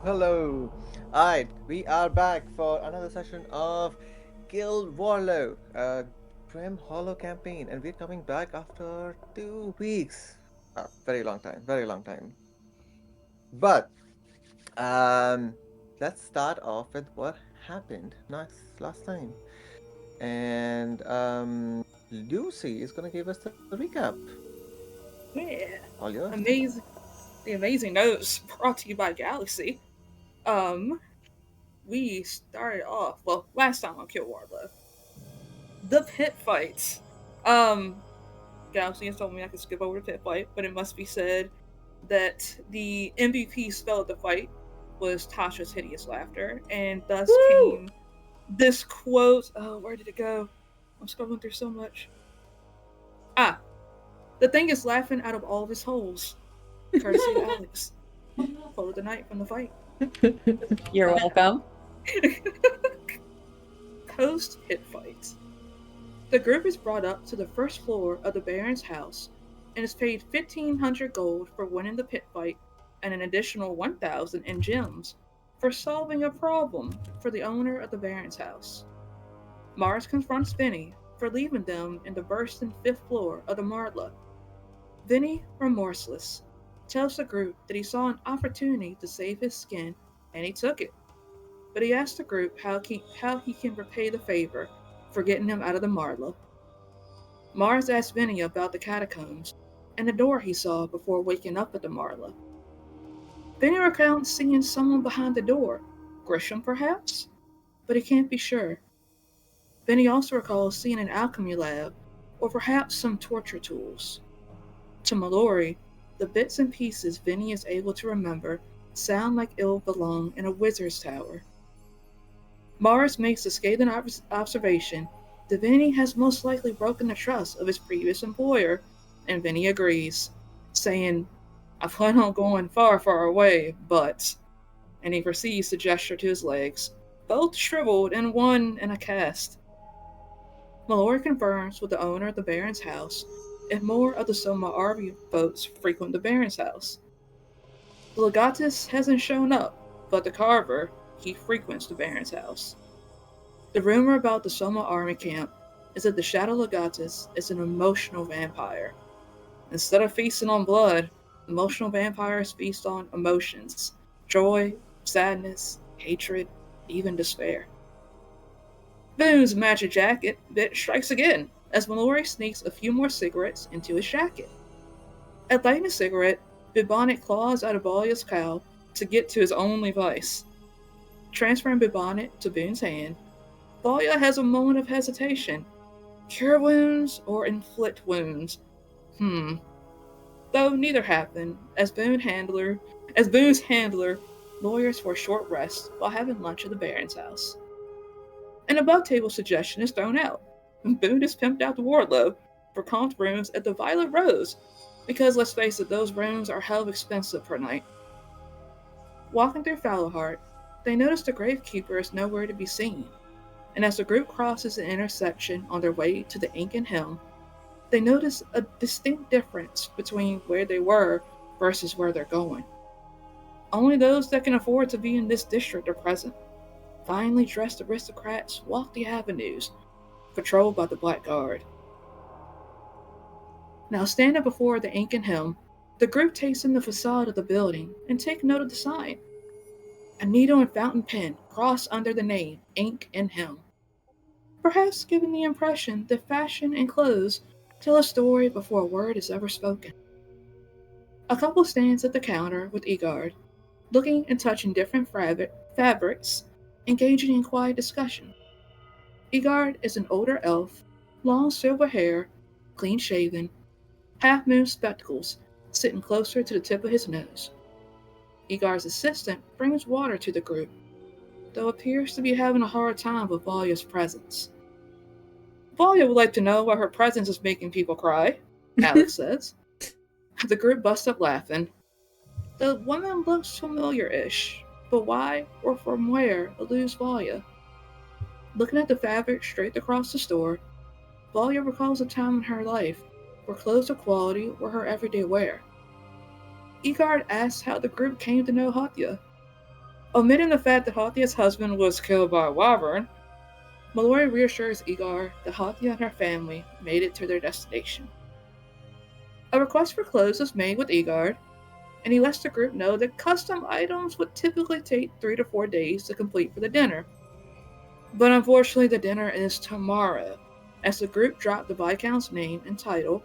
Hello. Alright, we are back for another session of Guild Warlow, Grim Hollow campaign, and we're coming back after 2 weeks. Very long time, very long time. But um, let's start off with what happened last time. And Lucy is gonna give us the recap. Yeah. All yours. Amazing. The amazing notes brought to you by Galaxy. Um, we started off, well, last time on Kill Warlow. The pit fight. Um, Galaxy has told me I could skip over the pit fight, but it must be said that the MVP spell of the fight was Tasha's hideous laughter, and thus Woo! came this quote. Oh, where did it go? I'm scrolling through so much. Ah, the thing is laughing out of all of his holes, courtesy of Alex. Quote of the night from the fight. You're welcome. Post hit fight. The group is brought up to the first floor of the Baron's house and is paid 1,500 gold for winning the pit fight and an additional 1,000 in gems for solving a problem for the owner of the Baron's house. Mars confronts Vinny for leaving them in the bursting fifth floor of the Marla. Vinny, remorseless, tells the group that he saw an opportunity to save his skin and he took it. But he asks the group how he can repay the favor for getting him out of the Marla. Mars asks Vinny about the catacombs and the door he saw before waking up at the Marla. Vinny recounts seeing someone behind the door, Grisham perhaps, but he can't be sure. Vinny also recalls seeing an alchemy lab, or perhaps some torture tools. To Mellori, the bits and pieces Vinny is able to remember sound like it'll belong in a wizard's tower. Mars makes the scathing observation that Vinny has most likely broken the trust of his previous employer, and Vinny agrees, saying, I plan on going far, far away, but. And he proceeds to gesture to his legs, both shriveled and one in a cast. Mellori confirms with the owner of the Baron's house if more of the Soma Army boats frequent the Baron's house. The Legatus hasn't shown up, but the Carver, he frequents the Baron's house. The rumor about the Soma army camp is that the Shadow Legatus is an emotional vampire. Instead of feasting on blood, emotional vampires feast on emotions joy, sadness, hatred, even despair. Boone's magic jacket bit strikes again as Mellori sneaks a few more cigarettes into his jacket. At lighting a cigarette, Bubonic claws out of Balya's cowl to get to his only vice. Transferring Bubonic to Boone's hand, Balya has a moment of hesitation. Cure wounds or inflict wounds? Though neither happen, as Boone's handler lawyers for a short rest while having lunch at the Baron's house. An above-table suggestion is thrown out. Boone is pimped out to Warlow for comped rooms at the Violet Rose, because let's face it, those rooms are hell of expensive per night. Walking through Fallowheart, they notice the Gravekeeper is nowhere to be seen, and as the group crosses an intersection on their way to the Incan Helm, they notice a distinct difference between where they were versus where they're going. Only those that can afford to be in this district are present. Finely dressed aristocrats walk the avenues, patrolled by the Black Guard. Now, standing before the Incan Helm, the group takes in the facade of the building and take note of the sign. A needle and fountain pen crossed under the name Ink and Helm, perhaps giving the impression that fashion and clothes tell a story before a word is ever spoken. A couple stands at the counter with Egard, looking and touching different fabrics, engaging in quiet discussion. Egard is an older elf, long silver hair, clean shaven, half moon spectacles sitting closer to the tip of his nose. Egard's assistant brings water to the group, though appears to be having a hard time with Valya's presence. Valya would like to know why her presence is making people cry, Alex says. The group busts up laughing. The woman looks familiar-ish, but why or from where eludes Valya. Looking at the fabric straight across the store, Valya recalls a time in her life where clothes of quality were her everyday wear. Egard asks how the group came to know Hatya. Omitting the fact that Halthia's husband was killed by a wyvern, Mellori reassures Egar that Halthia and her family made it to their destination. A request for clothes was made with Egar, and he lets the group know that custom items would typically take 3 to 4 days to complete for the dinner. But unfortunately, the dinner is tomorrow. As the group drop the Viscount's name and title,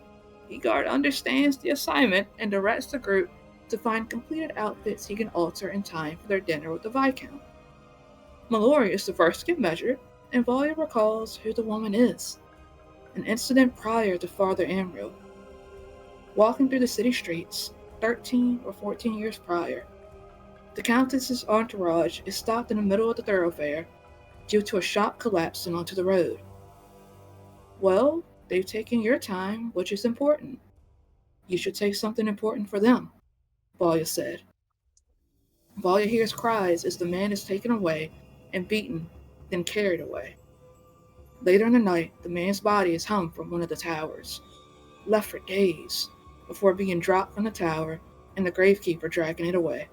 Egar understands the assignment and directs the group to find completed outfits he can alter in time for their dinner with the Viscount. Mellori is the first to get measured, and Volya recalls who the woman is. An incident prior to Father Amriel. Walking through the city streets, 13 or 14 years prior, the Countess's entourage is stopped in the middle of the thoroughfare due to a shop collapsing onto the road. Well, they've taken your time, which is important. You should take something important for them, Volya said. Volya hears cries as the man is taken away and beaten, then carried away. Later in the night, the man's body is hung from one of the towers, left for days, before being dropped from the tower and the gravekeeper dragging it away.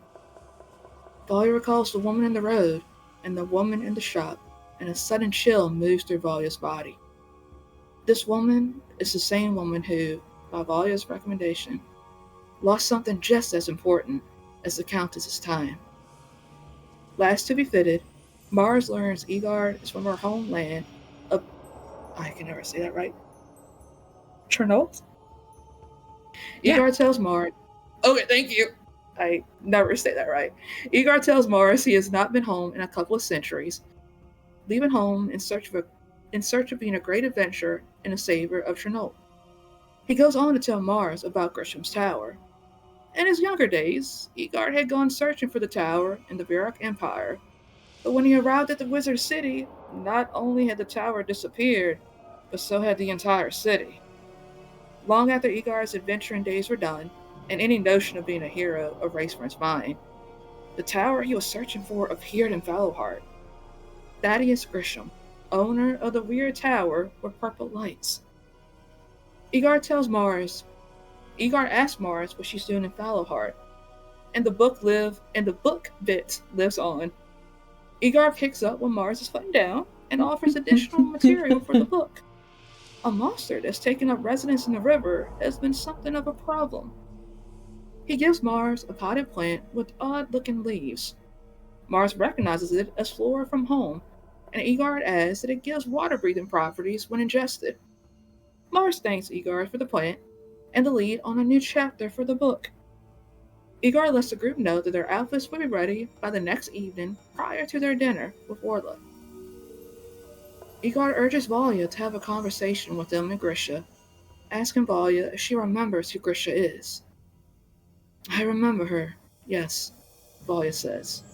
Volya recalls the woman in the road and the woman in the shop, and a sudden chill moves through Volya's body. This woman is the same woman who, by Volya's recommendation, lost something just as important as the Countess's time. Last to be fitted, Mars learns Egar is from her homeland of, I can never say that right, Chernobyl? Yeah. Egar tells Mars, okay, thank you. I never say that right. Egar tells Mars he has not been home in a couple of centuries, leaving home in search of being a great adventurer and a savior of Chernobyl. He goes on to tell Mars about Grisham's tower. In his younger days, Egar had gone searching for the tower in the Varrock Empire, but when he arrived at the Wizard City, not only had the tower disappeared, but so had the entire city. Long after Egar's adventuring days were done, and any notion of being a hero erased from his mind, the tower he was searching for appeared in Fallowheart. Thaddeus Grisham, owner of the weird tower with purple lights. Egar asks Mars what she's doing in Fallowheart, and the book bit lives on. Egar picks up when Mars is putting down and offers additional material for the book. A monster that's taken up residence in the river has been something of a problem. He gives Mars a potted plant with odd-looking leaves. Mars recognizes it as flora from home, and Egar adds that it gives water-breathing properties when ingested. Mars thanks Egar for the plant and the lead on a new chapter for the book. Egar lets the group know that their outfits will be ready by the next evening prior to their dinner with Warlow. Egar urges Volya to have a conversation with them and Grisha, asking Volya if she remembers who Grisha is. I remember her, yes, Volya says.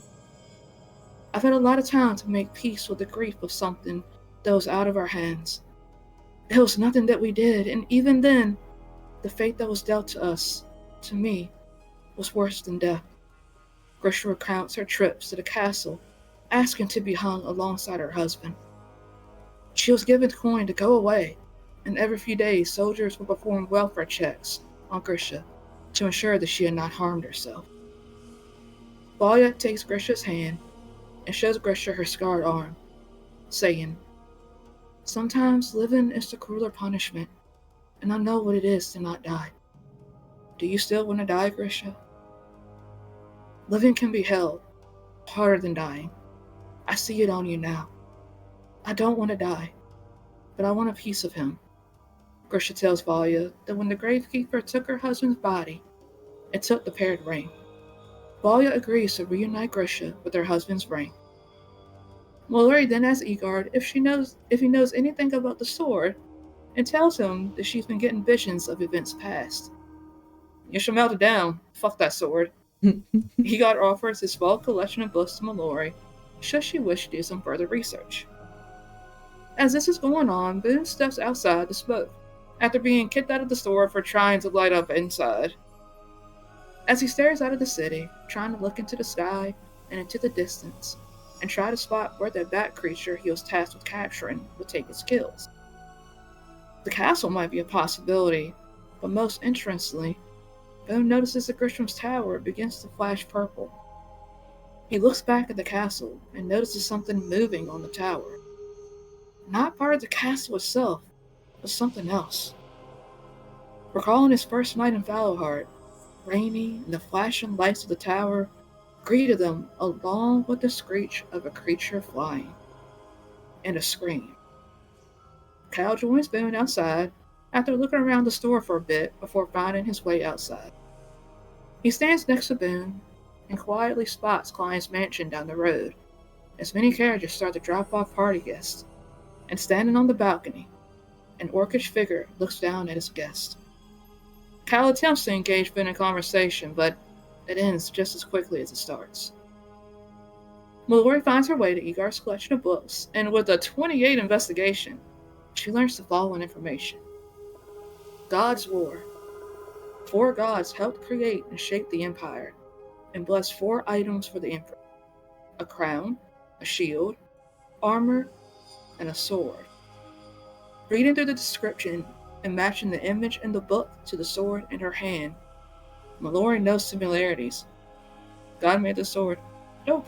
I've had a lot of time to make peace with the grief of something that was out of our hands. It was nothing that we did, and even then, the fate that was dealt to us, to me, was worse than death. Grisha recounts her trips to the castle, asking to be hung alongside her husband. She was given coin to go away, and every few days soldiers would perform welfare checks on Grisha to ensure that she had not harmed herself. Volya takes Grisha's hand and shows Grisha her scarred arm, saying, sometimes living is the crueler punishment, and I know what it is to not die. Do you still want to die, Grisha? Living can be hell, harder than dying. I see it on you now. I don't want to die, but I want a piece of him. Grisha tells Volya that when the gravekeeper took her husband's body, it took the paired ring. Volya agrees to reunite Grisha with her husband's ring. Mellori then asks Egar if he knows anything about the sword, and tells him that she's been getting visions of events past. You should melt it down. Fuck that sword. Egar offers his small collection of books to Mellori, should she wish to do some further research. As this is going on, Boone steps outside to smoke, after being kicked out of the store for trying to light up inside. As he stares out of the city, trying to look into the sky and into the distance, and try to spot where that bat creature he was tasked with capturing would take its kills. The castle might be a possibility, but most interestingly, Boone notices that Grisham's tower begins to flash purple. He looks back at the castle and notices something moving on the tower. Not part of the castle itself, but something else. Recalling his first night in Vallowheart, rainy and the flashing lights of the tower greeted them along with the screech of a creature flying and a scream. Cal joins Boone outside after looking around the store for a bit before finding his way outside. He stands next to Boone and quietly spots Klein's mansion down the road as many carriages start to drop off party guests, and standing on the balcony, an orcish figure looks down at his guest. Cal attempts to engage Boone in conversation, but it ends just as quickly as it starts. Mellori finds her way to Egar's collection of books, and with a 28 investigation, she learns the following information. God's War. 4 gods helped create and shape the Empire, and blessed 4 items for the Emperor. A crown, a shield, armor, and a sword. Reading through the description and matching the image in the book to the sword in her hand, Mellori knows similarities. God made the sword. Nope.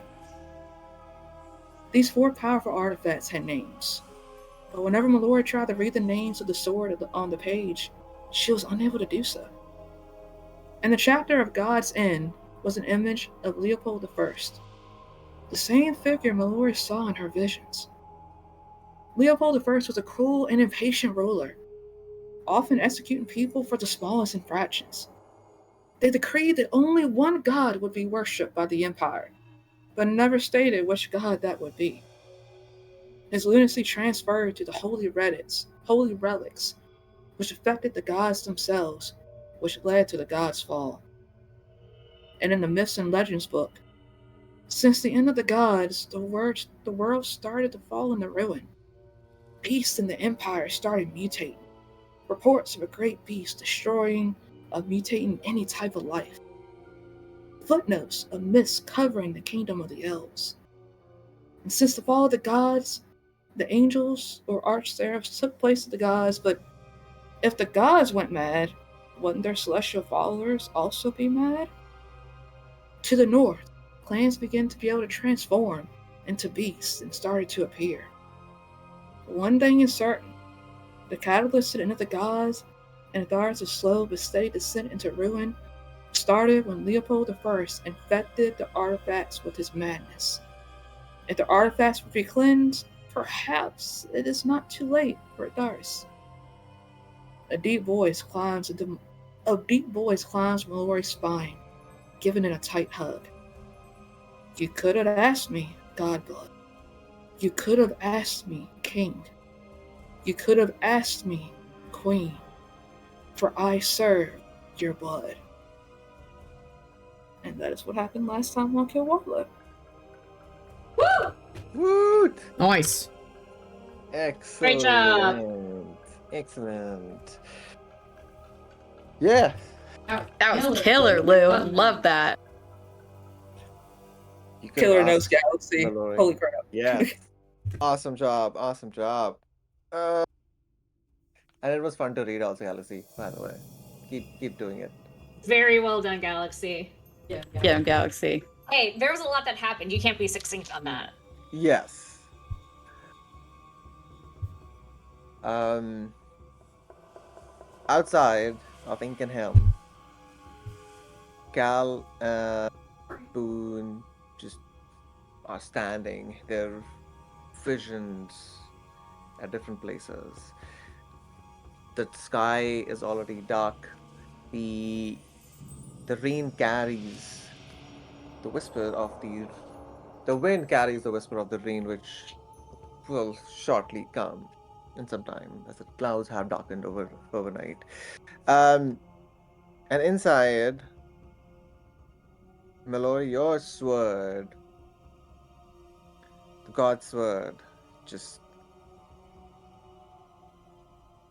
These 4 powerful artifacts had names, but whenever Mellori tried to read the names of the sword on the page, she was unable to do so. In the chapter of God's End was an image of Leopold I, the same figure Mellori saw in her visions. Leopold I was a cruel and impatient ruler, often executing people for the smallest infractions. They decreed that only one god would be worshipped by the empire, but never stated which god that would be. His lunacy transferred to the holy relics, which affected the gods themselves, which led to the gods' fall. And in the Myths and Legends book, since the end of the gods, the world started to fall into ruin. Beasts in the empire started mutating. Reports of a great beast destroying or mutating any type of life. Footnotes of myths covering the kingdom of the elves. And since the fall of the gods, the angels or arch-seraphs took place of the gods, but if the gods went mad, wouldn't their celestial followers also be mad? To the north, clans began to be able to transform into beasts and started to appear. One thing is certain, the catalyst to the end of the gods and Athar's slow but steady descent into ruin started when Leopold I infected the artifacts with his madness. If the artifacts would be cleansed, perhaps it is not too late for Atharis. A deep voice climbs Mellori's spine, giving it a tight hug. You could have asked me, Godblood. You could have asked me, King. You could have asked me, Queen, for I serve your blood. And that is what happened last time on Kill Warlow. Woo! Woot! Nice. Excellent. Great job. Excellent. Yeah. That was killer, Lou. I love that. You could Killer ask Knows Galaxy. Mellori. Holy crap. Yeah. Awesome job. Awesome job. And it was fun to read also, Galaxy, by the way. Keep doing it. Very well done, Galaxy. Yeah, Galaxy. Hey, there was a lot that happened. You can't be succinct on that. Yes. Outside of Inkenhelm, Cal and Boone just are standing. Their visions at different places. The sky is already dark. The rain carries the whisper of the wind carries the whisper of the rain, which will shortly come in some time as the clouds have darkened overnight. And inside, Mellori, your sword, the god sword, just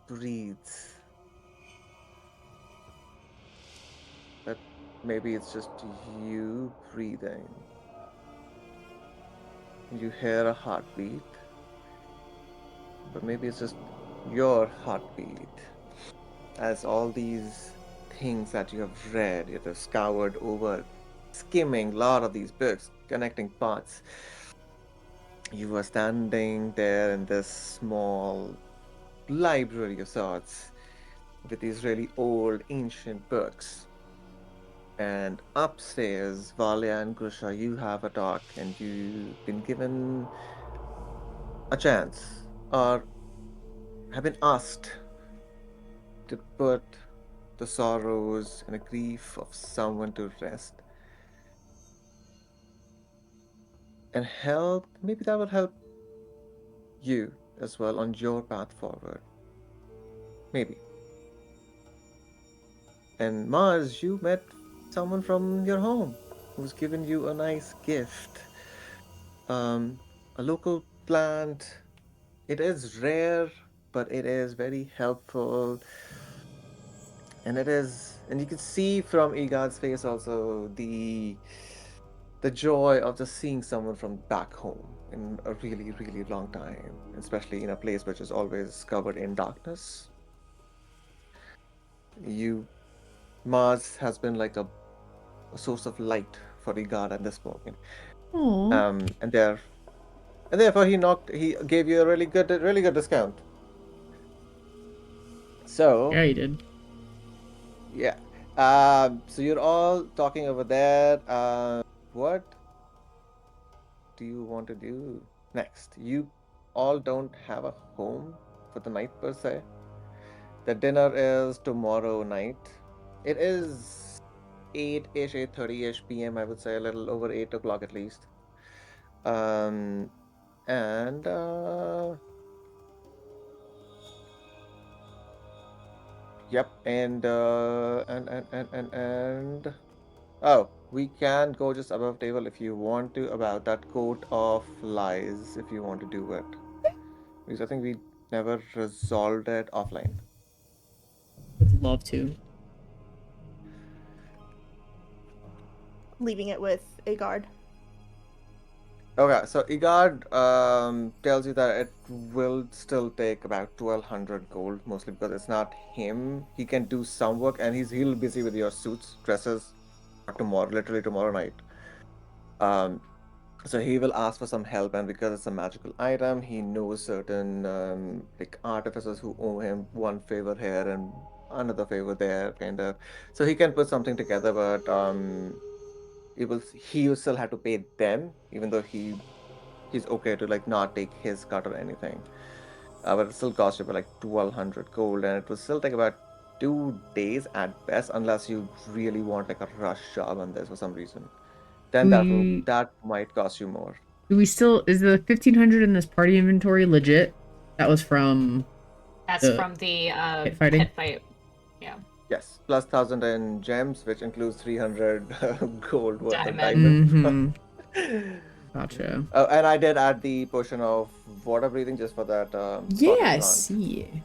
breathes. But maybe it's just you breathing. You hear a heartbeat. But maybe it's just your heartbeat. As all these things that you have read, you have scoured over skimming a lot of these books, connecting parts. You were standing there in this small library of sorts with these really old, ancient books. And upstairs, Valia and Grusha, you have a talk and you've been given a chance or have been asked to put the sorrows and the grief of someone to rest and help. Maybe that will help you as well on your path forward. Maybe. And Mars, you met someone from your home who's given you a nice gift. Um, a local plant. It is rare, but it is very helpful. And you can see from Egad's face also the joy of just seeing someone from back home in a really, really long time, especially in a place which is always covered in darkness. You Mars has been like a source of light for Egad at this moment. Oh. And there and therefore he gave you a really good discount. So Yeah, you did. yeah. So you're all talking over there. What do you want to do next? You all don't have a home for the night per se. The dinner is tomorrow night. It is 8-ish, 8:30-ish PM, I would say, a little over 8 o'clock at least. Um, and yep, and oh, we can go just above table if you want to about that coat of lies if you want to do it. Because I think we never resolved it offline. Would love to. Leaving it with a guard. Okay, so Igard tells you that it will still take about 1,200 gold, mostly because it's not him. He can do some work, and he'll busy with your suits, dresses, tomorrow, literally tomorrow night. Um, so he will ask for some help, and because it's a magical item, he knows certain like artificers who owe him one favor here and another favor there, kind of. So he can put something together, but he will still have to pay them, even though he's okay to like not take his cut or anything. But it still costs you about like 1,200 gold, and it will still take about 2 days at best, unless you really want like a rush job on this for some reason. Then We that might cost you more. do we still is the 1,500 in this party inventory legit? That was from That's The from the pit fighting? pit fight. Yeah. Yes, plus 1,000 in gems, which includes 300 gold worth of Diamond. diamond. Gotcha. Oh, and I did add the potion of water breathing just for that Yeah, spotted I plant. see.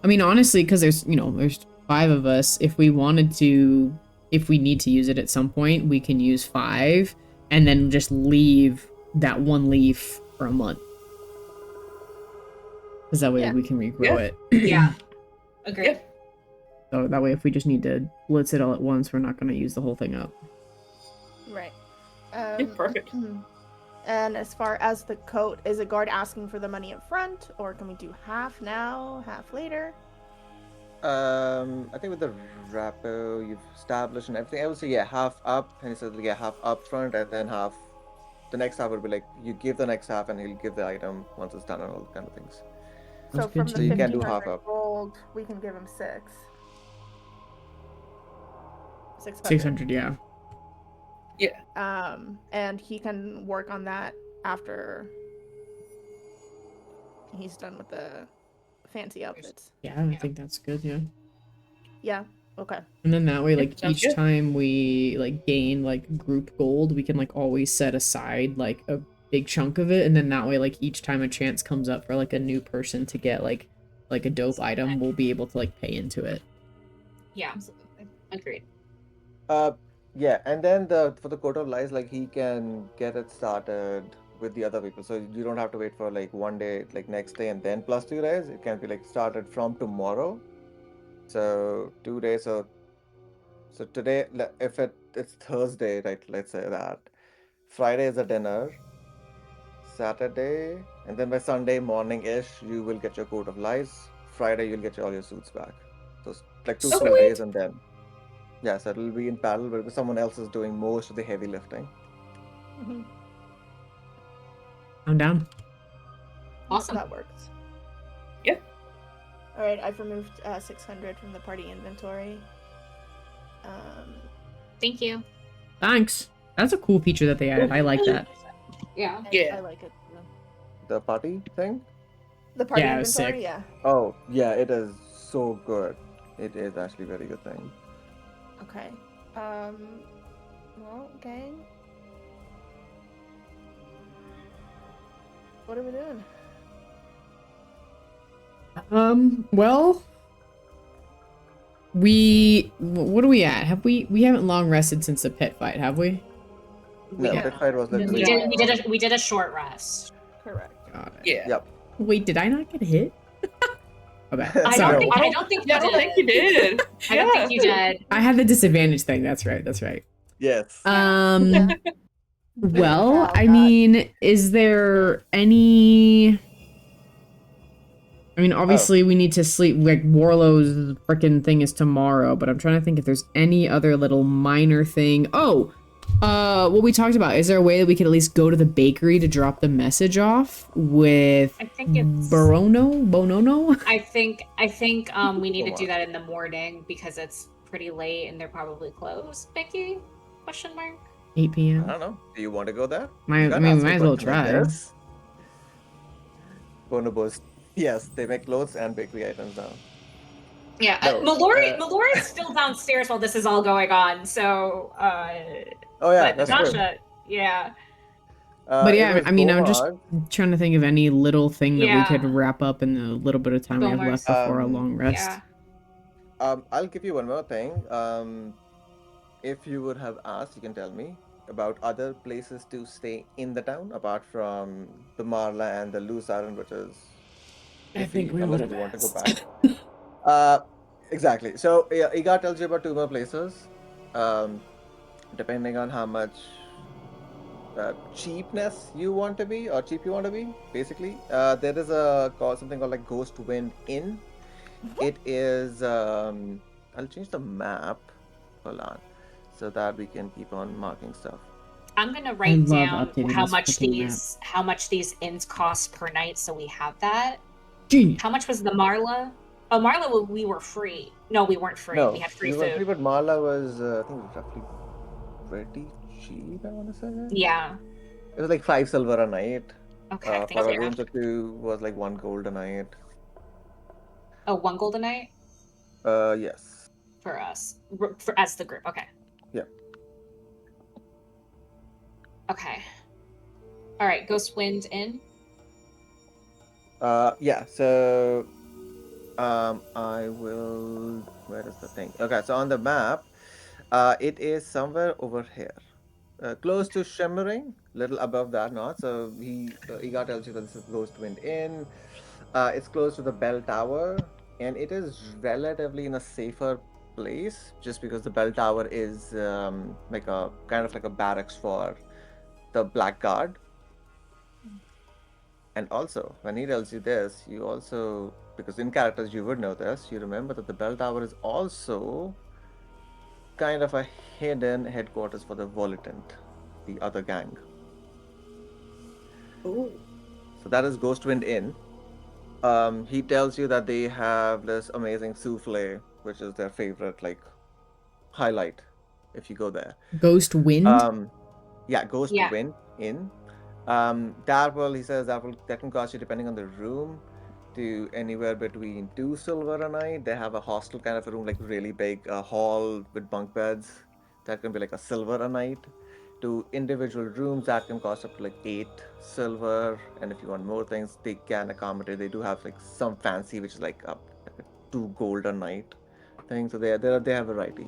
I mean, honestly, because there's 5 of us. If we wanted to, if we need to use it at some point, we can use 5 and then just leave that one leaf for a month. Because that way Yeah. we can regrow Yeah. it. Yeah. Agreed. Yeah. So that way, if we just need to blitz it all at once, we're not going to use the whole thing up. Right. Perfect. And as far as the coat, is a guard asking for the money up front, or can we do half now, half later? I think with the Raevo you've established and everything, I would say yeah, half up, and he said yeah, half up front, and then half. The next half would be like you give the next half, and he'll give the item once it's done, and all kind of things. So Sounds from good the to you me. can do half 1,500 up. gold, we can give him 6. 600. 600, yeah. And he can work on that after he's done with the fancy outfits. Yeah, I think that's good, yeah. Yeah. Okay. And then that way, like, sounds each good. time we, like, gain, like, group gold, we can, like, always set aside, like, a big chunk of it, and then that way, like, each time a chance comes up for, like, a new person to get, like a dope item, we'll be able to, like, pay into it. Yeah. Agreed. Yeah, and then for the coat of lies, like he can get it started with the other people, so you don't have to wait for like one day, like next day, and then plus 2 days. It can be like started from tomorrow. So 2 days. So today, if it it's Thursday, right? Let's say that. Friday is a dinner. Saturday, and then by Sunday morning-ish, you will get your coat of lies. Friday, you'll get all your suits back. So it's like two full Okay. days, and then yeah, so it'll be in parallel, but someone else is doing most of the heavy lifting. Mhm. I'm down. Awesome. That works. Yeah. All right, I've removed 600 from the party inventory. Thank you. Thanks. That's a cool feature that they added. I like that. Yeah. Yeah. I like it. The party thing? The party Yeah, it was inventory, sick. yeah. Oh, yeah, it is so good. It is actually a very good thing. Okay. Well, gang. What are we doing? Well, what are we at? We haven't long rested since the pit fight, have we? No, Yeah. pit fight was We literally. did- We did a short rest. Correct. Got it. Yeah. Yep. Wait, did I not get hit? Okay, I sorry. don't think you I don't did. think you did. I don't think you did. I had the disadvantage thing. That's right. That's right. Yes. Yeah. Well, Cal I got- mean, is there any? I mean, obviously we need to sleep. Like Warlow's freaking thing is tomorrow, but I'm trying to think if there's any other little minor thing. Oh, what we talked about. Is there a way that we could at least go to the bakery to drop the message off with I think it's Bonono? I think we need to Come do on. that in the morning because it's pretty late and they're probably closed. Becky? Question mark. 8 I p.m. don't know. Do you want to go there? Might- You gotta I mean, ask me might as well questions like try. this. Bonobos. Yes, they make clothes and bakery items now. Yeah, No, Mellori's still downstairs while this is all going on. So, Oh yeah, but that's Natasha, true. yeah, But It yeah, was I mean, I'm just Bomar. trying to think of any little thing that we Yeah. could wrap up in the little bit of time we have Bomars. left before a Um, long rest. yeah. I'll give you one more thing. If you would have asked, you can tell me about other places to stay in the town apart from the Marla and the Loose Island, which is I think we unless would have you want to go asked. back. Uh, exactly. So yeah, Iga tells you about two more places. Depending on how much cheapness you want to be or cheap you want to be, basically. There is something called like Ghost Wind Inn. It is I'll change the map. Hold on. So that we can keep on marking stuff. I'm gonna write love down updating how this much freaking these inns cost per night, so we have that. Genius. How much was the Marla? Oh, Marla, we were free. No, we weren't free. No, We had free you were food. free, but Marla was I think it was roughly pretty cheap. I want to say. Yeah. It was like 5 silver a night. Okay. I think For a yeah. room or two was like 1 gold a night. Oh, 1 gold a night Yes. for us, as the group. Okay. Yeah. Okay. All right. Ghost Wind Inn. Yeah. So, I will. Where is the thing? Okay. So on the map, it is somewhere over here, close to Shimmering, little above that, not. So Iga tells you that this is Ghost Wind Inn. It's close to the bell tower, and it is relatively in a safer place, just because the bell tower is like a kind of like a barracks for the Black Guard. And also, when he tells you this, you also, because in characters you would know this, you remember that the bell tower is also kind of a hidden headquarters for the Volitant, the other gang. Oh. So that is Ghostwind Inn. He tells you that they have this amazing souffle, which is their favorite like highlight if you go there. Ghost Wind? Yeah, Yeah. Ghostwind Inn. He says that can cost you, depending on the room, to anywhere between 2 silver a night. They have a hostel kind of a room, like really big, a hall with bunk beds. That can be like a silver a night. To individual rooms, that can cost up to like 8 silver. And if you want more things, they can accommodate. They do have like some fancy, which is like up like a 2 gold a night thing. So they have variety.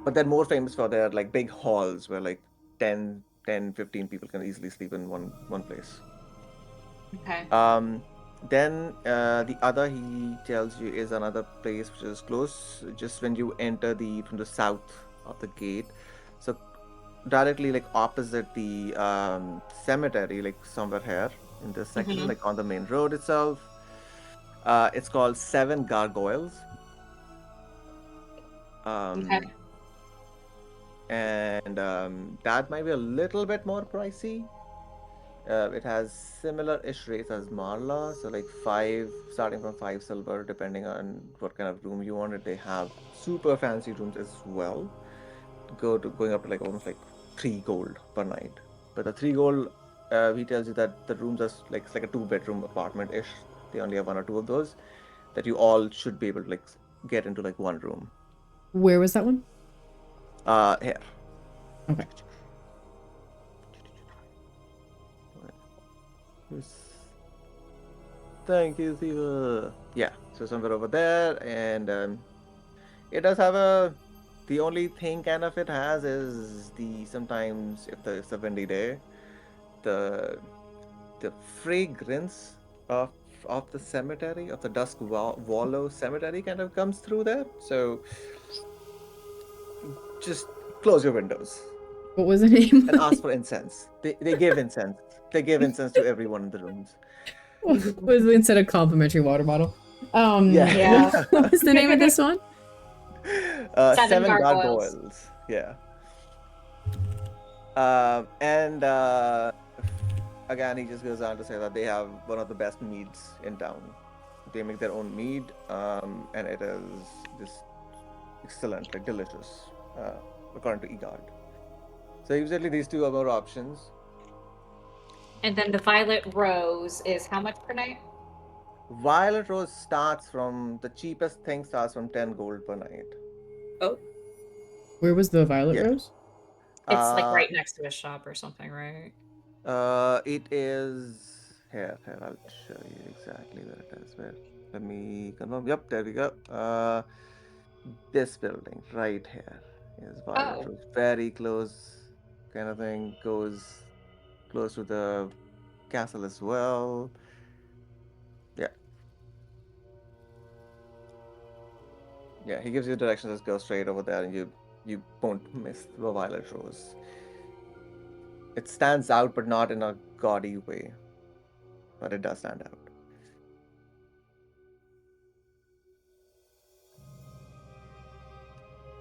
But they're more famous for their like big halls where like 10, 15 people can easily sleep in one place. Okay. Then the other he tells you is another place which is close, just when you enter from the south of the gate. So directly like opposite the cemetery, like somewhere here in this section, Mhm. like on the main road itself. It's called Seven Gargoyles. Okay. Um, and that might be a little bit more pricey. It has similar-ish rates as Marla, so like five, starting from 5 silver, depending on what kind of room you wanted. They have super fancy rooms as well, going up to like almost like 3 gold per night. But the 3 gold, he tells you that the rooms are like it's like a 2 bedroom apartment-ish. They only have 1 or 2 of those that you all should be able to like get into like one room. Where was that one? Here. Okay. Yes. Thank you, Siva. Yeah, so somewhere over there, and it does have a. The only thing kind of it has is the sometimes if it's a windy day, the the fragrance of of the cemetery of the Wallow cemetery kind of comes through there. So just close your windows What was the name? and ask for incense. They give incense. They give incense to everyone in the rooms. What was instead of complimentary water bottle? Yeah. Yeah. What was the name of this one? Seven Seven gargoyles. gargoyles. Yeah. And again, he just goes on to say that they have one of the best meads in town. They make their own mead, and it is just excellent, like delicious, according to Egard. So usually these two are more options. And then the violet rose is how much per night? Violet Rose starts from the cheapest thing starts from 10 gold per night. Oh, Where was the violet Yeah. rose? It's like Uh, right next to a shop or something, right? it is here. Here, I'll show you exactly where it is. Where? Let me confirm. Yep, there we go. This building right here is Violet Oh. Rose. Very close, kind of thing. Goes close to the castle as well. Yeah, yeah. He gives you directions. Just go straight over there, and you won't miss the Violet Rose. It stands out, but not in a gaudy way. But it does stand out.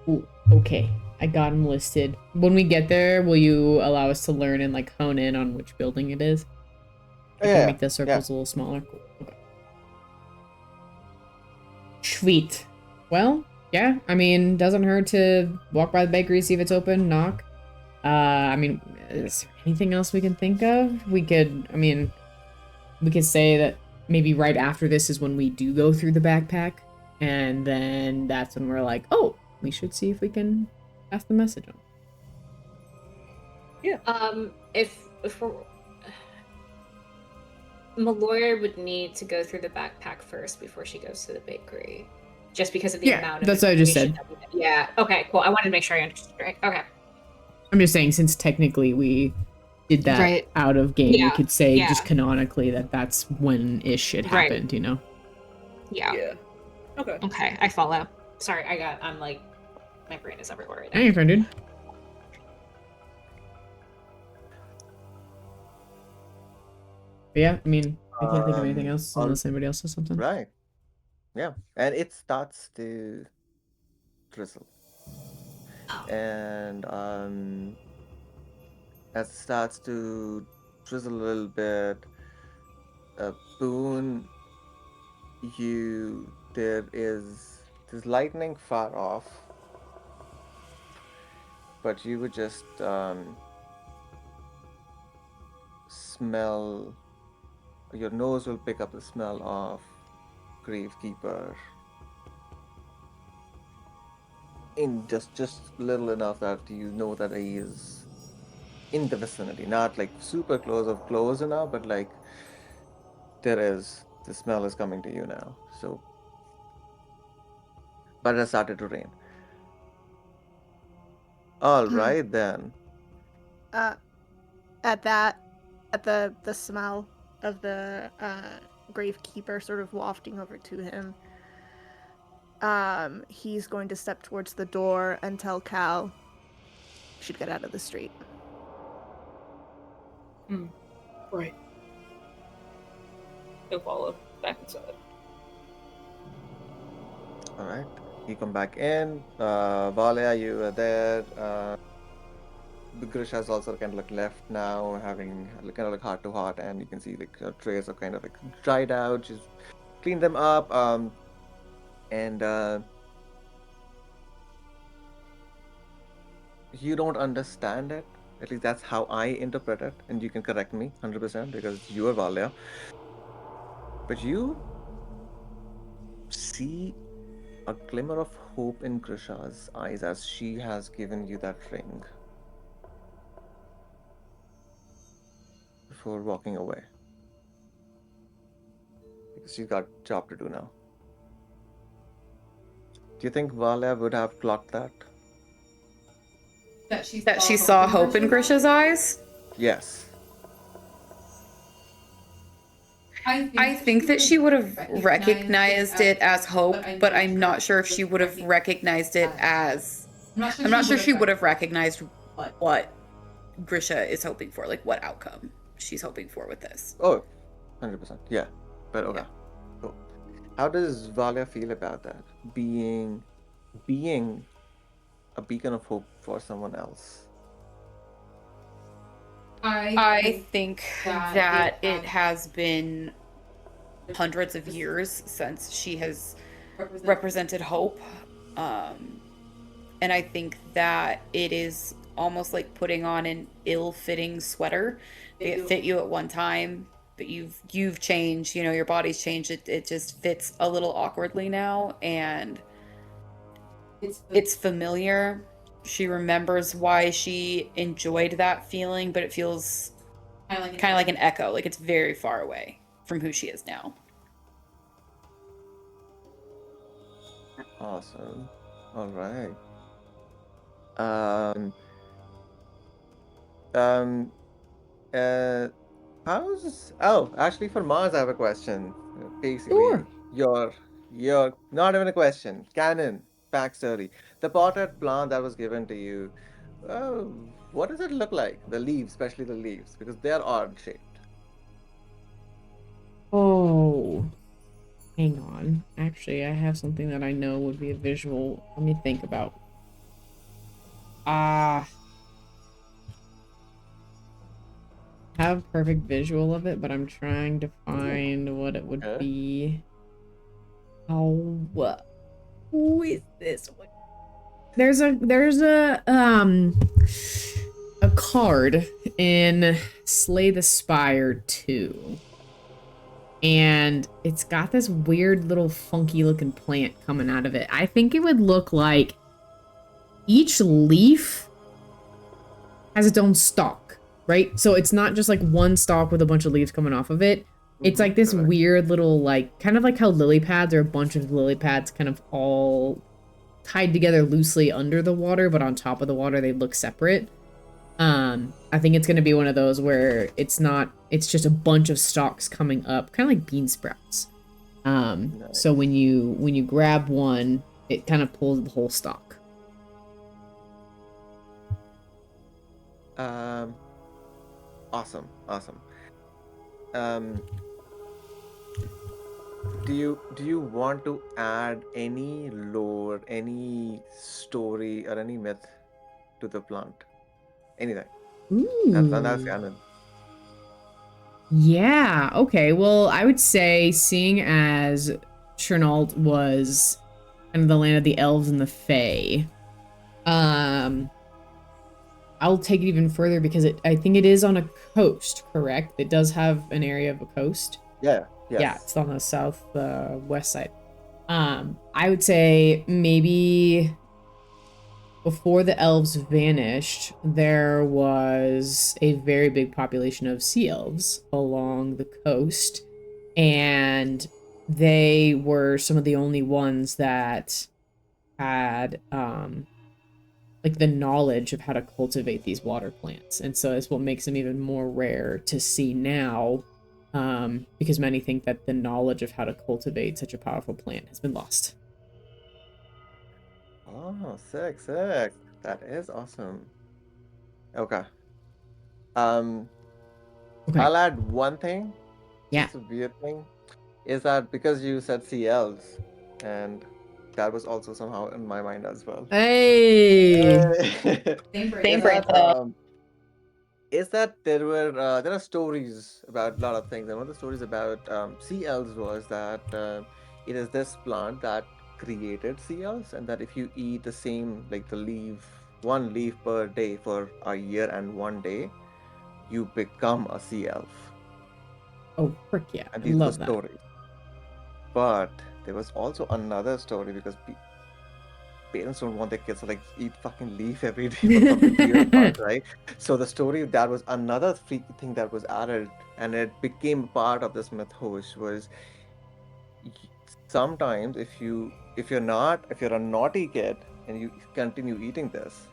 Ooh, okay. I got them listed. When we get there, will you allow us to learn and like hone in on which building it is? Oh, I can yeah, make the yeah. circles a little smaller. Cool. Okay. Sweet. Well, yeah. I mean, doesn't hurt to walk by the bakery, see if it's open, knock. I mean, is there anything else we can think of? We could say that maybe right after this is when we do go through the backpack, and then that's when we're like, oh, we should see if we can pass the message on. yeah. If we're... Mellori would need to go through the backpack first before she goes to the bakery, just because of the Yeah, amount of that's what I just information said. that yeah. Okay. Cool. I wanted to make sure I understood. Right. Okay. I'm just saying, since technically we did that Right. out of game, we Yeah, could say yeah. just canonically that that's when ish it Right. happened, you know? Yeah. Yeah. Okay. Okay. I follow. Sorry. I'm like, my brain is everywhere right now. Hey, friend, dude. But yeah, I mean, I can't think of anything else All unless anybody else has something. right. Yeah, and it starts to drizzle, Oh. and as it starts to drizzle a little bit, Boone, there's lightning far off, but you would just smell. Your nose will pick up the smell of Gravekeeper in just little enough that you know that he is in the vicinity, not like super close enough, but like the smell is coming to you now. So, but it has started to rain. All right then. Uh, at that, at the smell of the gravekeeper sort of wafting over to him, he's going to step towards the door and tell Cal he should get out of the street. Right. He'll follow back inside. All right. You come back in. Valia, you are there. Grisha's also kind of like left now, having kind of like heart to heart, and you can see like trays are kind of like dried out. She's cleaned them up. And you don't understand it. At least that's how I interpret it, and you can correct me 100% because you are Valia. But you see a glimmer of hope in Grisha's eyes as she has given you that ring before walking away. Because she's got a job to do now. Do you think Valia would have clocked that? That she saw hope in Grisha's eyes? Yes. I think that she would have recognized it as hope, but I'm not sure if she would have recognized it as... I'm not sure she would have recognized what Grisha is hoping for, like what outcome she's hoping for with this. Oh, 100%. Yeah. But okay. Cool. How does Valia feel about that? Being a beacon of hope for someone else. I think that it has been hundreds of years since she has represented hope. And I think that it is almost like putting on an ill-fitting sweater. It fit you at one time, but you've changed, your body's changed. It just fits a little awkwardly now, and it's familiar. She remembers why she enjoyed that feeling, but it feels kind of like an echo. Like it's very far away from who she is now. Awesome. All right. Actually, for Mars, I have a question. Basically, Sure. your not even a question. Canon backstory. The potted plant that was given to you. What does it look like? The leaves, especially the leaves, because they are odd shaped. Oh. Hang on. Actually, I have something that I know would be a visual. Let me think about. I have a perfect visual of it, but I'm trying to find what it would Okay. be. Oh, who is this one? There's a card in Slay the Spire 2. And it's got this weird little funky looking plant coming out of it. I think it would look like each leaf has its own stalk, right? So it's not just like one stalk with a bunch of leaves coming off of it. It's like this Correct. weird little, like, kind of like how lily pads are a bunch of lily pads kind of all tied together loosely under the water, but on top of the water they look separate. I think it's going to be one of those where it's just a bunch of stalks coming up, kind of like bean sprouts. Nice. So when you grab one, it kind of pulls the whole stalk. Awesome. Do you want to add any lore, any story, or any myth to the plant? Anything? That's Ooh. canon. Yeah, okay. Well, I would say, seeing as Chernault was kind of the land of the elves and the fae, I'll take it even further because I think it is on a coast, correct? It does have an area of a coast. Yeah. Yes. Yeah, it's on the south west side. I would say maybe before the elves vanished, there was a very big population of sea elves along the coast, and they were some of the only ones that had like the knowledge of how to cultivate these water plants. And so it's what makes them even more rare to see now, because many think that the knowledge of how to cultivate such a powerful plant has been lost. Oh, sick, sick. That is awesome. Okay. Um, Okay. I'll add one thing, Yeah. just a weird thing, is that because you said CLs, and that was also somehow in my mind as well. Hey. Same Is brain that thought. there are stories about a lot of things, and one of the stories about CLs was that it is this plant that created CLs, and that if you eat the same, like the leaf, one leaf per day for a year and 1 day, you become a sea elf. Oh, frick yeah. And I these are the love that. stories. But there was also another story because parents don't want their kids to like eat fucking leaf every day for some weird part, right? So the story that was another freaky thing that was added, and it became part of this mythos was y- sometimes if you're a naughty kid and you continue eating this,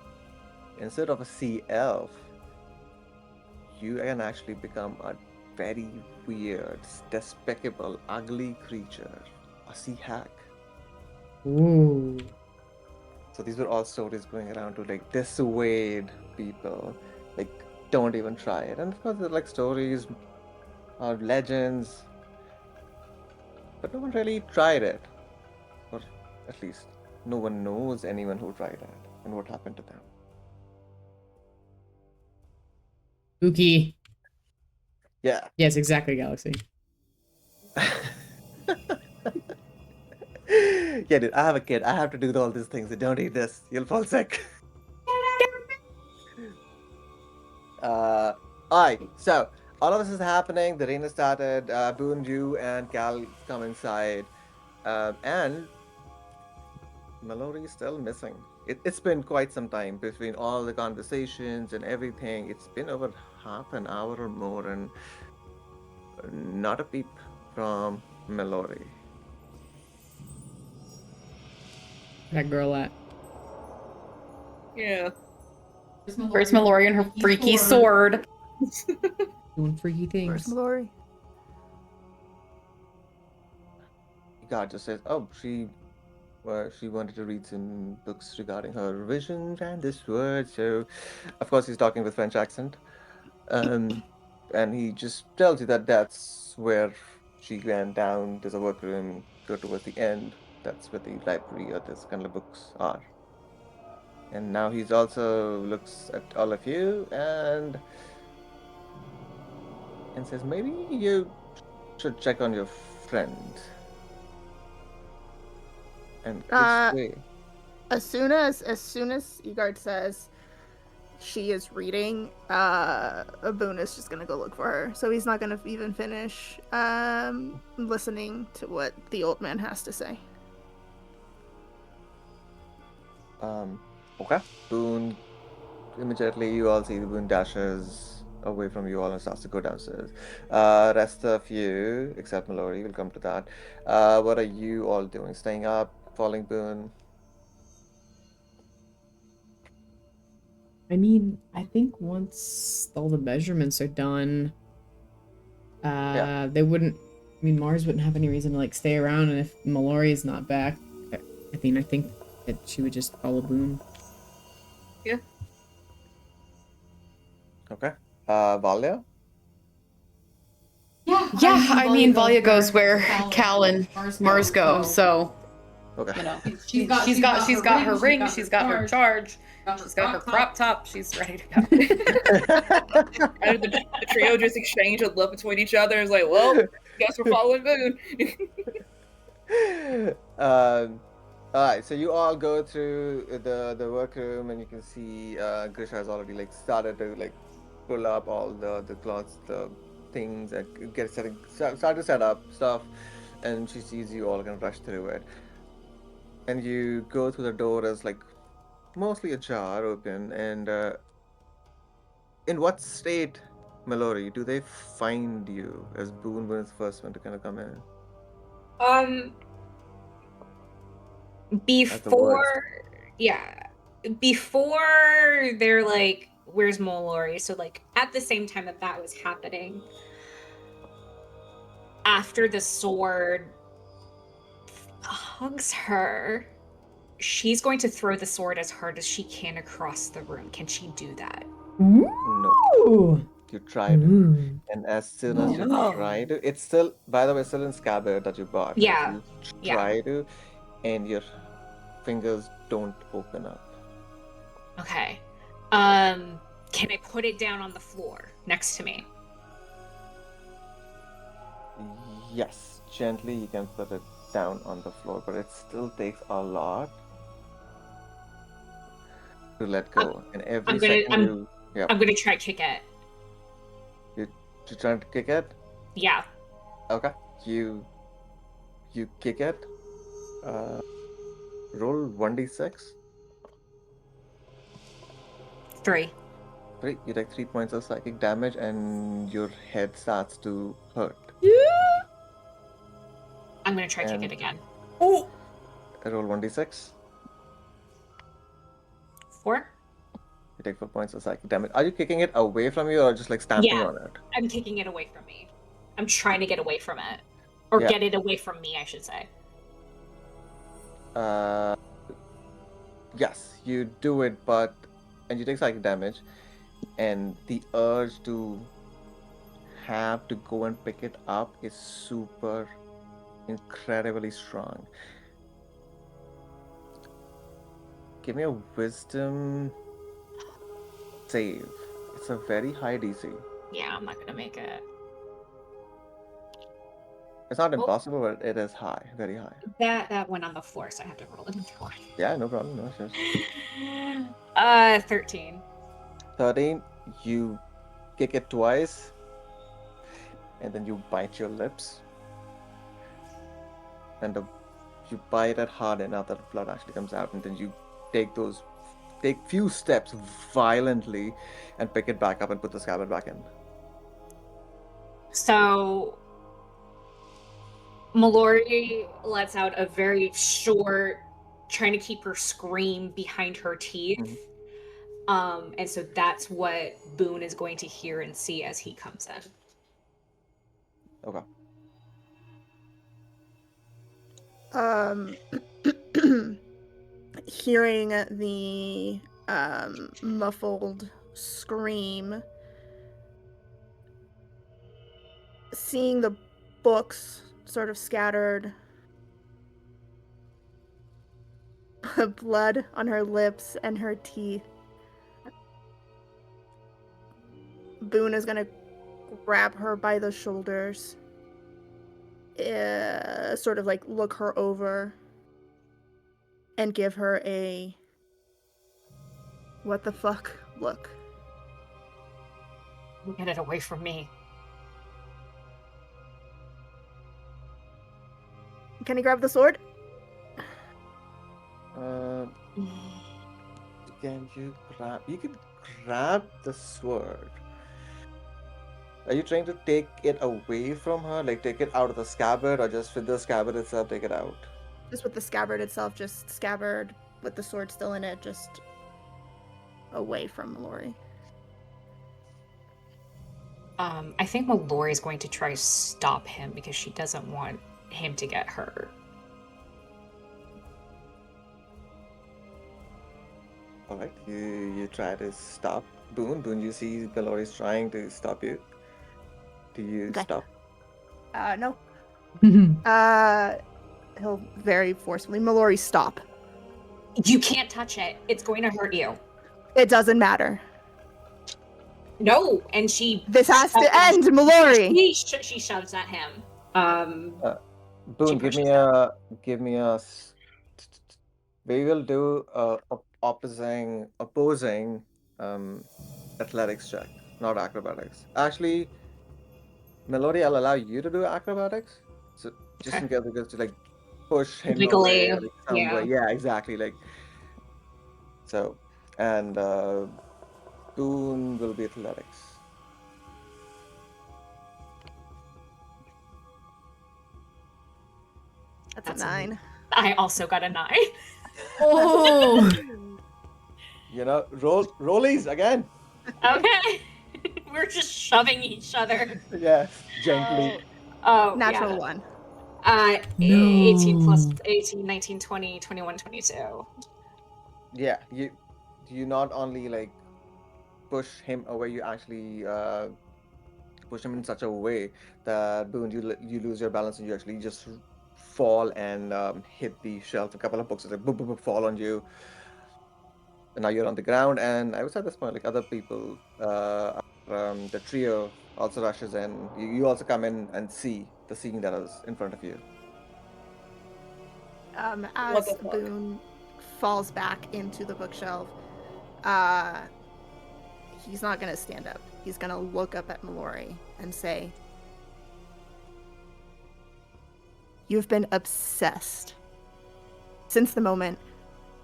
instead of a sea elf, you can actually become a very weird, despicable, ugly creature, a sea hack. Ooh. So these were all stories going around to like dissuade people, like don't even try it. And of course, they're like stories or legends, but no one really tried it, or at least no one knows anyone who tried it and what happened to them. Spooky. Yeah. Yes, exactly, Galaxy. Yeah, dude, I have a kid. I have to do all these things. Don't eat this. You'll fall sick. Alright, so all of this is happening. The rain has started. Boone, you and Cal come inside. And Mellori is still missing. It's been quite some time between all the conversations and everything. It's been over half an hour or more, and not a peep from Mellori. That girl at. Yeah. Where's Mellori and her freaky sword? Doing freaky Where's things. Mellori? God just says, "Oh, she wanted to read some books regarding her visions and this word." So, of course, he's talking with French accent. Um, and he just tells you that that's where she went down. There's a workroom. Go towards the end. That's where the library or this kind of books are. And now he's also looks at all of you and says, maybe you should check on your friend. And gives Uh, way. as soon as Egard says she is reading, Boone is just gonna go look for her. So he's not gonna even finish listening to what the old man has to say. Okay. Boone, immediately you all see the Boone dashes away from you all and starts to go downstairs. Rest of you, except Mellori, will come to that. What are you all doing? Staying up, following Boone? I mean, I think once all the measurements are done, Yeah. they wouldn't. I mean, Mars wouldn't have any reason to like stay around, and if Mellori is not back, I think that she would just follow Boone. Yeah. Okay. Valia? Yeah, I mean, Valia goes where Cal and Mars go, so Okay. you know, she's got her ring, she's got her charge, she's got her crop top, she's ready to go. And the trio just exchange a look between each other. It's like, well, guess we're following Boone. All right, so you all go through the workroom, and you can see Grisha has already like started to like pull up all the cloths, the things, and start to set up stuff, and she sees you all gonna rush through it, and you go through the door as like mostly ajar open, and in what state, Mellori, do they find you as Boone was the first one to kind of come in Um, as the words? yeah, before they're like, "Where's Mellori?" So like at the same time that that was happening, after the sword hugs her, she's going to throw the sword as hard as she can across the room. Can she do that? No. Ooh. You try to. Ooh. And as soon as you No. try to, it's still, by the way, still in scabbard that you bought. Right? Yeah. So you Yeah. try to, and your fingers don't open up. Okay. Can I put it down on the floor next to me? Yes, gently you can put it down on the floor, but it still takes a lot to let go. And every second I'm gonna try kick it. you're trying to kick it. Yeah. Okay, you kick it. Roll 1d6. 3. 3. You take 3 points of psychic damage, and your head starts to hurt. I'm gonna try kick And- it again. Oh, Roll 1d6. 4. You take 4 points of psychic damage. Are you kicking it away from you, or just like stamping Yeah. on it? I'm kicking it away from me. I'm trying to get away from it. Or Yeah. get it away from me, I should say. Yes, you do it, and you take psychic damage, and the urge to have to go and pick it up is super incredibly strong. Give me a wisdom save. It's a very high DC. Yeah, I'm not gonna make it. It's not Oh. impossible, but it is high, very high. That went on the floor, so I have to roll it again. Yeah, no problem, no stress. 13. 13, you kick it twice, and then you bite your lips. And you bite it hard enough that the blood actually comes out, and then you take few steps violently and pick it back up and put the scabbard back in. So Mellori lets out a very short, trying to keep her scream behind her teeth. And so that's what Boone is going to hear and see as he comes in. Okay. Hearing the muffled scream, seeing the books sort of scattered, blood on her lips and her teeth, Boone is gonna grab her by the shoulders, sort of like look her over, and give her a what the fuck look. Get it away from me. Can you grab the sword? Can you grab? You can grab the sword. Are you trying to take it away from her? Like take it out of the scabbard, or just with the scabbard itself take it out? Just with the scabbard itself, just scabbard with the sword still in it, just away from Mellori. I think Mellori is going to try to stop him because she doesn't want him to get hurt. Alright, you try to stop Boone. Boone, you see Mellori's trying to stop you. Do you Okay. stop? No. He'll very forcefully, Mellori, stop. You can't touch it. It's going to hurt you. It doesn't matter. No, and she... This has to end, Mellori! She shoves at him. Boone, give me a. We will do a opposing athletics check, not acrobatics. Actually, Mellori, I'll allow you to do acrobatics. So just in case, because to like push him away, Wiggly, like, some way. Yeah, exactly. Like so, and Boone will be athletics. That's a 9. I also got a 9. Oh. You know, rollies again. Okay. We're just shoving each other. Yes, gently. Oh, Natural yeah. 1. 18 plus No. 18, 19, 20, 21, 22. Yeah, you not only like push him away, you actually push him in such a way that boom, you lose your balance and you actually just fall and hit the shelf. A couple of books like boom, boom, boom, fall on you, and now you're on the ground. And I was at this point, like other people, the trio also rushes in. You also come in and see the scene that is in front of you. What As the fuck? Boone falls back into the bookshelf, uh, he's not gonna stand up. He's gonna look up at Mellori and say, "You've been obsessed since the moment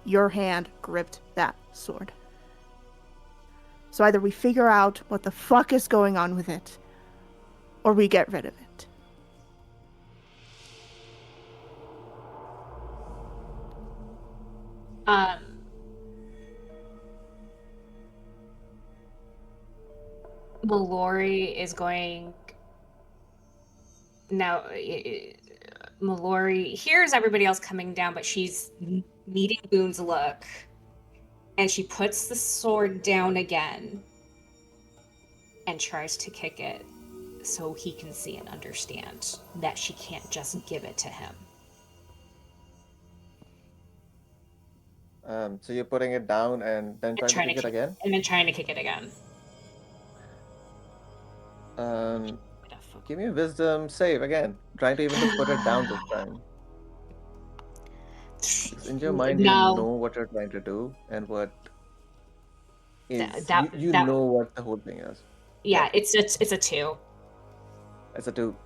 your hand gripped that sword. So either we figure out what the fuck is going on with it, or we get rid of it." Mellori is going now. Mellori hears everybody else coming down, but she's meeting Boone's look, and she puts the sword down again and tries to kick it so he can see and understand that she can't just give it to him. So you're putting it down and then trying to kick it again. And then trying to kick it again. Give me a wisdom save again. Trying to even to put it down this time. Because in your mind, you No, know what you're trying to do and what is that you that know what the whole thing is. yeah, it's a 2. As a two,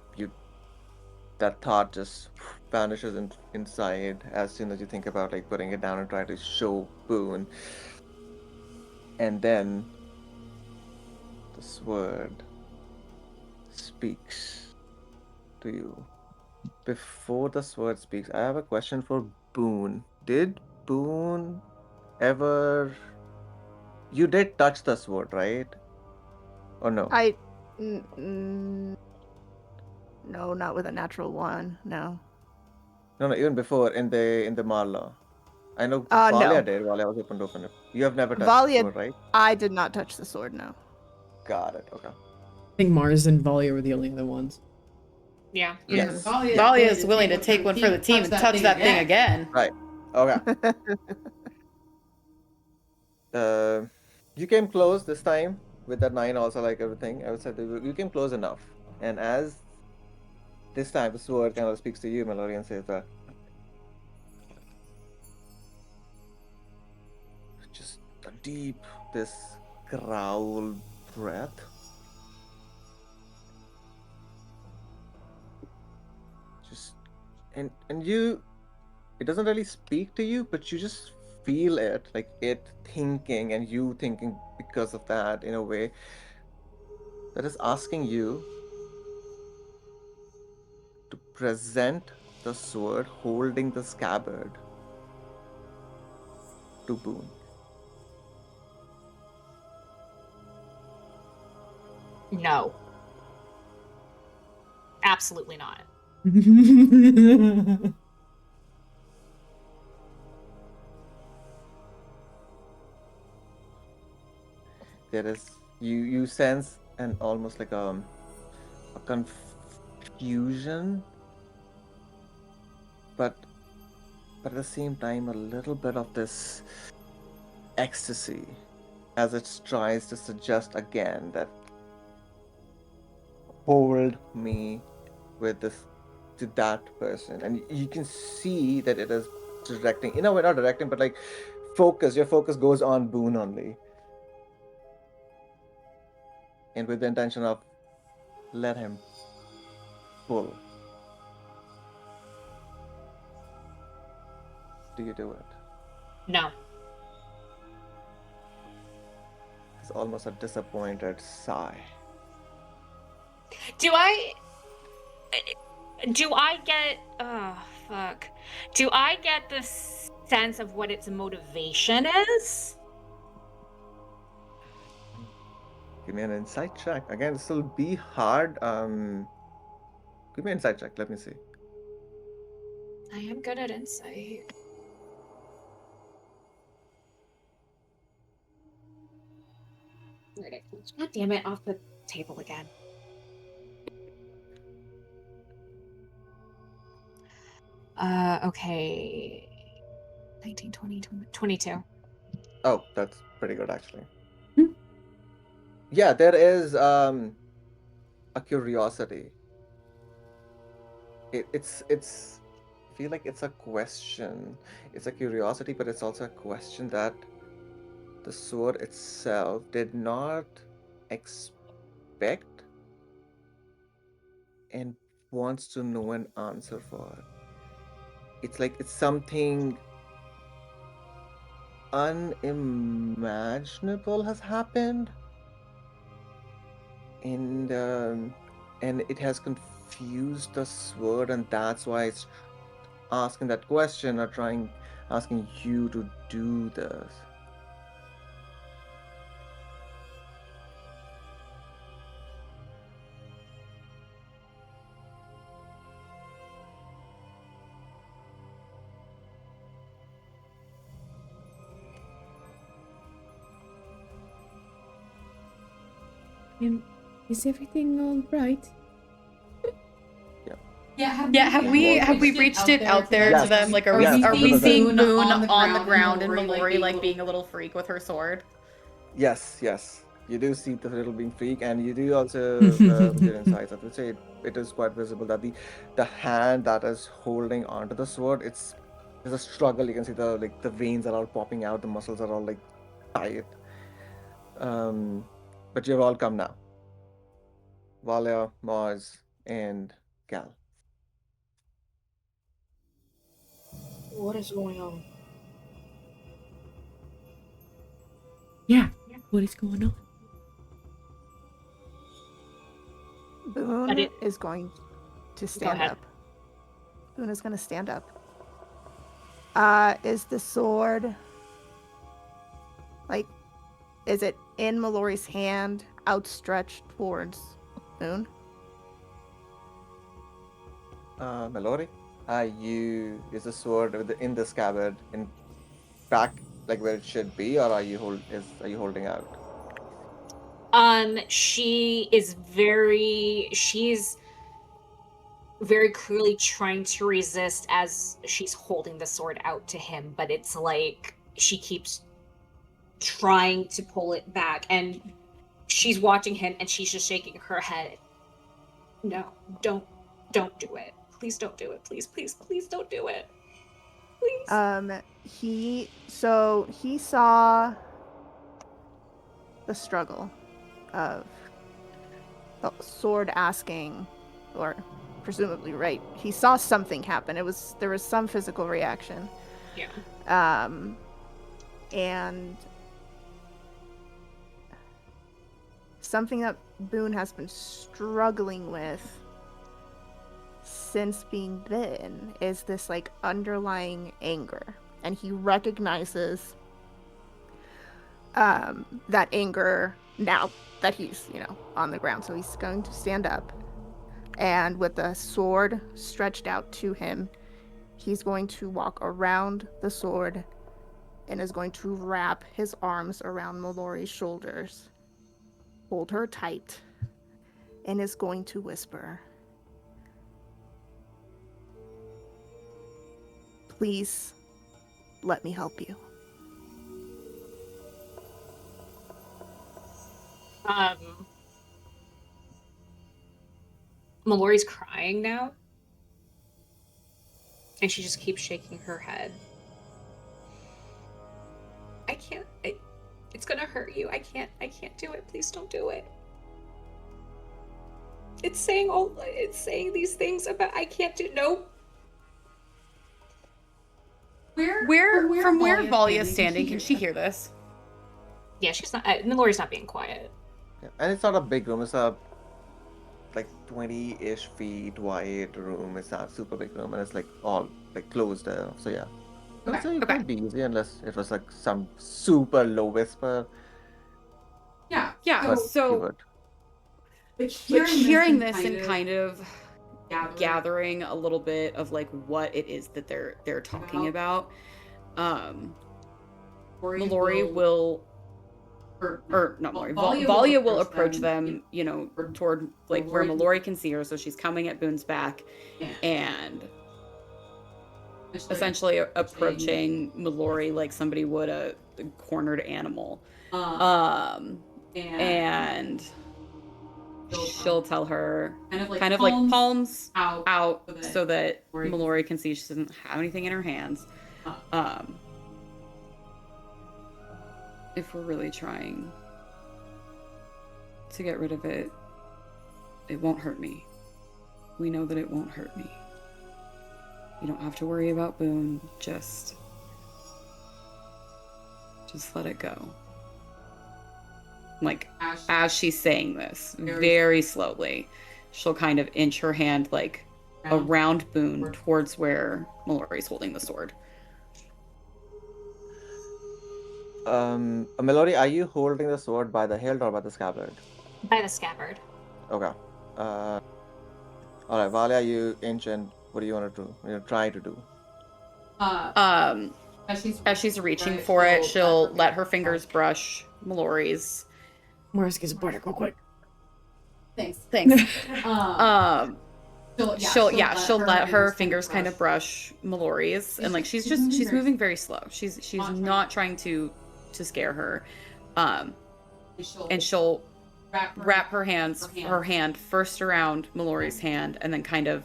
that thought just vanishes inside as soon as you think about like putting it down and trying to show Boone. And then this word speaks to you. Before this word speaks, I have a question for Boone. Did Boone ever? You did touch the sword, right? Or no? No, not with a natural one. No. No, even before in the Marla. I know No. Valia did. Valia was open to open it. You have never touched the Valia, sword, right? I did not touch the sword. No. Got it. Okay. I think Mars and Valia were the only other ones. Yeah. Yes. Valia is willing to take one for the team and touch that thing again. Right. Okay. You came close this time with that 9 also, like everything. I would say that you came close enough. And as this time the sword kind of speaks to you, Mellori, and says that just a deep, this growl breath. Just and you, it doesn't really speak to you, but you just feel it, like it thinking and you thinking because of that in a way that is asking you to present the sword holding the scabbard to Boone. No. Absolutely not. There is you sense an almost like a confusion, but at the same time a little bit of this ecstasy as it tries to suggest again that hold me with this to that person, and you can see that it is directing in a way, not directing, but like your focus goes on Boone only, and with the intention of let him pull. Do you do it? No. It's almost a disappointed sigh. Do I get fuck. Do I get the sense of what its motivation is? Give me an insight check. Again, this will be hard. Give me an insight check. Let me see. I am good at insight. God damn it, off the table again. Okay. 19, 20, 22. Oh, that's pretty good actually. Hmm. Yeah, there is a curiosity. It's I feel like it's a question. It's a curiosity, but it's also a question that the sword itself did not expect and wants to know an answer for. It's like it's something unimaginable has happened, and um, and it has confused the sword, and that's why it's asking that question or trying asking you to do this. Is everything all right? Yeah, have we reached it out there Yes. to them? Like, are Yes, we 100%. seeing Boone on the ground and Mellori like being a little freak with her sword? Yes, yes. You do see the little being freak, and you do also with your insights. I would say it is quite visible that the hand that is holding onto the sword, there's a struggle. You can see the veins are all popping out, the muscles are all like tight. Um, but you've all come now. Valia, Mars, and Gal. What is going on? Yeah. What is going on? Boone is going to stand ahead. up. Boone is going to stand up. Is the sword, like, is it in Mellori's hand, outstretched towards Boone? Mellori, is the sword in the scabbard in back like where it should be, or are you holding out? She's very clearly trying to resist as she's holding the sword out to him, but it's like she keeps trying to pull it back, and she's watching him and she's just shaking her head. No, don't do it. Please don't do it. Please don't do it. Please. He saw the struggle of the sword asking, or presumably, right, he saw something happen. There was some physical reaction. Yeah. And something that Boone has been struggling with since being bitten is this like underlying anger, and he recognizes that anger now that he's on the ground. So he's going to stand up, and with the sword stretched out to him, he's going to walk around the sword and is going to wrap his arms around Mellori's shoulders, hold her tight, and is going to whisper, "Please, let me help you." Mellori's crying now, and she just keeps shaking her head. I can't. It's gonna hurt you. I can't do it. Please don't do it. It's saying these things about I can't do. No. From where Valia's standing, can she hear this? Yeah, she's not. Mellori's not being quiet. Yeah. And it's not a big room. It's a like 20-ish feet wide room. It's not a super big room, and it's like all like closed. So yeah. So it might be easy unless it was like some super low whisper. Yeah. But you So would. like hearing this and kind of gathering a little bit of like what it is that they're talking about. Mellori will, or not Mellori, Valia will approach them, you know, toward like where Mellori can see her, so she's coming at Boone's back, and essentially approaching Mellori like somebody would a cornered animal. And she'll tell her kind of like palms out so that Mellori can see she doesn't have anything in her hands. If we're really trying to get rid of it, it won't hurt me. We know that it won't hurt me. You don't have to worry about Boone. Just let it go. Like, as she's saying this, very slowly, she'll kind of inch her hand, like, around Boone towards where Mellori's holding the sword. Mellori, are you holding the sword by the hilt or by the scabbard? By the scabbard. Okay. Alright, Valia, you inch, and what do you want to do? You're trying to do? As she's reaching for it, she'll let her fingers brush Mellori's. Morris gets a bardic real quick. Thanks. She'll let her fingers kind of brush Mellori's, and like she's moving very slow. She's not trying to scare her. And she'll wrap her hand first around Mellori's hand, and then kind of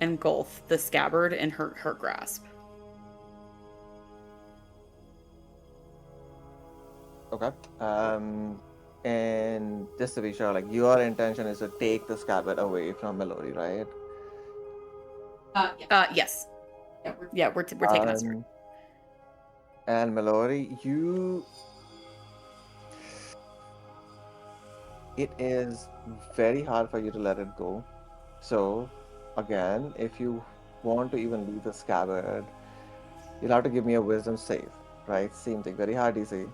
engulf the scabbard in her grasp. Okay. And just to be sure, like, your intention is to take the scabbard away from Mellori, right? Yes. Yeah, we're taking that sword. And Mellori, it is very hard for you to let it go. So, again, if you want to even leave the scabbard, you'll have to give me a wisdom save, right? Same thing, very hard DC.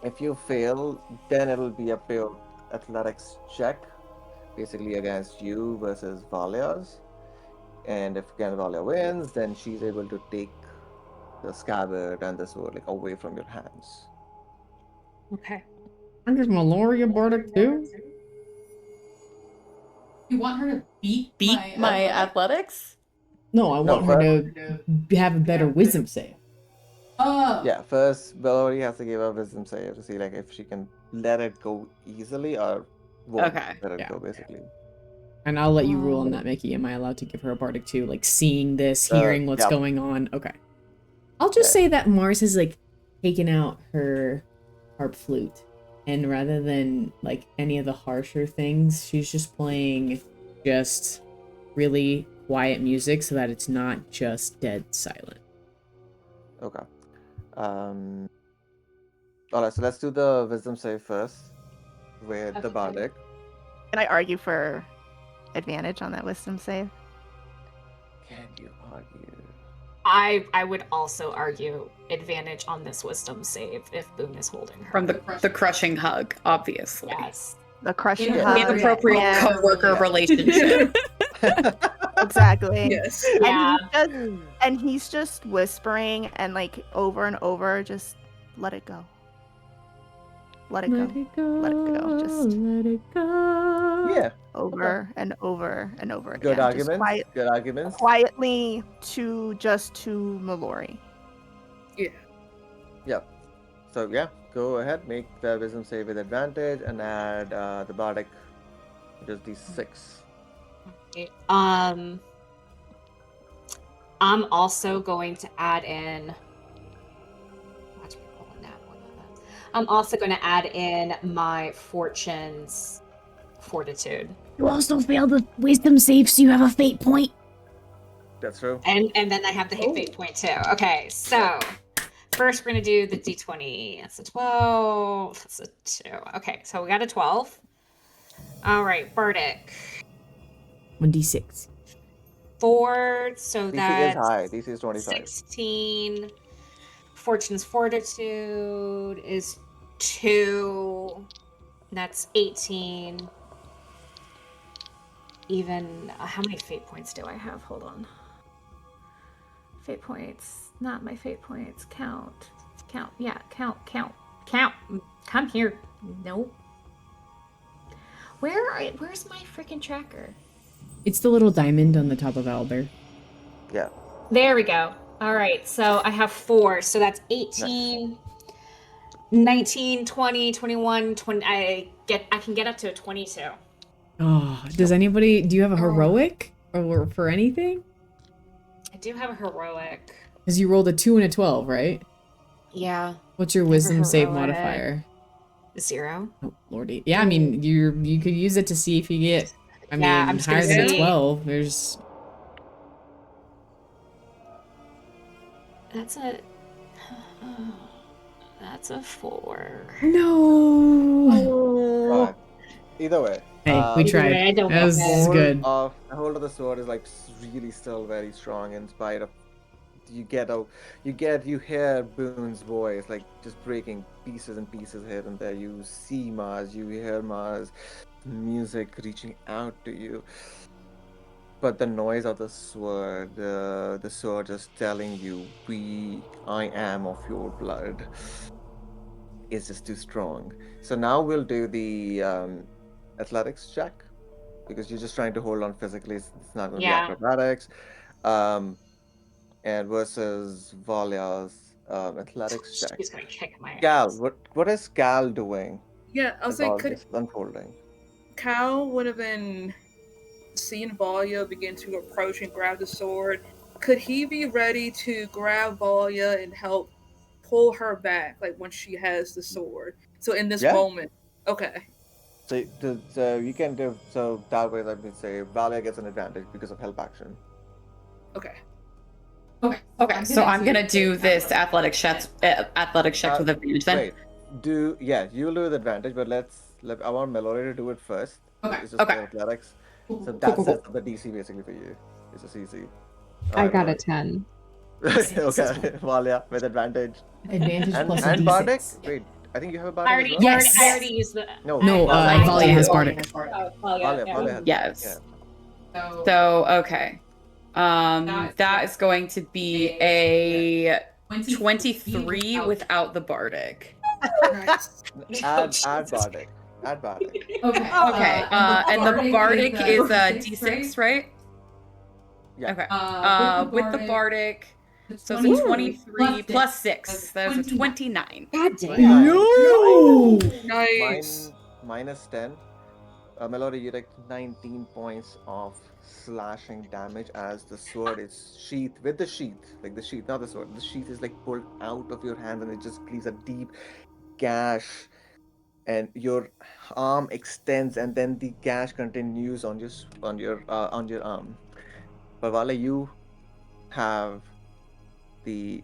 If you fail, then it'll be a pure athletics check, basically against you versus Valia's. And if again Valia wins, then she's able to take the scabbard and the sword like away from your hands. Okay. And is Mellori a bardic too? You want her to beat my athletics? No, I want her to have a better wisdom save. Oh. Yeah, first Mellori has to give a wisdom save to see like if she can let it go easily or won't let it go basically. And I'll let you rule on that, Mickey. Am I allowed to give her a bardic too? Like seeing this, hearing what's going on. Okay. I'll just say that Mars has like taken out her harp flute, and rather than like any of the harsher things, she's just playing just really quiet music so that it's not just dead silent. Okay. Alright, so let's do the wisdom save first with the bardic. Can I argue for advantage on that wisdom save? Can you argue? I would also argue advantage on this wisdom save if Boone is holding her. From the crushing hug, obviously. Yes. The crushing hug. Inappropriate co-worker relationship. Exactly. Yes. Yeah. And he's just whispering and like over and over, just let it go. Let it go. Let it go. Just let it go. Yeah. over and over and over again. Good Just arguments. Good arguments. quietly to Mellori. Yeah. Yep. So yeah, go ahead, make the wisdom save with advantage and add the bardic, which is D6. I'm also going to add in. Watch me roll on that one. I'm also going to add in my fortune's fortitude. You also failed the wisdom save, so you have a fate point. That's true. And then I have the fate point too. Okay, so first we're gonna do the D20. That's a 12. That's a 2. Okay, so we got a 12. All right, Bardic. 1d6. 4. So DC that's is high. DC is 25. 16. Fortune's fortitude is 2. That's 18. even how many fate points do I have? Hold on. Fate points, not my fate points. Count. Yeah, count. Come here. Nope. Where's my freaking tracker? It's the little diamond on the top of Albert. Yeah. There we go. All right, so I have 4, so that's 18, 19, 20, 21, 20. I can get up to a 22. Oh, do you have a heroic or for anything? I do have a heroic. Because you rolled a 2 and a 12, right? Yeah. What's your wisdom save modifier? 0. Oh, lordy. Yeah, I mean, you could use it to see if you get, I'm just higher gonna than a see. 12. There's... That's a 4. No! Alright. Either way. Hey, we Either tried. way, I don't That was get it. good. The hold of the sword is like really still very strong in spite of you hear Boone's voice like just breaking pieces and pieces here and there. You see Mars, you hear Mars music reaching out to you. But the noise of the sword, the sword just telling you, I am of your blood, is just too strong. So now we'll do the athletics check because you're just trying to hold on physically. It's not going to be acrobatics. And versus Valia's athletics check. She's gonna kick my Gal, ass. what is Gal doing? Yeah, I was as like, all could this unfolding? Cal would have been seeing Valia begin to approach and grab the sword. Could he be ready to grab Valia and help pull her back, like when she has the sword? So in this moment, okay. So you can do so that way. Let me say Valia gets an advantage because of help action. Okay. Okay, so I'm gonna do this athletic check with advantage then. Wait, you'll do the advantage, but I want Mellori to do it first. Okay. It's just the athletics. So that sets up the DC basically for you. It's just easy. I got a 10. Okay, Valia with advantage. Advantage plus a and D6. Bardic. Wait, I think you have a Bardic. I already used the. No, Valia has Bardic. Valia Yes. Yeah. So okay. That is going to be a 23 without the Bardic. Add Bardic. Okay. And the Bardic is a D6, right? Yeah. Okay. With the Bardic, so it's a 23 plus 6. That's a 29. God damn. Yo! Nice. Minus 10. Mellori, you take 19 points of slashing damage as the sword is sheathed with the sheath, like the sheath, not the sword. The sheath is like pulled out of your hand and it just leaves a deep gash, and your arm extends, and then the gash continues on your arm. But Vala, you have the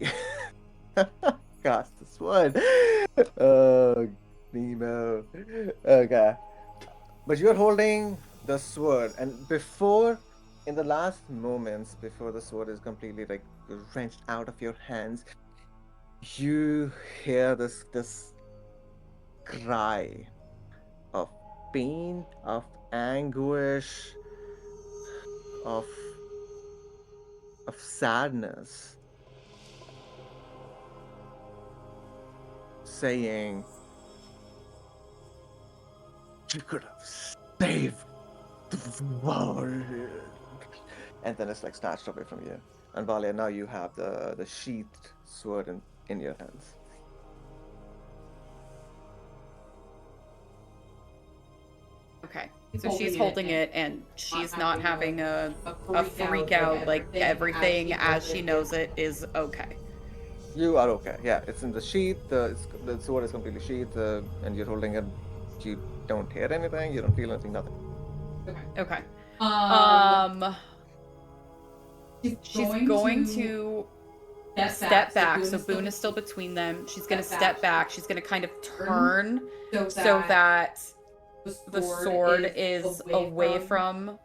cast the sword. Oh, Nemo. Okay. But you're holding the sword, and in the last moments, before the sword is completely like wrenched out of your hands, you hear this cry of pain, of anguish, of sadness, saying, "You could have saved the world." And then it's like snatched away from you. And Valia, now you have the sheathed sword in your hands. Okay. So she's holding it and she's not having a freak out, like everything as she knows it is okay. You are okay. Yeah, it's in the sheath. The sword is completely sheathed, and you're holding it. You don't hear anything. You don't feel anything. Nothing. Okay. She's going to step back. So Boone is still between them. She's going to step back. She's going to kind of turn so that the sword is away from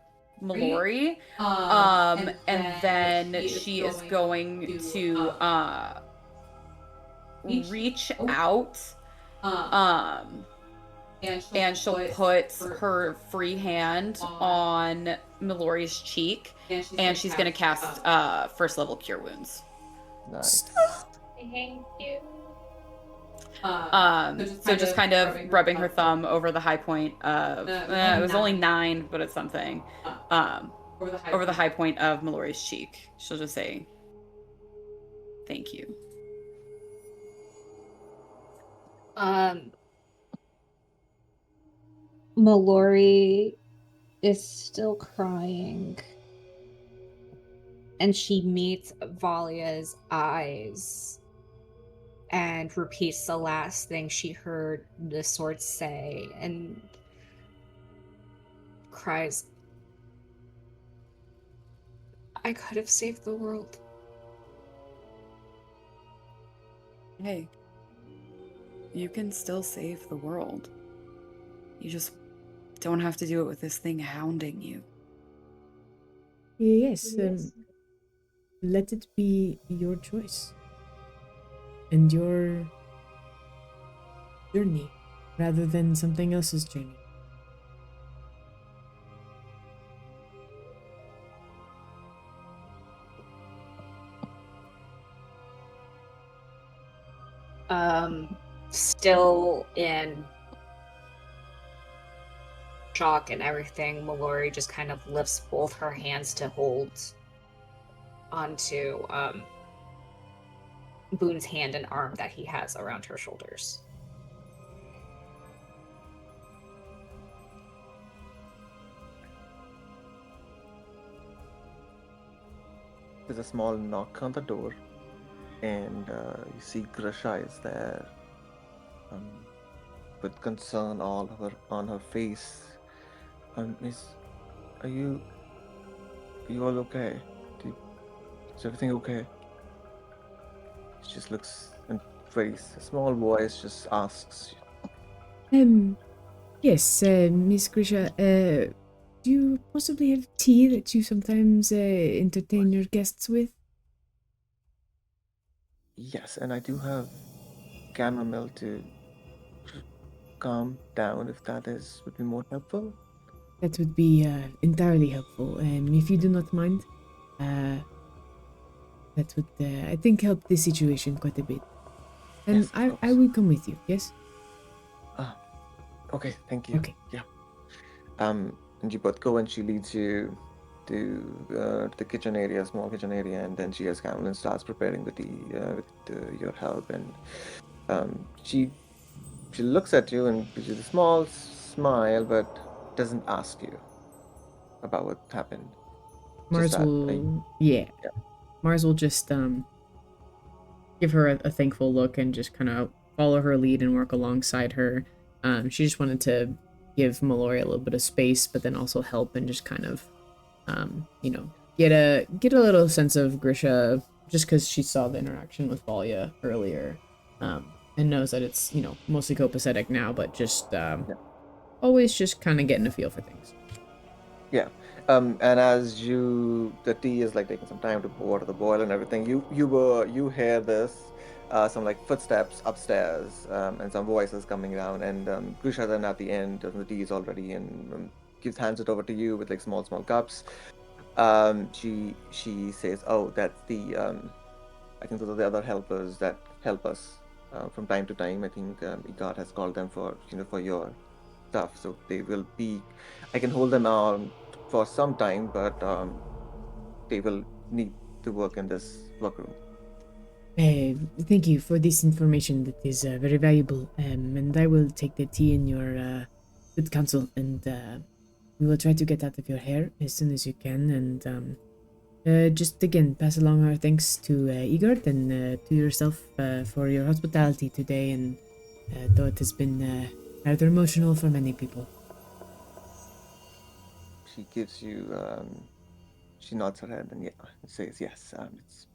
Mellori. And then she is going to reach out and she'll put her free hand on Mellori's cheek, and she's gonna cast first level cure wounds. Nice. Thank you. So just kind of rubbing her thumb over the high point of it was only 9, but it's something. Over the high point of Mellori's cheek. She'll just say, "Thank you." Mellori is still crying. And she meets Valia's eyes and repeats the last thing she heard the sword say and cries, I could have saved the world. Hey, you can still save the world. You just don't have to do it with this thing hounding you. Yes, let it be your choice. And your journey, rather than something else's journey. Still in shock and everything, Mellori just kind of lifts both her hands to hold onto Boone's hand and arm that he has around her shoulders. There's a small knock on the door, and you see Grisha is there, with concern all on her face. Miss, are you all okay? Is everything okay? She just looks, and very small voice just asks. Yes, Miss Grisha, do you possibly have tea that you sometimes entertain your guests with? Yes, and I do have chamomile to calm down if that would be more helpful. That would be entirely helpful. If you do not mind, that would, I think, help the situation quite a bit. And Yes, of I course. will come with you, yes? Okay, thank you. Okay. Yeah. And you both go, and she leads you to the kitchen area, small kitchen area, and then she has chamomile and starts preparing the tea with your help. And she looks at you and gives you a small smile, but doesn't ask you about what happened. Mars Just that, will, yeah. Mars will just give her a thankful look and just kind of follow her lead and work alongside her. She just wanted to give Mellori a little bit of space, but then also help and just kind of, get a little sense of Grisha, just because she saw the interaction with Valia earlier, and knows that it's mostly copacetic now, but just always just kind of getting a feel for things. Yeah. And as the tea is like taking some time to pour to the boil and everything, you hear this, some like footsteps upstairs, and some voices coming down, and Grisha then at the end, the tea is already in, hands it over to you with like small cups. She says, "Oh, that's the I think those are the other helpers that help us from time to time. I think Igor has called them for for your stuff, so they will be. I can hold them on for some time, but they will need to work in this workroom." Thank you for this information. That is very valuable. And I will take the tea in your good counsel, and we will try to get out of your hair as soon as you can. And just again, pass along our thanks to Igor and to yourself for your hospitality today. And though it has been rather emotional for many people. She gives you. She nods her head and says, "Yes, it's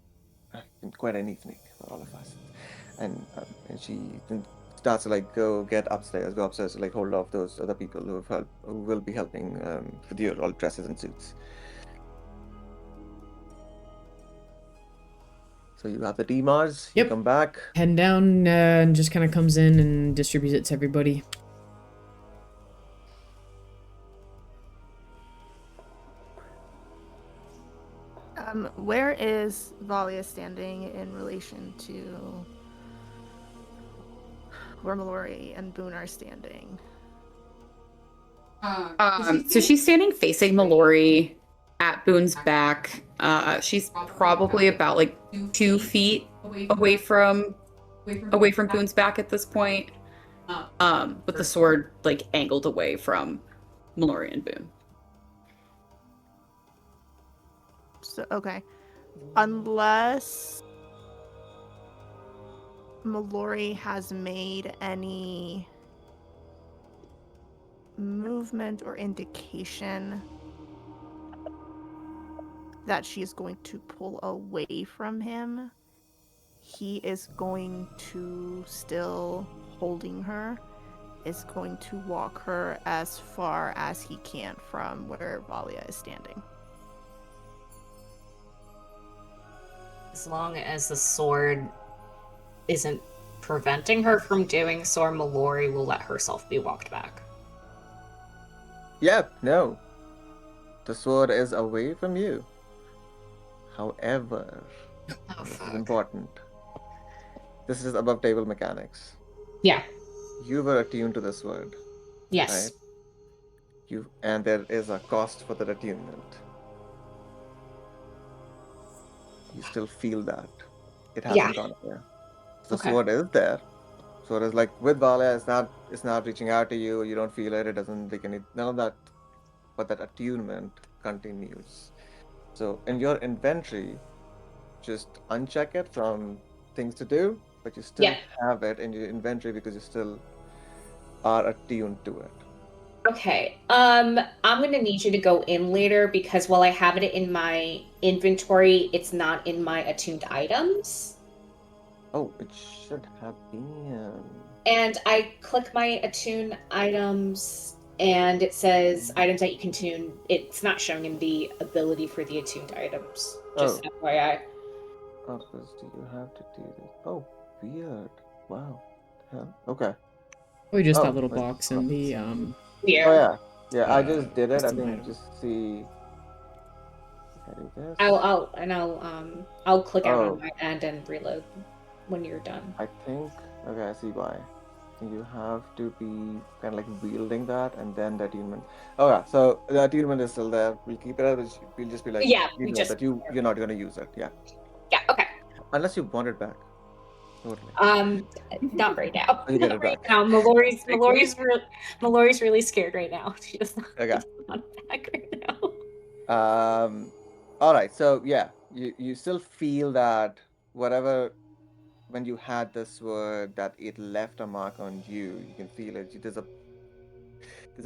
been quite an evening for all of us." And she then starts to like go upstairs to like hold off those other people who will be helping with your all dresses and suits. So you have the DMARS, you Yep. come back. Head down and just kind of comes in and distributes it to everybody. Where is Valia standing in relation to where Mellori and Boone are standing? So she's standing facing Mellori at Boone's back. She's probably about like 2 feet away from Boone's back at this point. With the sword like angled away from Mellori and Boone. So okay, unless Mellori has made any movement or indication that she's going to pull away from him, he is going to, still holding her, is going to walk her as far as he can from where Valia is standing. As long as the sword isn't preventing her from doing so, Mellori will let herself be walked back. Yep, no. The sword is away from you. However, this is important. This is above table mechanics. Yeah. You were attuned to the sword. Yes. Right? And there is a cost for that attunement. You still feel that. It hasn't gone away. The sword is there. Sword is like with Valia, it's not reaching out to you, you don't feel it, it doesn't like any none of that, but that attunement continues. So in your inventory, just uncheck it from things to do, but you still have it in your inventory because you still are attuned to it. Okay. I'm gonna need you to go in later because while I have it in my inventory, it's not in my attuned items. Oh, it should have been. And I click my attune items and it says items that you can tune. It's not showing in the ability for the attuned items. Just FYI. Oh, because do you have to do this? Oh, weird. Wow. Okay. We just that little box in the Yeah. Oh yeah. Yeah, I just did it. I think just see. Can I do this? I'll click out on my end and reload when you're done. I think okay, I see why. You have to be kind of like wielding that and then the attunement. Oh yeah, so the attunement is still there. We'll keep it as we'll just be like that you're not gonna use it. Yeah. Yeah, okay. Unless you want it back. Totally. Not right now. You get it back. Now, Mellori's really scared right now. She does not want it back right now. All right. So yeah, you still feel that whatever when you had this word that it left a mark on you. You can feel it. There's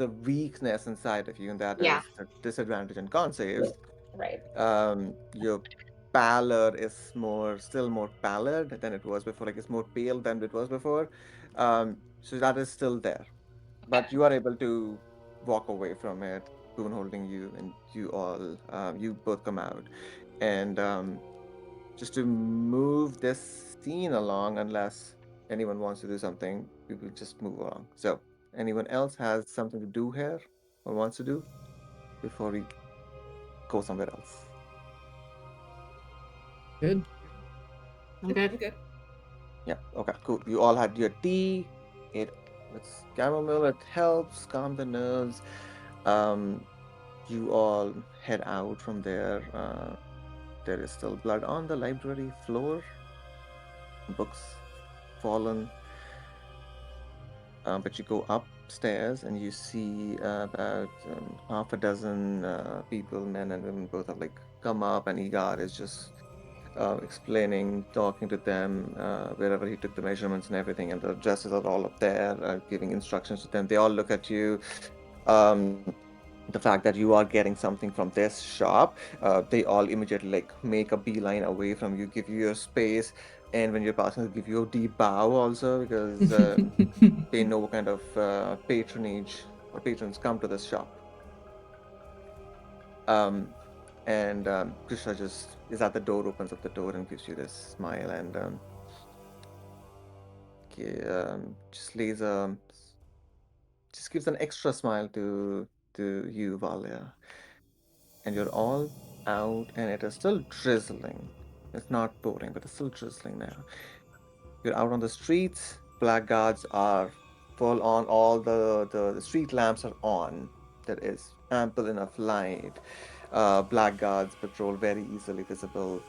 a weakness inside of you, and that is the disadvantage and con saves. Right. Your pallor is still more pallid than it was before. Like it's more pale than it was before. So that is still there, but you are able to walk away from it. Boone holding you, and you both come out, and just to move this scene along, unless anyone wants to do something, we will just move along. So, anyone else has something to do here or wants to do before we go somewhere else? Good. I'm good. Yeah. Okay. Cool. You all had your tea. It's chamomile. It helps calm the nerves. You all head out from there. There is still blood on the library floor. Books fallen. But you go upstairs and you see about half a dozen people, men and women, both have like come up, and Igor is just explaining, talking to them wherever he took the measurements and everything, and the dresses are all up there, giving instructions to them. They all look at you. The fact that you are getting something from this shop, they all immediately like make a beeline away from you, give you your space, and when you're passing, they'll give you a deep bow also because they know what kind of patronage or patrons come to this shop. And Krishna just is at the door, opens up the door, and gives you this smile, and just just gives an extra smile to you, Valia. And you're all out, and it is still drizzling. It's not pouring, but it's still drizzling now. You're out on the streets. Blackguards are full on. All the street lamps are on. There is ample enough light. Blackguards patrol very easily visible.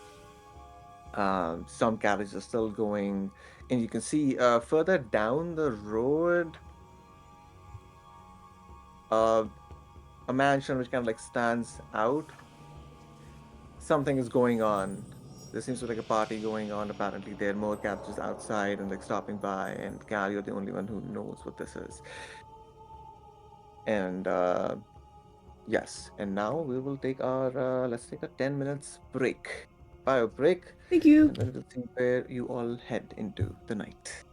Some carriages are still going, and you can see further down the road, uh, a mansion which kind of like stands out. Something is going on. There seems to be like a party going on. Apparently, there are more carriages outside and like stopping by, and Cal, you're the only one who knows what this is. And yes, and now we will take our let's take a 10 minutes break. Bio break, Thank you. and then we'll see where you all head into the night.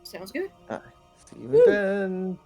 Sounds good. See you in 10.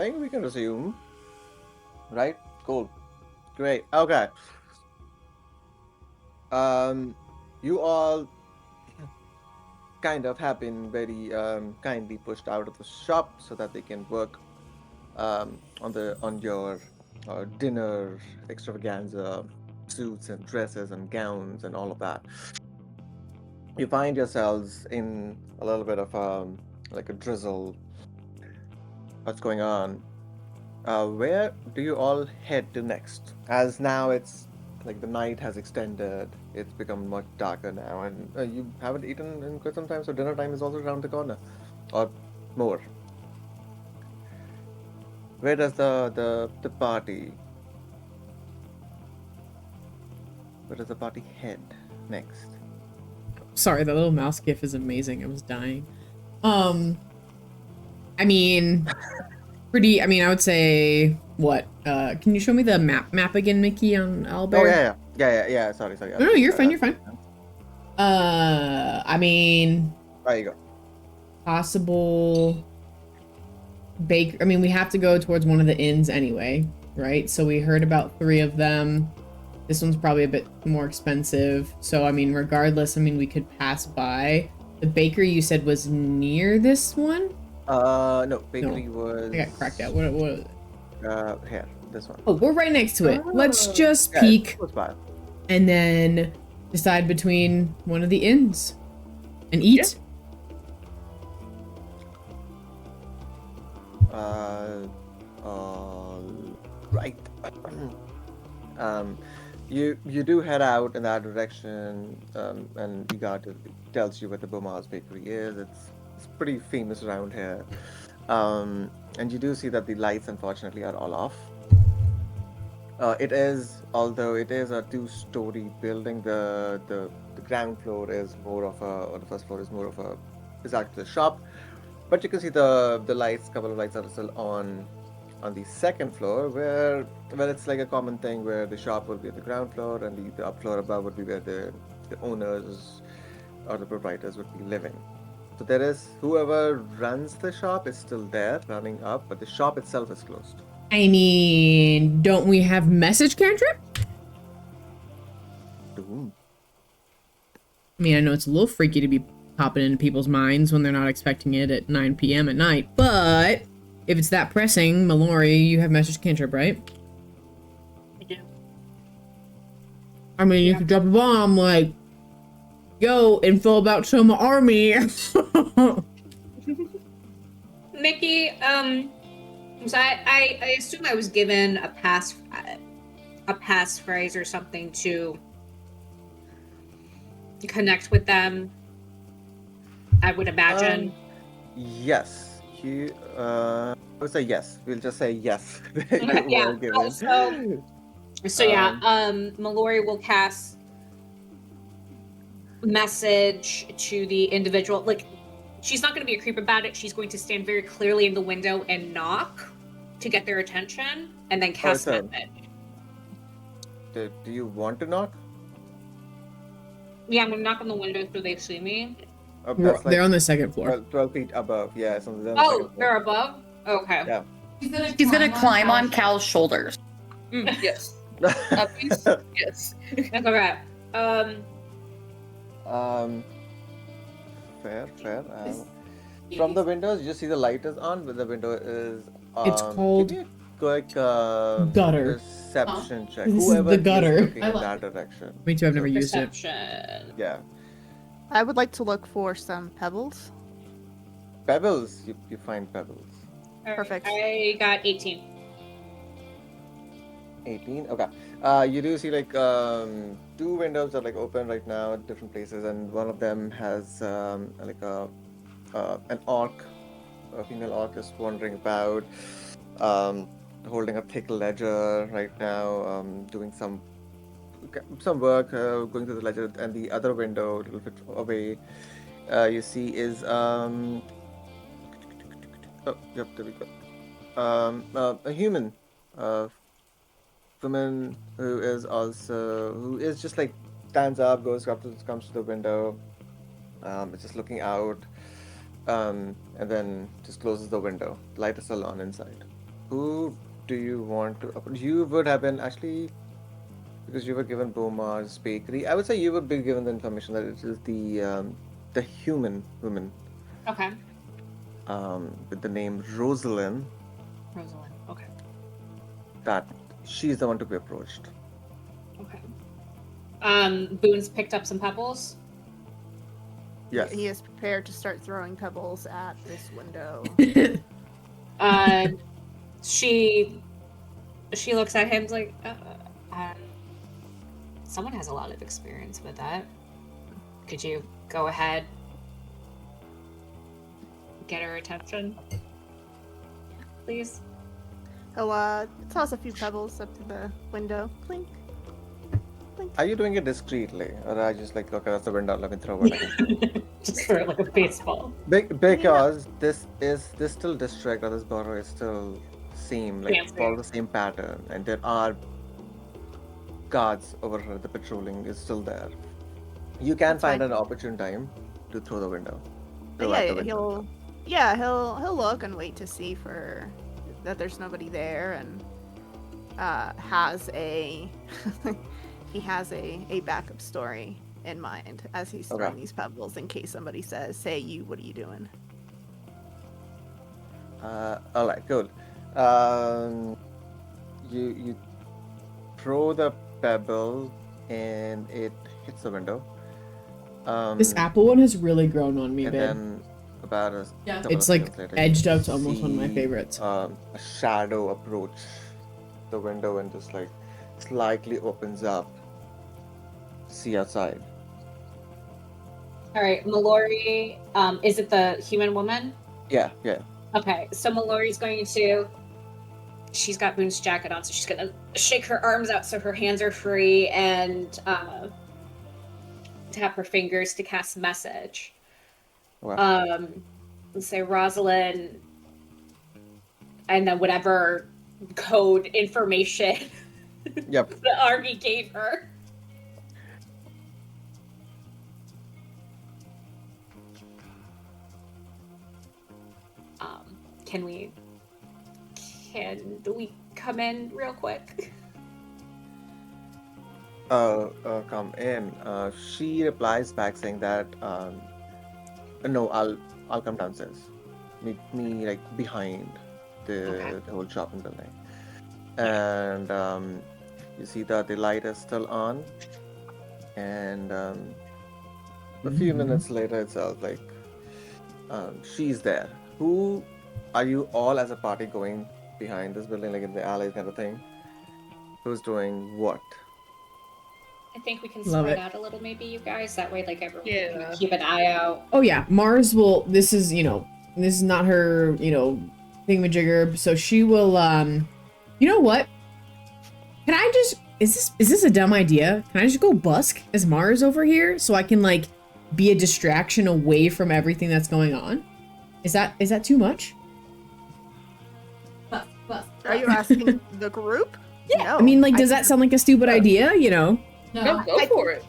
think we can resume. Right? Cool. Great. Okay. You all kind of have been very kindly pushed out of the shop so that they can work on your dinner extravaganza, suits and dresses and gowns and all of that. You find yourselves in a little bit of like a drizzle. What's going on? Where do you all head to next? As now it's like the night has extended, it's become much darker now, and you haven't eaten in quite some time, so dinner time is also around the corner, or more. Where does the party? Where does the party head next? Sorry, that little mouse gif is amazing. I was dying. I mean, I would say what? Can you show me the map again, Mickey, on Owlbear? Oh yeah. Sorry. No, you're fine. You're fine. I mean, There you go. possible bake. I mean, we have to go towards one of the inns anyway, right? So we heard about 3 of them. This one's probably a bit more expensive. So I mean, regardless, I mean, we could pass by. The bakery you said was near this one? No, bakery was. I got cracked out. What is it? Here, this one. Oh, we're right next to it. Let's Oh. just Yeah, peek close by. and then decide between one of the inns and eat. Right. You do head out in that direction, and Igata tells you where the Bomar's Bakery is. It's pretty famous around here. And you do see that the lights, unfortunately, are all off. Although it is a 2-story building, the ground floor is more of or the first floor is more of is actually a shop. But you can see the lights, couple of lights are still on the second floor, where it's like a common thing where the shop will be at the ground floor and the up floor above would be where the owners or the proprietors would be living. So there is whoever runs the shop is still there running up, but the shop itself is closed. I mean, don't we have message cantrip? Ooh. I mean, I know it's a little freaky to be popping into people's minds when they're not expecting it at 9 p.m. at night, but if it's that pressing, Mellori, you have message cantrip, right? I do. I mean, you could drop a bomb like, yo, info about Soma Army. Mickey, so I assume I was given a passphrase or something to connect with them. I would imagine. Yes. I would say yes. We'll just say yes. You Yeah. were given. So yeah, Mellori will cast message to the individual. Like, she's not going to be a creep about it. She's going to stand very clearly in the window and knock to get their attention, and then cast so- message. Do you want to knock? Yeah, I'm going to knock on the window so they see me. Oh, that's They're on the second floor. 12 feet above. Yeah, so they're on the Oh, second floor. they're above? Okay. Yeah. He's gonna climb on Cal's shoulders. Yes. Puppies? Yes. That's okay. Fair. From the windows, you just see the light is on, but the window is. It's called Give me a quick gutter. perception check. This is Whoever the gutter. is looking I in love that direction. Me too, I've never used it. Perception. Yeah. I would like to look for some pebbles. Pebbles. You find pebbles. Perfect. I got 18. 18. Okay. You do see like 2 windows are like open right now at different places, and one of them has like an orc, a female orc is wandering about, holding a thick ledger right now, doing some work, going through the ledger, and the other window a little bit away, you see is oh yep, there we go. A human. Woman who is just like stands up, comes to the window, is just looking out, and then just closes the window. Light is still on inside. Who do you want to? You would have been actually because you were given Bomar's bakery. I would say you would be given the information that it is the human woman Okay. with the name Rosalind. Rosalind. Okay. That she's the one to be approached. Okay. Boone's picked up some pebbles. Yes. He is prepared to start throwing pebbles at this window. She looks at him like, someone has a lot of experience with that. Could you go ahead, get her attention, please? He'll toss a few pebbles up to the window. Clink. Clink. Are you doing it discreetly, or are you just like, okay, that's the window, let me throw it? Just throw it like a baseball. Because this still district or this borough is still same, like Fancy. follow the same pattern, and there are guards over here. The patrolling is still there. You can That's find fine. an opportune time to throw the window. But Throw out the yeah, window. he'll look and wait to see for that there's nobody there, and has a he has a backup story in mind as he's throwing Okay. these pebbles in case somebody says, "Say you, what are you doing?" All right, good. You throw the pebble and it hits the window. This apple one has really grown on me, and babe. then about a Yeah. couple It's of like seconds later, edged you up to almost one of my see, favorites. A shadow approach the window and just like slightly opens up. See outside. All right, Mellori. Is it the human woman? Yeah. Okay, so Mellori's going to. She's got Boone's jacket on, so she's gonna shake her arms out so her hands are free and tap her fingers to cast message. Wow. And say Rosalind, and then whatever code information Yep. the army gave her. Can we come in real quick? Come in. She replies back saying that, no, I'll come downstairs. Meet me like behind the whole shopping building. And you see that the light is still on. And a few minutes later itself, like she's there. Who are you all as a party going behind this building, like in the alley kind of thing? Who's doing what? I think we can Love spread it. out a little, maybe, you guys. That way, like, everyone Yeah. can keep an eye out. Oh yeah, Mars will. This is this is not her thingamajigger. So she will. You know what? Can I just? Is this a dumb idea? Can I just go busk as Mars over here so I can like be a distraction away from everything that's going on? Is that too much? Are you asking the group? Yeah. No, I mean, like, does think- that sound like a stupid idea? No, No. go for it.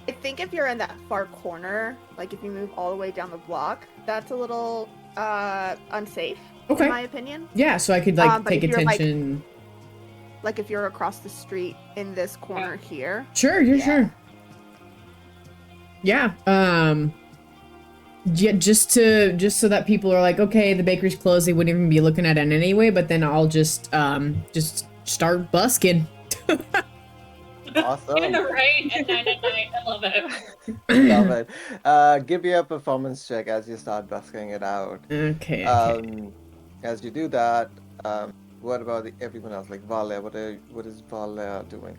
I think if you're in that far corner, like if you move all the way down the block, that's a little unsafe, Okay. in my opinion. Yeah, so I could like But take if you're, like- attention. Like if you're across the street in this corner here. Sure. Yeah. Yeah. Yeah, just so that people are like, okay, the bakery's closed, they wouldn't even be looking at it anyway, but then I'll just start busking. Awesome. In the rain at 9 at night. I love it. Love it. Give me a performance check as you start busking it out. Okay. As you do that, what about everyone else? Like Valia, what is Valia doing?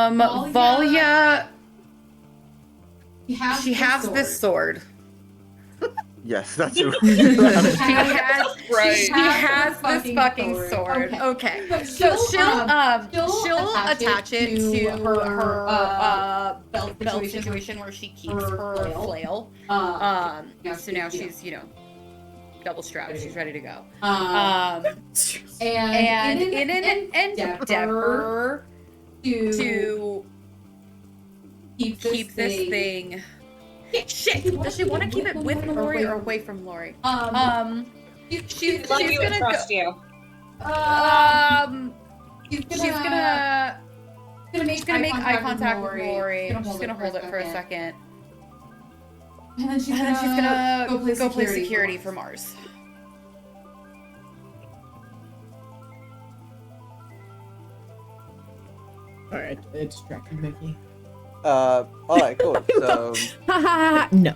Valia, She has this sword. Yes, that's true. She has Right. She has this fucking sword. Okay. So she'll attach it to her belt situation where she keeps her flail. So now she's double strapped. She's ready to go. And in an endeavor to keep this thing. Shit! Does she want to keep it with Lori or away from Lori? She's Love you and gonna trust you. she's gonna make eye contact with Mellori. She's gonna hold it for a second. And then she's And then she's gonna go play security for Mars. Alright, it distracted Mickey. Alright, cool. So No.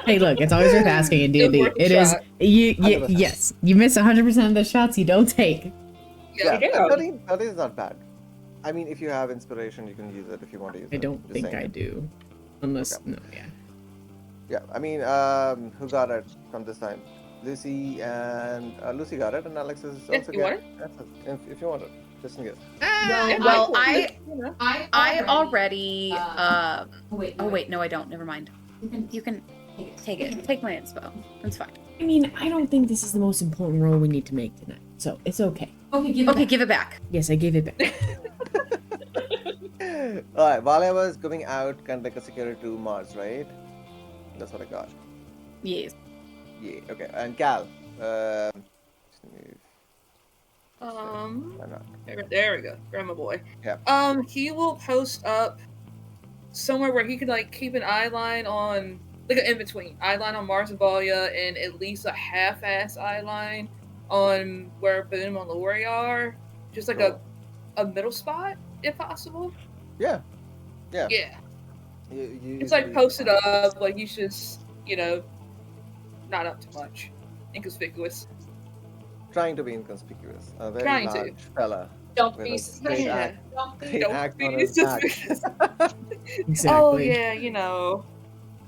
Hey, look, it's always worth asking in D&D. worth a It is shot. you 100%. yes, you miss 100% of the shots you don't take. yeah, do. 13 is not bad. I mean, if you have inspiration, you can use it if you want to use it. I don't Just think saying. I do. Unless Okay. no, yeah. Yeah, I mean, who got it from this time? Lucy and Lucy got it, and Alex is If also you want got it. If you want it, just in case. Well, I I already Oh wait. oh wait, no I don't. Never mind. You can take it. Take my inspo. That's fine. I mean, I don't think this is the most important role we need to make tonight, so it's okay. Okay, give it Okay, back. give it back. Yes, I gave it back. Alright, while I was going out, kind of like a security to Mars, right? That's what I got. Yes. Yeah, okay. And Cal, just move. Why not? There we go, Grandma Boy. Yeah. He will post up somewhere where he could like keep an eye line on, like an in between eye line on Mars and Valia, and at least a half-ass eye line on where Boone and Mellori are, just like Cool. a middle spot if possible. Yeah. Yeah. Yeah, You it's like posted up, like he's just not up to much, inconspicuous. Trying to be inconspicuous. A very Trying to. large fella. Don't with be a great suspicious. act- Don't be. great Don't act be on his back. suspicious. Exactly. Oh yeah, you know.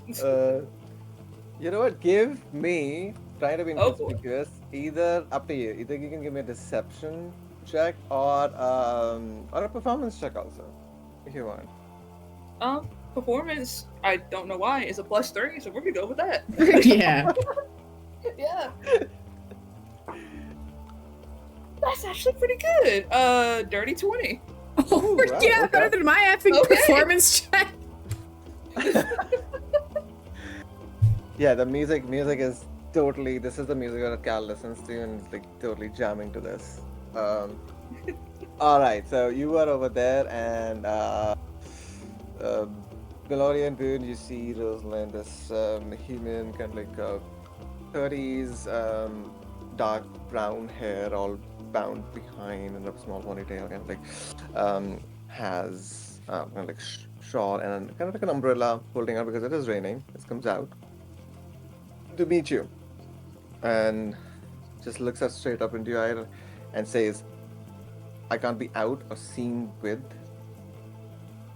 You know what? Give me trying to be Oh, boy. inconspicuous. Either up to you. Either you can give me a deception check or a performance check also, if you want. Performance, I don't know why, is a +3, so we're gonna go with that. Yeah. Yeah. That's actually pretty good. Dirty 20. Oh, wow, yeah, okay. better than my effing Okay. performance check. Yeah, the music is totally. This is the music that Cal listens to, and it's like totally jamming to this. All right, so you are over there, and Mellori and Boone, you see Rosalind, this human, kind of like 30s, dark brown hair, all bound behind in a small ponytail, kind of like has kind of like shawl and kind of like an umbrella holding out because it is raining. This comes out to meet you, and just looks us straight up into your eye and says, "I can't be out or seen with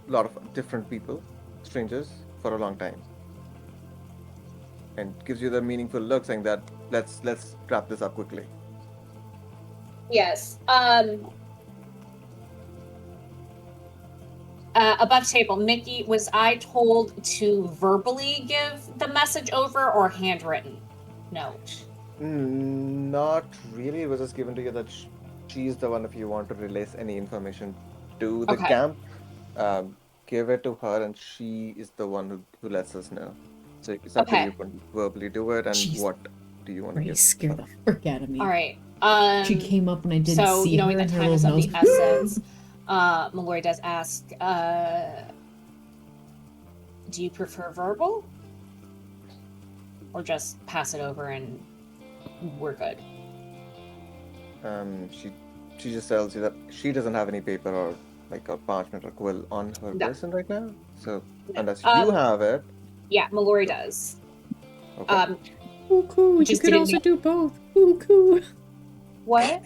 a lot of different people, strangers, for a long time." And gives you the meaningful look, saying that let's wrap this up quickly. Yes. Above table, Mickey, was I told to verbally give the message over or handwritten note? Not really. It was just given to you that she's the one if you want to release any information to the Okay. camp. Give it to her, and she is the one who lets us know. So it's up to Okay. you to verbally do it, and Jeez. what do you want to Right, give? scared the frick out of me. All right. She came up when I didn't So, see knowing her that and her time is little of the nose. essence, Mellori does ask, do you prefer verbal? Or just pass it over and we're good? She just tells you that she doesn't have any paper or like a parchment or quill on her No. person right now. So unless Um, you have it, Yeah, Mellori does. okay. Ooh, cool. You Just could didn't also know- do both. Ooh, cool. What?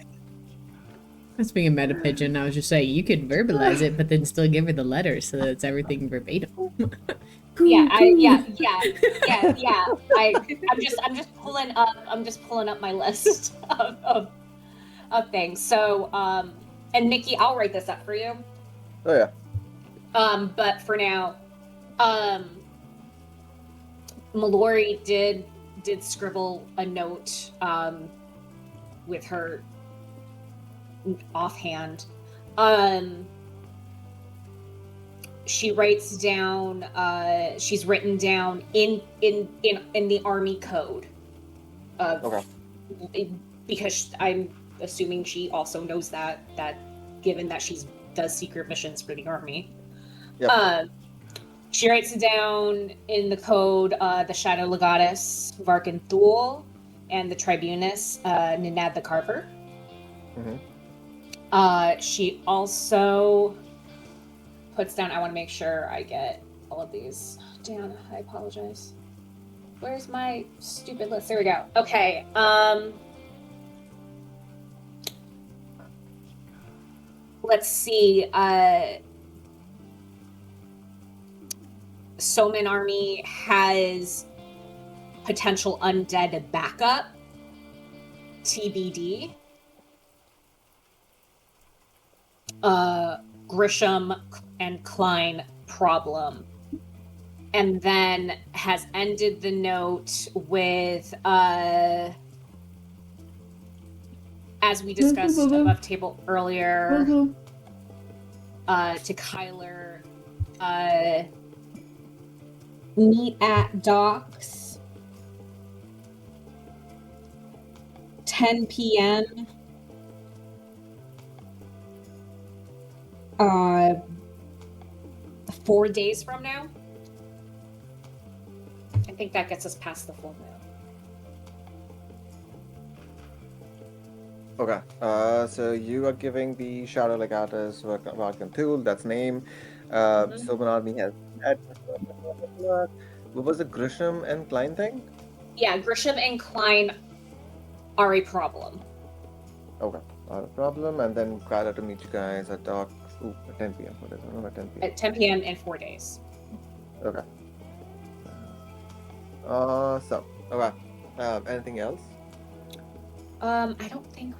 That's being a meta pigeon. I was just saying you could verbalize it, but then still give her the letters so that it's everything verbatim. Cool, Yeah, cool. yeah. I'm just pulling up my list of things. So, and Mickey, I'll write this up for you. Oh yeah. But for now, Mellori did scribble a note with her offhand. She writes down. She's written down in the army code of because I'm assuming she also knows that given that she does secret missions for the army. Yep. She writes it down in the code, the Shadow Legatus, Varkin Thule, and the Tribunus, Ninad the Carver. She also puts down, I want to make sure I get all of these down. I apologize. Where's my stupid list? There we go. Okay. Let's see. Soman Army has potential undead backup. TBD. Grisham and Klein problem. And then has ended the note with, as we discussed above table earlier, to Kyler, meet at docks, 10 p.m. 4 days from now. I think that gets us past the full moon. Okay. So you are giving the Shadow Legatus Varkan Tool, that's name. Soman Army has that. What was the Grisham and Klein thing? Yeah, Grisham and Klein are a problem. Okay, not a problem. And then Kyler to meet you guys at docks. Ooh, at 10 p.m. What is it? No, at 10 p.m. At 10 p.m. in 4 days. Okay. Anything else? I don't think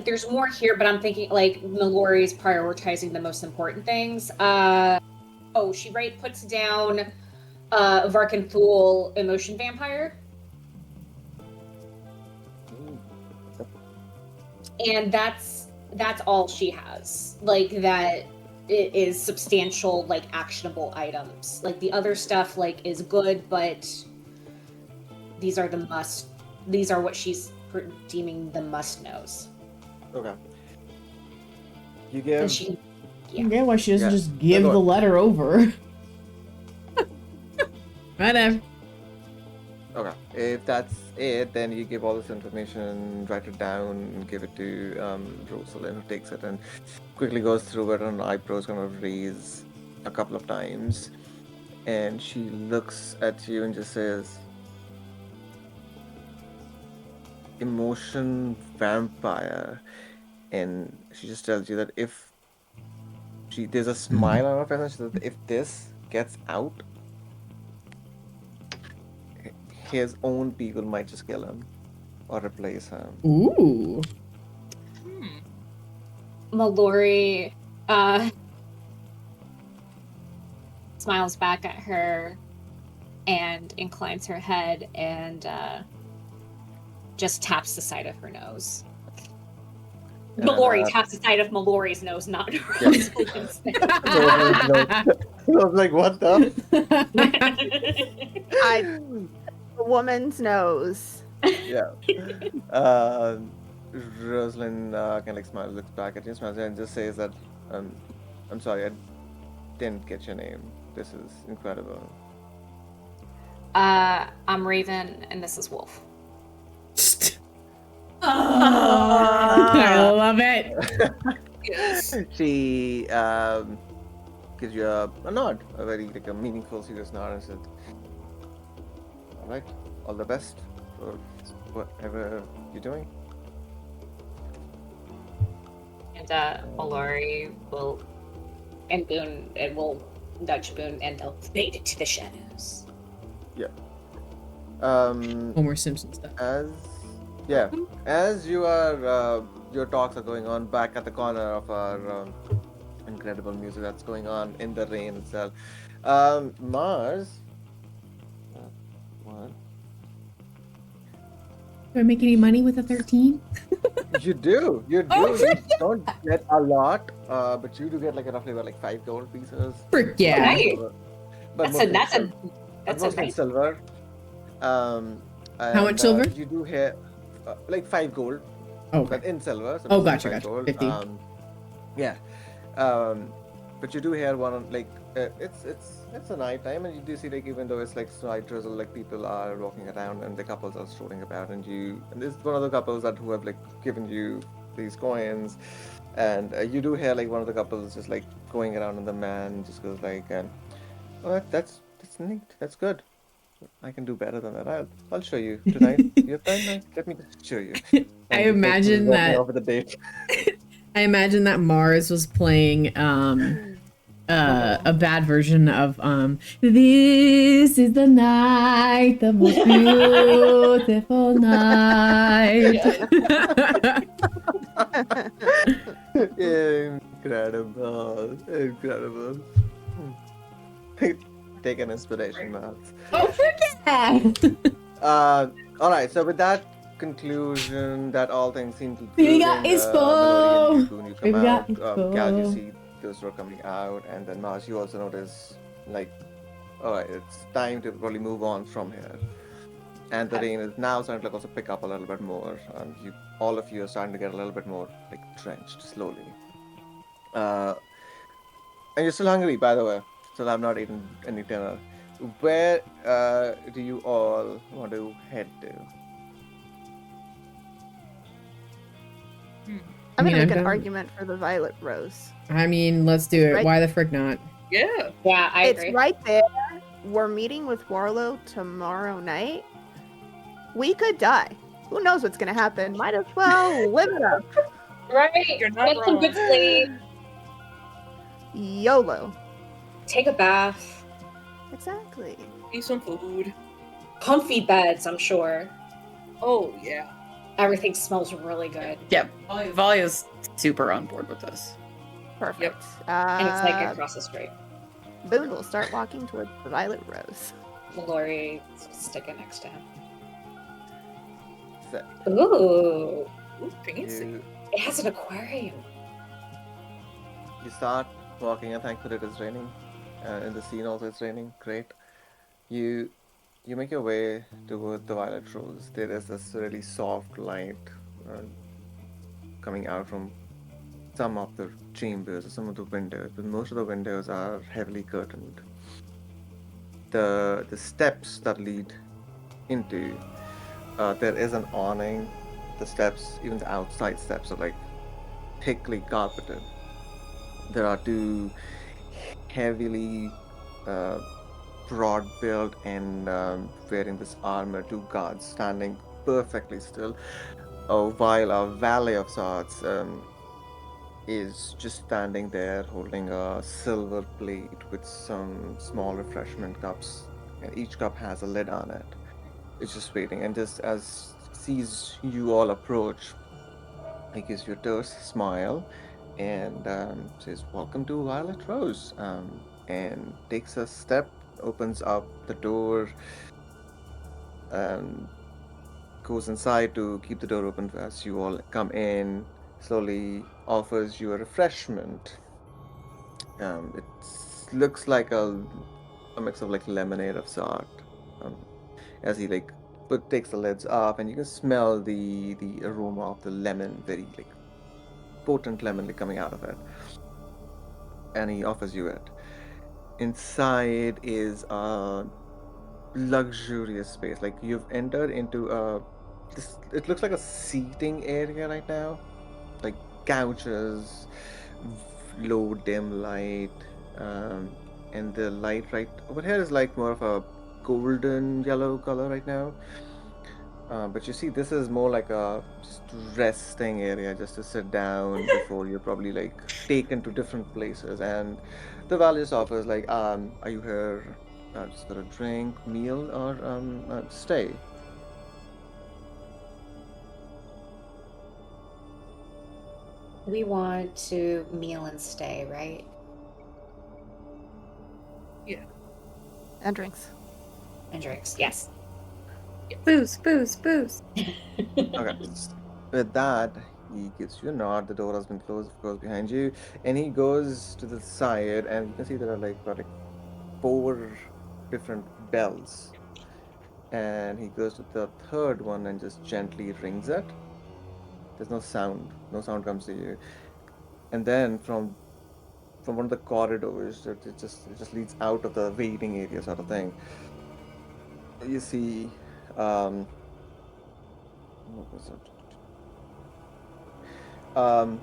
there's more here, but I'm thinking like Mellori's prioritizing the most important things. She puts down Varkan Thule Emotion Vampire. And that's all she has. Like that it is substantial, like actionable items. Like the other stuff like is good, but these are what she's deeming the must knows. Okay. You give. Yeah, why she doesn't just give the letter over? Whatever. Okay. If that's it, then you give all this information, write it down, and give it to Rosalind, who takes it and quickly goes through it, and eyebrows kind of raise a couple of times, and she looks at you and just says, "Emotion vampire," and she just tells you that there's a smile on her face, and she says, if this gets out, his own people might just kill him or replace him. Ooh. Mellori smiles back at her and inclines her head and just taps the side of her nose. Mellori taps the side of Mellori's nose, not Rosalind's. I was like, what the? A woman's nose. Yeah. Rosalind kind of like smiles, looks back at you, smiles, and just says that, I'm sorry, I didn't get your name. This is incredible. I'm Raven, and this is Wolf. I love it. Yes. She gives you a nod, a very like a meaningful, serious nod, and said, "All right, all the best for whatever you're doing." And Mellori will, and Boone, and will nudge Boone, and they'll fade into the shadows. Yeah. Homer Simpson stuff. As you are, your talks are going on back at the corner of our incredible music that's going on in the rain itself. Mars. What? Do I make any money with a 13? You do. You do. Oh, You don't get a lot, but you do get like roughly about like 5 gold pieces. Frick yeah. Nice. but That's a mostly in that's a but that's a mostly in nice. silver. How much And silver? you do hear like 5 gold, Oh, but okay. in silver. So Oh, basically gotcha. 5 gold. 50. Yeah. But you do hear one like it's a night time, and you do see like even though it's like slight drizzle, like people are walking around and the couples are strolling about, and there's one of the couples that who have like given you these coins, and you do hear like one of the couples just like going around, and the man just goes like, "Oh, that's neat. That's good. I can do better than that. I'll show you tonight. You have time, like, let me just show you." I And just like he's imagine walking that off with the date. I imagine that Mars was playing a bad version of "This is the night, the most beautiful night." Incredible. Take an inspiration, Matt. Oh, yeah! All right. So with that conclusion, that all things seem to We got Mellori and Ispo. Boone, you come We got out. Gal, you Ispo. see those are coming out, and then Mars, you also notice like, all right, it's time to probably move on from here. And the rain is now starting to like also pick up a little bit more. All of you are starting to get a little bit more like drenched slowly. Uh, and you're still hungry, by the way. Still have not eaten any dinner. Where do you all want to head to? I'm mean, gonna I've make an done- argument for the violet rose. I mean, let's do it. Right. Why the frick not? Yeah. Yeah, I It's agree. right there. We're meeting with Warlow tomorrow night. We could die. Who knows what's gonna happen? Might as well live it up. Right. You're not Get some good wrong. sleep. YOLO. Take a bath. Exactly. Eat some food. Comfy beds, I'm sure. Oh yeah. Everything smells really good. Yep. Valia's super on board with this. Perfect. And it's like across the street. Boone will start walking towards the violet rose. Mellori sticking next to him. So, Ooh. Ooh, fancy. you, It has an aquarium. you start walking, and thankfully it is raining. In the scene also it's raining. Great. You make your way toward the violet rose. There is this really soft light coming out from some of the chambers or some of the windows, but most of the windows are heavily curtained. The steps that lead into there is an awning. The steps, even the outside steps, are like thickly carpeted. There are two heavily broad built and wearing this armor, two guards standing perfectly still, while a valet of sorts is just standing there holding a silver plate with some small refreshment cups, and each cup has a lid on it. It's just waiting, and just as sees you all approach, he gives you a terse smile and says, "Welcome to Violet Rose," and takes a step, opens up the door, and goes inside to keep the door open as you all come in. Slowly offers you a refreshment. It looks like a mix of like lemonade of sort. Um, as he like takes the lids off, and you can smell the aroma of the lemon, very like potent lemon like, coming out of it. And he offers you it. Inside is a luxurious space. Like you've entered into it looks like a seating area right now, like couches, low dim light, and the light right over here is like more of a golden yellow color right now. But you see, this is more like a just resting area, just to sit down before you're probably like taken to different places. And the valet just offers like, are you here just for a drink, meal, or stay? We want to meal and stay, right? And drinks. And drinks, yes. Booze, booze, booze. Okay. With that, he gives you a nod. The door has been closed, of course, behind you, and he goes to the side, and you can see there are like about like 4 different bells, and he goes to the third one and just gently rings it. There's no sound. No sound comes to you. And then from one of the corridors that it just leads out of the waiting area sort of thing. You see, um, what was it? Um,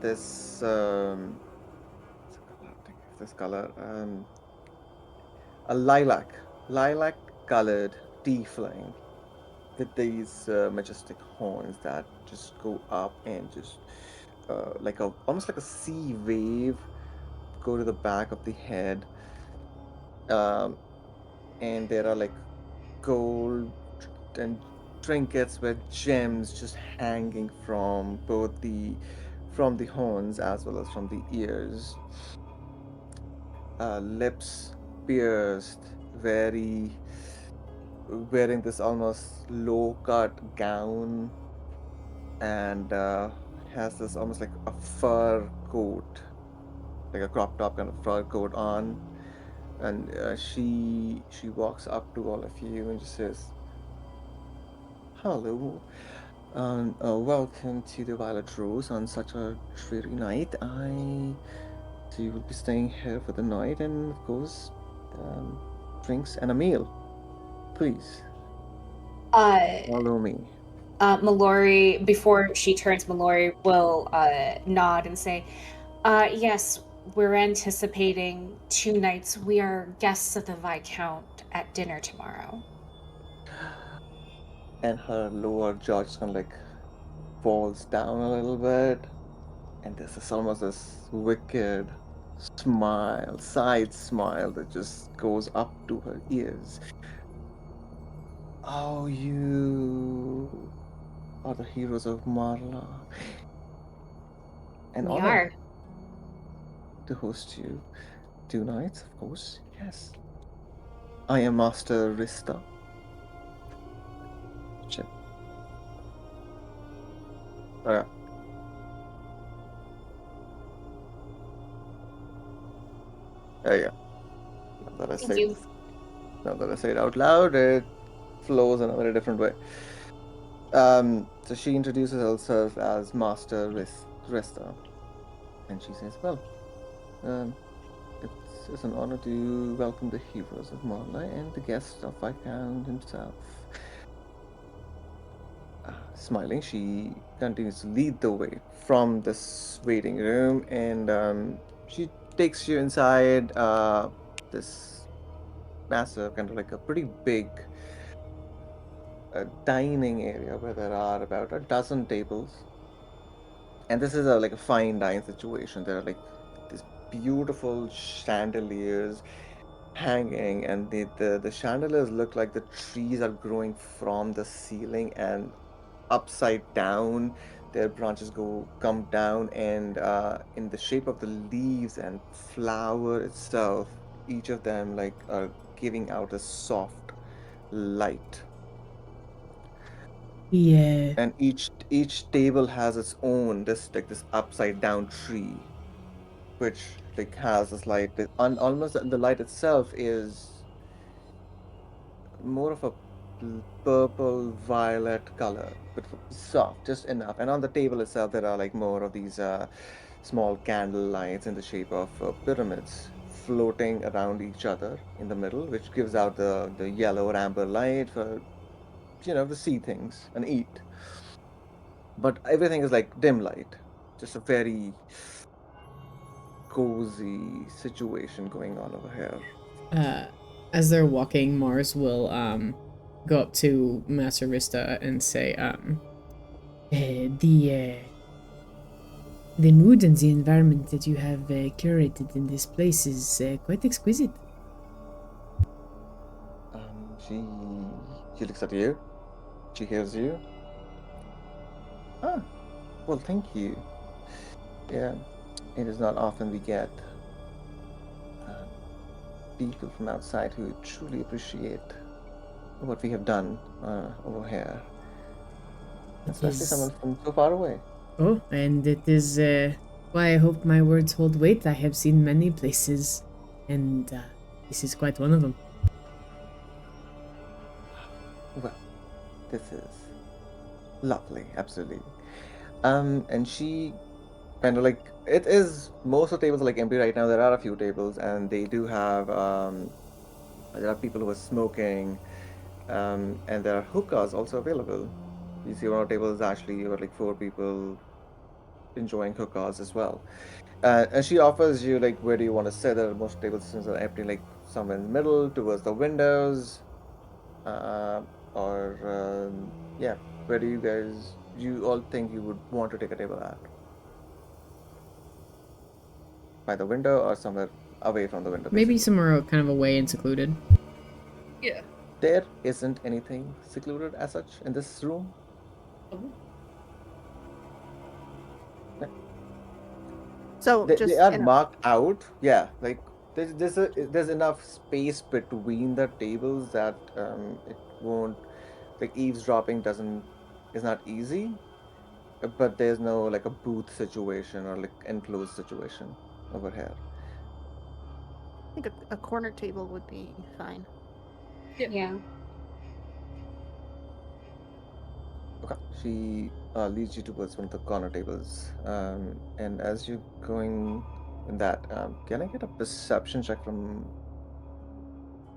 this what's the color? I think it's this color. A lilac colored tiefling with these majestic horns that just go up and just like a almost like a sea wave go to the back of the head. Um, and there are like gold and trinkets with gems just hanging from the horns as well as from the ears. Lips pierced, very wearing this almost low cut gown, and has this almost like a fur coat, like a crop top kind of fur coat on. And she walks up to all of you and just says, "Hello, welcome to the Violet Rose on such a dreary night. So you will be staying here for the night, and of course, um, drinks and a meal. Please Uh, follow me." Mellori, before she turns, Mellori will nod and say, yes, we're anticipating 2 nights. We are guests of the Viscount at dinner tomorrow. And her lower jaw just kind of like falls down a little bit, and there's this almost this wicked side smile that just goes up to her ears. "Oh, you are the heroes of Marla. An We honor are. to host you 2 nights, of course. Yes. I am Master Rista. Chip. Oh, yeah. There you go. Now that I Thank say you. this, now that I say it out loud, it flows in a very different way. So she introduces herself as Master Rista, and she says, "Well, um, it's an honor to welcome the heroes of Marla and the guest of Viscount himself." Smiling, she continues to lead the way from this waiting room, and she takes you inside this massive, kind of like a pretty big dining area where there are about a dozen tables. And this is a like a fine dine situation. There are like these beautiful chandeliers hanging, and the chandeliers look like the trees are growing from the ceiling and upside down. Their branches come down, and in the shape of the leaves and flower itself, each of them like are giving out a soft light. Yeah. And each table has its own this upside down tree, which like has this light that almost the light itself is more of a purple violet color, but soft, just enough. And on the table itself, there are like more of these small candle lights in the shape of pyramids floating around each other in the middle, which gives out the yellow or amber light for to see things and eat. But everything is like dim light, just a very cozy situation going on over here. Uh, as they're walking, Mars will go up to Master Vista and say, the mood and the environment that you have curated in this place is quite exquisite. She looks at you. She hears you. Ah, well, thank you. Yeah, it is not often we get um, people from outside who truly appreciate what we have done over here, especially someone from so far away. Oh, and it is why I hope my words hold weight. I have seen many places and this is quite one of them. Well, this is lovely, absolutely. And she kind of like it is most of the tables are like empty right now. There are a few tables, and they do have there are people who are smoking, and there are hookahs also available. You see one of the tables actually you got like 4 people enjoying hookahs as well. And she offers you like where do you want to sit? There are most tables are empty, like somewhere in the middle towards the windows, uh, or yeah, where do you all think you would want to take a table at? By the window or somewhere away from the window, Maybe basically. somewhere kind of away and secluded. Yeah. There isn't anything secluded as such in this room. Oh. So They, just they are in a- marked out. Yeah, like there's enough space between the tables that it won't like eavesdropping doesn't is not easy, but there's no like a booth situation or like enclosed situation over here. I think a corner table would be fine. Yeah. Okay, she leads you towards one of the corner tables, and as you're going in that, can I get a perception check from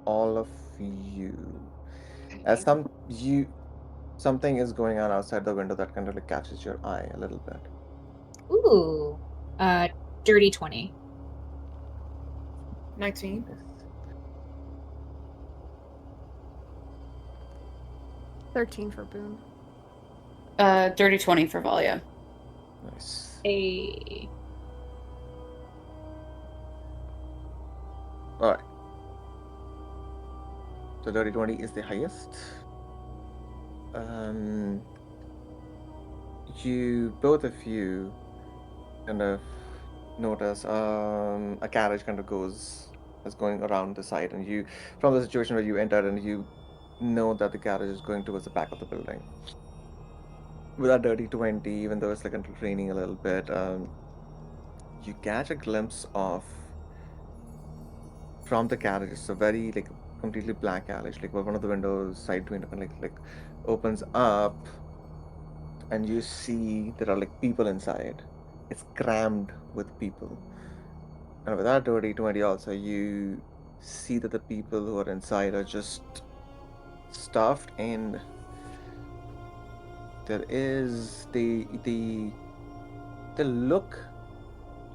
all of you? As something is going on outside the window that kind of like catches your eye a little bit. Ooh. Dirty 20. 19. Yes. 13 for Boone. Dirty 20 for Valia. Nice. A. All right. So dirty 20 is the highest. Both of you kind of notice a carriage kind of is going around the side, and you from the situation where you entered, and you know that the carriage is going towards the back of the building. With that dirty 20, even though it's like raining a little bit, you catch a glimpse of from the carriage. It's a very like completely black carriage, like where one of the windows, side window, like opens up, and you see there are like people inside. It's crammed with people. And with that dirty 20 also, you see that the people who are inside are just stuffed, and there is the look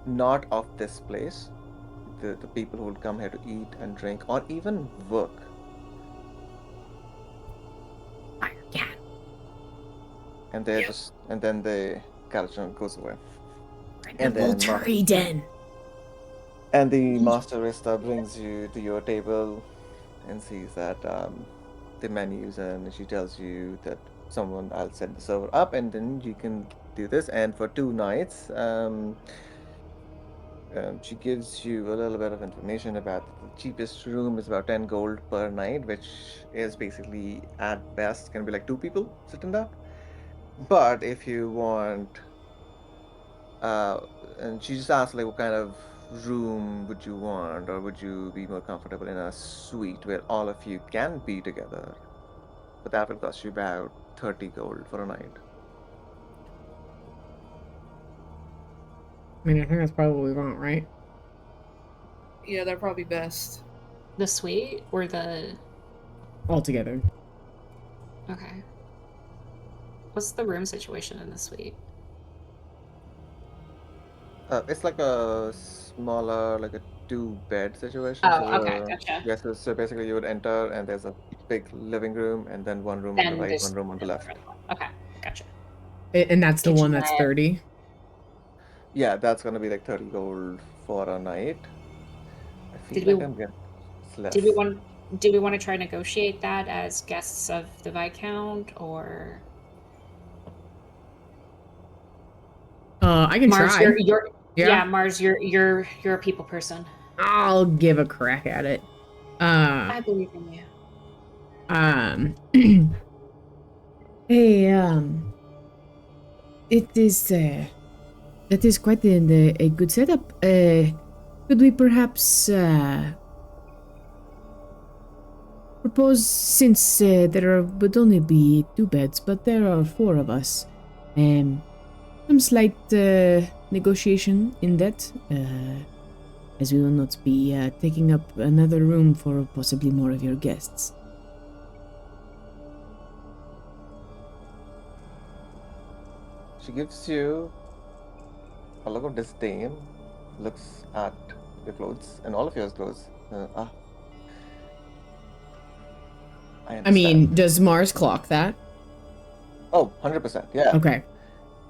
not of this place. The people who would come here to eat and drink or even work. Yeah. And they're just and then the carriage goes away. And then Volturi den. And the master Rista brings you to your table and sees that the menus, and she tells you that I'll set the server up, and then you can do this. And for 2 nights, she gives you a little bit of information about the cheapest room is about 10 gold per night, which is basically at best can be like 2 people sit in that. But if you want, and she just asked like what kind of room would you want, or would you be more comfortable in a suite where all of you can be together? But that will cost you about 30 gold for a night. I mean, I think that's probably what we want, right? Yeah, they're probably best. The suite or the. All together. Okay. What's the room situation in the suite? It's like a smaller, like a 2-bed situation. Oh, okay, gotcha. Yes, so basically you would enter, and there's a big living room, and then one room on the Then right, there's one room on the left. Okay, gotcha. And that's the one that's Kitchenette. 30? Yeah, that's gonna be like 30 gold for a night. I feel Did like we- I'm getting less. Do we want to try to negotiate that as guests of the Viscount, or I can Mars? try. Yeah, Mars, you're a people person. I'll give a crack at it. I believe in you. Hey, it is quite a good setup. Could we perhaps propose, since would only be 2 beds, but there are 4 of us, some slight negotiation in that, as we will not be taking up another room for possibly more of your guests. She gives you a look of disdain, looks at your clothes and all of your clothes. I I understand. mean, does Mars clock that? Oh, 100%, yeah. Okay.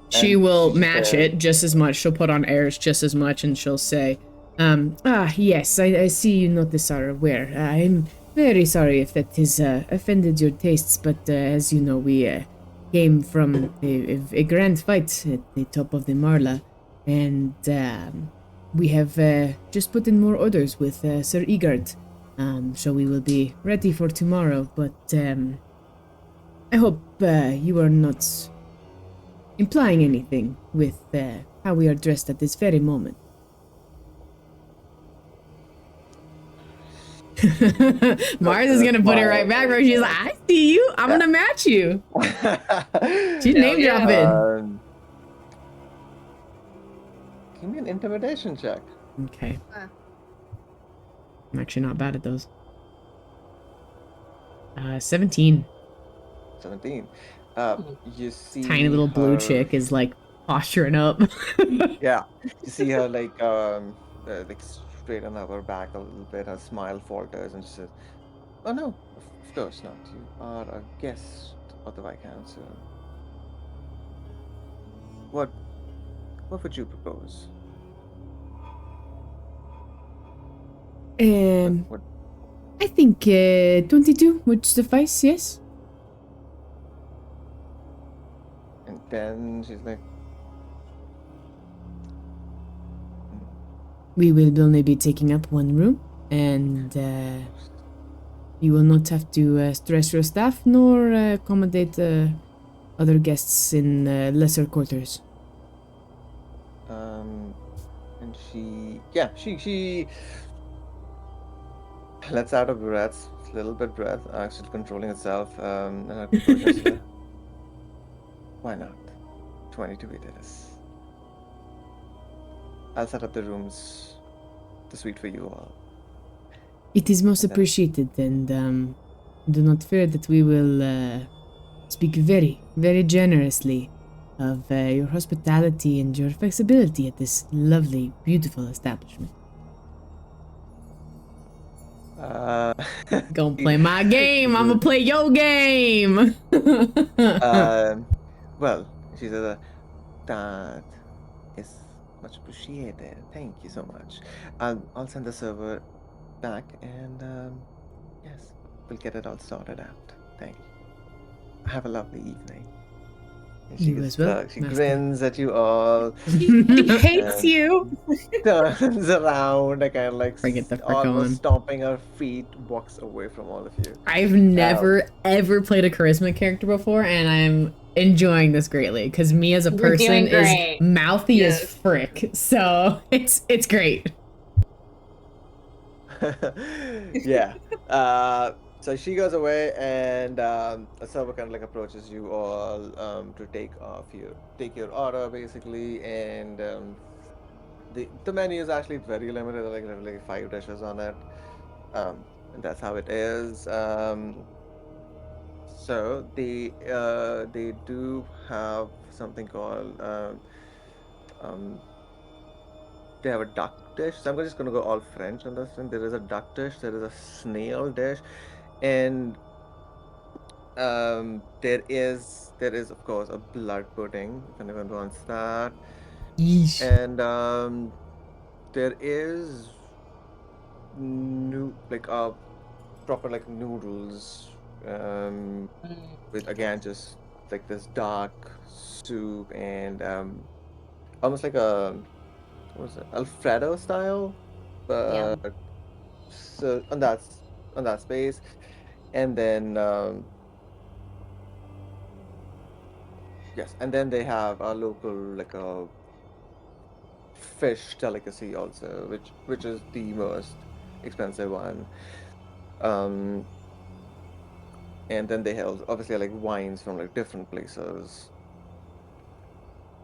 She And will she match said- it just as much. She'll put on airs just as much, and she'll say, yes, I see you notice are aware. I'm very sorry if that has offended your tastes, but as you know, we came from a grand fight at the top of the Marla, and we have just put in more orders with Sir Egart. So we will be ready for tomorrow, but I hope you are not implying anything with how we are dressed at this very moment. Mars is gonna put it right back where she's like, I see you. I'm gonna match you. She's name yeah. dropping. Give me an intimidation check. Okay. Ah. I'm actually not bad at those. 17. 17. You see Tiny little blue her- chick is like posturing up. Yeah, you see her like straighten up her back a little bit. Her smile falters, and she says, "Oh no, of course not. You are a guest of the Viscount. What would you propose? What I think 22 would suffice, yes? And then she's like, We will only be taking up 1 room, and you will not have to stress your staff nor accommodate other guests in lesser quarters. and she lets out a breath, a little bit breath, actually controlling itself, and her composure says, why not? 22 it is. I'll set up the rooms, the suite for you all. It is most And then- appreciated, and do not fear that we will speak very, very generously of your hospitality and your flexibility at this lovely, beautiful establishment. Gonna play my game. I'm gonna play your game. Well, she said, that is much appreciated. Thank you so much. I'll send the server back, and yes, we'll get it all sorted out. Thank you. Have a lovely evening. And You as well, she Master. grins at you all, He hates And- you. turns around, and kind of like Bring it the frick almost on. stomping her feet, walks away from all of you. I've never ever played a charisma character before, and I'm enjoying this greatly because me as a You're person doing is great. mouthy as Yes. frick. So it's great. Yeah. So she goes away, and a server kind of like approaches you all to take your order basically, and the menu is actually very limited. Like there are like 5 dishes on it, and that's how it is. So they do have something called they have a duck dish. So I'm just gonna go all French on this one. There is a duck dish. There is a snail dish, and there is of course a blood pudding if anyone wants that, Yeesh. and there is proper like noodles with again just like this dark soup and almost like a what was it, Alfredo style, Yeah. but so on that space, and then yes, and then they have a local like a fish delicacy also, which is the most expensive one. Um, and then they have obviously like wines from like different places,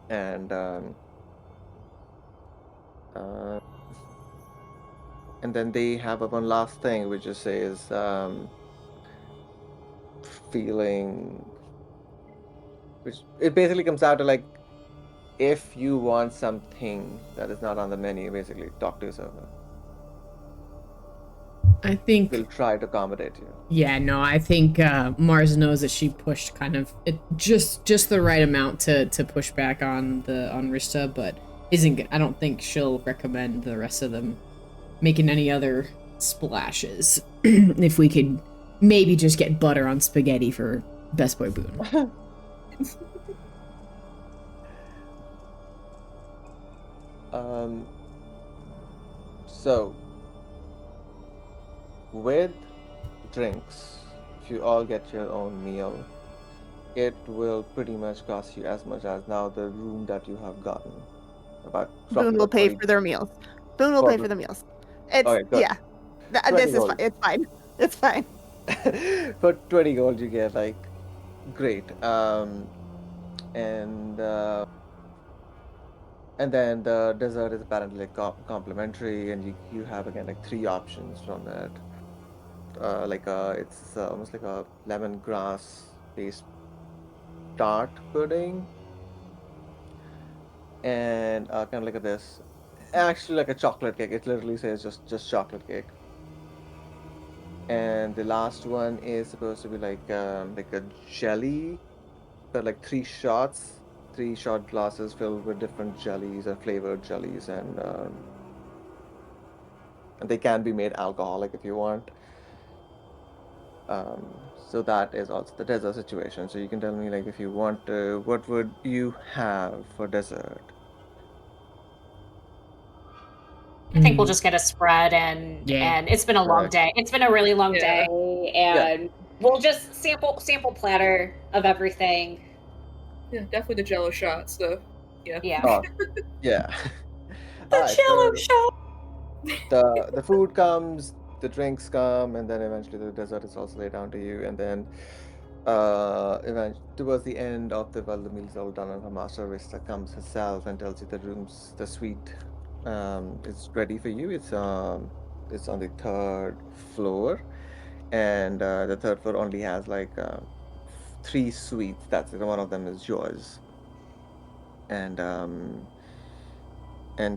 and uh, and then they have one last thing which just says feeling, which it basically comes out to like if you want something that is not on the menu, basically talk to your server. I think We'll try to accommodate you. Yeah, no, I think Mars knows that she pushed kind of just the right amount to push back on Rista, but I don't think she'll recommend the rest of them making any other splashes. If we could maybe just get butter on spaghetti for Best Boy Boone. So with drinks, if you all get your own meal, it will pretty much cost you as much as now the room that you have gotten. About roughly Boone will about pay 20. for their meals. Boone will pay for the meals. It's Okay, good. yeah. 20 This is gold. fine. It's fine. It's fine. For 20 gold, you get like great. And then the dessert is apparently like complimentary, and you have again like 3 options from it. It's almost like a lemongrass based tart pudding, and kind of like this, actually like a chocolate cake. It literally says just chocolate cake. And the last one is supposed to be like a jelly, but like 3 shot glasses filled with different jellies and flavored jellies, and they can be made alcoholic if you want. So that is also the dessert situation. So you can tell me like if you want, what would you have for dessert? I think we'll just get a spread, and it's been a long day. It's been a really long day, and we'll just sample platter of everything. Yeah, definitely the Jello shots, though. Yeah. Oh, yeah. The Jello shot. The food comes, the drinks come, and then eventually the dessert is also laid down to you, and then towards the end of the meal's all done, and her master Vista comes herself and tells you the suite is ready for you. It's on the 3rd floor, and the 3rd floor only has like 3 suites. That's it. One of them is yours, and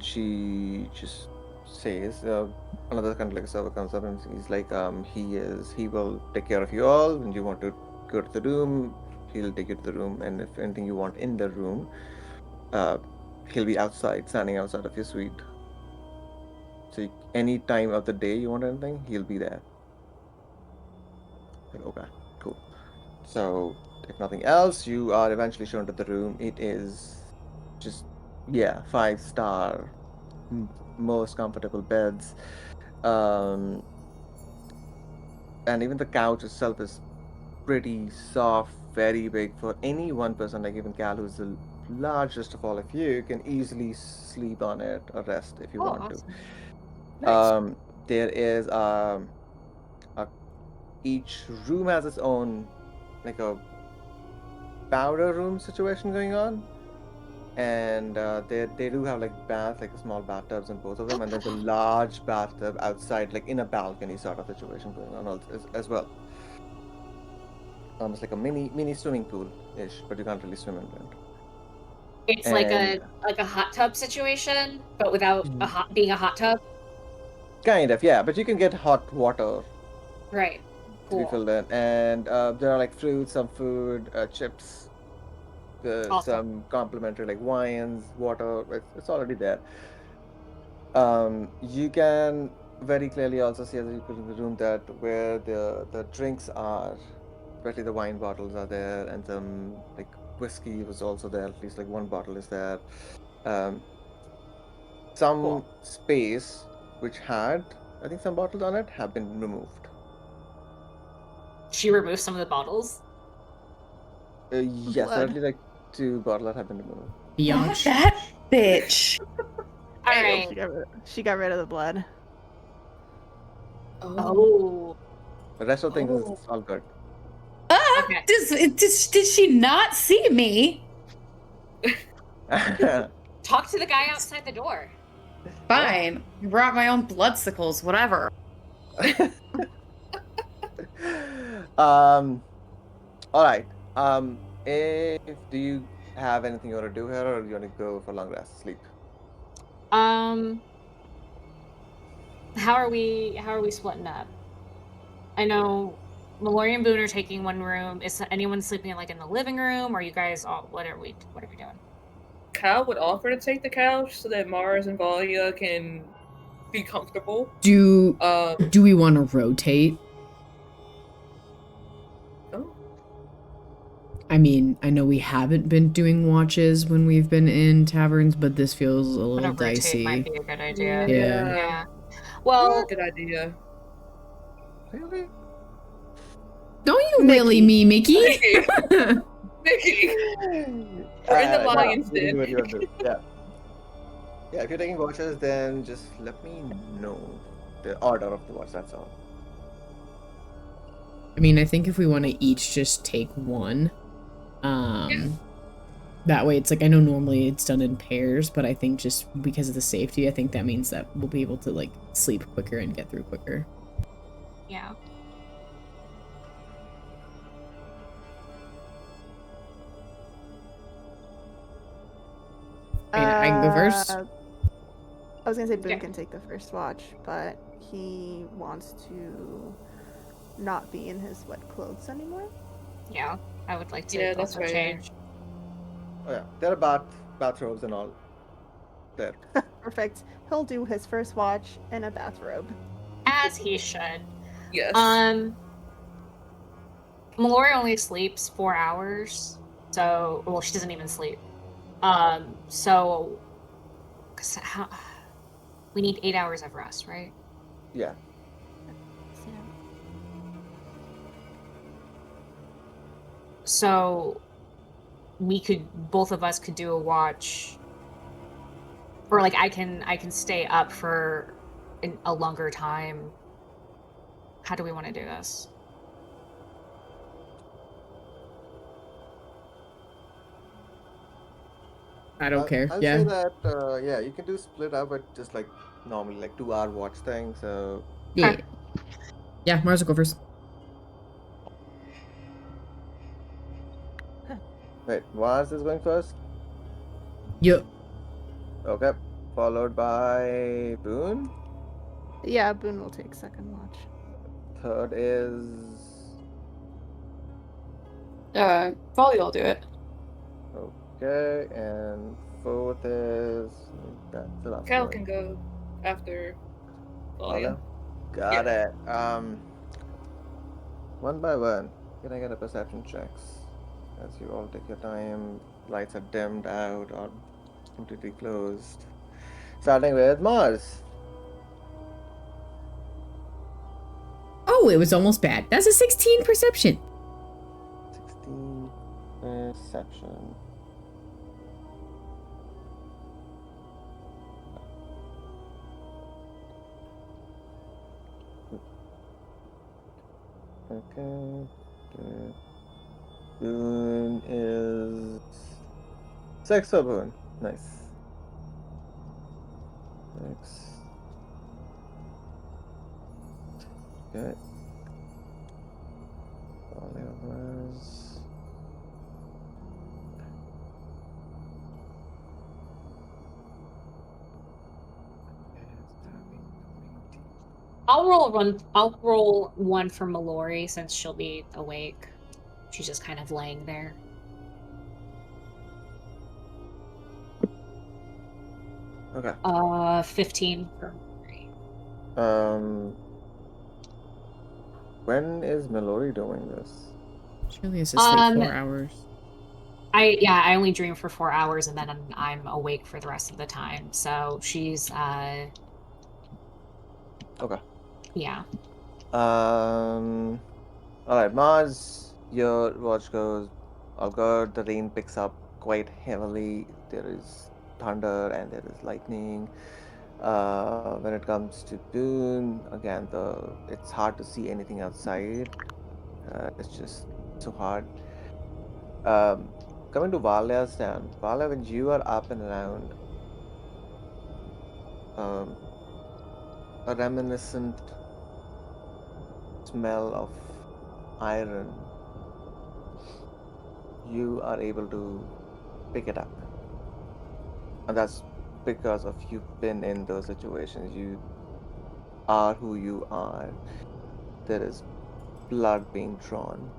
she just says, another kind of like server comes up and he's like, he will take care of you all. When you want to go to the room, he'll take you to the room, and if anything you want in the room, he'll be standing outside of your suite. So any time of the day you want anything, he'll be there. Like, okay, cool. So if nothing else, you are eventually shown to the room. It is just 5-star, most comfortable beds, and even the couch itself is pretty soft, very big for any one person. Like even Cal, who's the largest of all of you, can easily sleep on it or rest if you want awesome. to. Nice. There is each room has its own like a powder room situation going on, and they do have like baths, like small bathtubs in both of them, and there's a large bathtub outside, like in a balcony sort of situation going on as well. Almost like a mini swimming pool ish, but you can't really swim in it. It's like a hot tub situation, but without being a hot tub. Kind of, yeah, but you can get hot water. Right. To be filled in, and there are like fruits, some food, chips, Awesome. some complimentary like wines, water. It's already there. You can very clearly also see as you go in the room that where the drinks are, especially the wine bottles are there, and some like whiskey was also there. At least like one bottle is there. Some space which had, I think, some bottles on it have been removed. She removed some of the bottles. Yes, there are at least like 2 bottles that have been removed. That bitch. right. She got rid of the blood. Oh. The rest of things Oh. is all good. Ah! Okay. Did she not see me? Talk to the guy outside the door. Fine. I brought my own bloodsickles, whatever. All right. If do you have anything you want to do here, or you want to go for long rest, sleep? How are we splitting up? I know Mellori and Boone are taking one room. Is anyone sleeping like in the living room? Or are you guys all what are we doing? Cal would offer to take the couch so that Mars and Valia can be comfortable. Do we want to rotate? Oh. I mean, I know we haven't been doing watches when we've been in taverns, but this feels a little Rotate dicey. might be a good idea. Yeah. Well, Good idea. Really? Don't you really me, Mickey? Mickey. Mickey. We're in the lion's you do den. what you want to do. Yeah. Yeah, if you're taking watches, then just let me know the order of the watch, that's all. I mean, I think if we want to each just take one, that way it's like, I know normally it's done in pairs, but I think just because of the safety, I think that means that we'll be able to like sleep quicker and get through quicker. yeah. I can go first. I was gonna say Boone Yeah. can take the first watch, but he wants to not be in his wet clothes anymore. Yeah. I would like to Yeah, that's also fair. change. Oh yeah, there are bathrobes and all there. Perfect. He'll do his first watch in a bathrobe. As he should. Yes. Mellori only sleeps 4 hours. So well, she doesn't even sleep. So 'cause we need 8 hours of rest, right? Yeah. So both of us could do a watch, or like I can stay up for a longer time. How do we want to do this? I don't care. I'll Yeah. say that, yeah, you can do split up, but just like normally, like 2-hour watch thing, so. Yeah. Yeah, Mars will go first. Wait, Mars is going first? Yep. Okay. Followed by Boone. Yeah, Boone will take second watch. Third is. Volley will do it. Okay, and fourth is. That's the last Cal one. can go after Valia? Valia. Got it. One by one, can I get a perception checks? As you all take your time, lights are dimmed out or completely closed. Starting with Mars. Oh, it was almost bad. That's a 16 perception. 16 perception. Okay. Boone is 6 for Boone. Nice. 6. Okay. Valia was. I'll roll one for Mellori since she'll be awake. She's just kind of laying there. Okay. 15 for Mellori. When is Mellori doing this? She only has to sleep 4 hours. I only dream for 4 hours and then I'm awake for the rest of the time. So she's Okay. yeah. Alright, Mars, your watch goes all good. The rain picks up quite heavily. There is thunder and there is lightning. When it comes to Boone, again, it's hard to see anything outside. It's just so hard. Um, Coming to Valya's stand, Valya, when you are up and around, um, a reminiscent smell of iron, you are able to pick it up. And that's because of you've been in those situations. You are who you are. There is blood being drawn.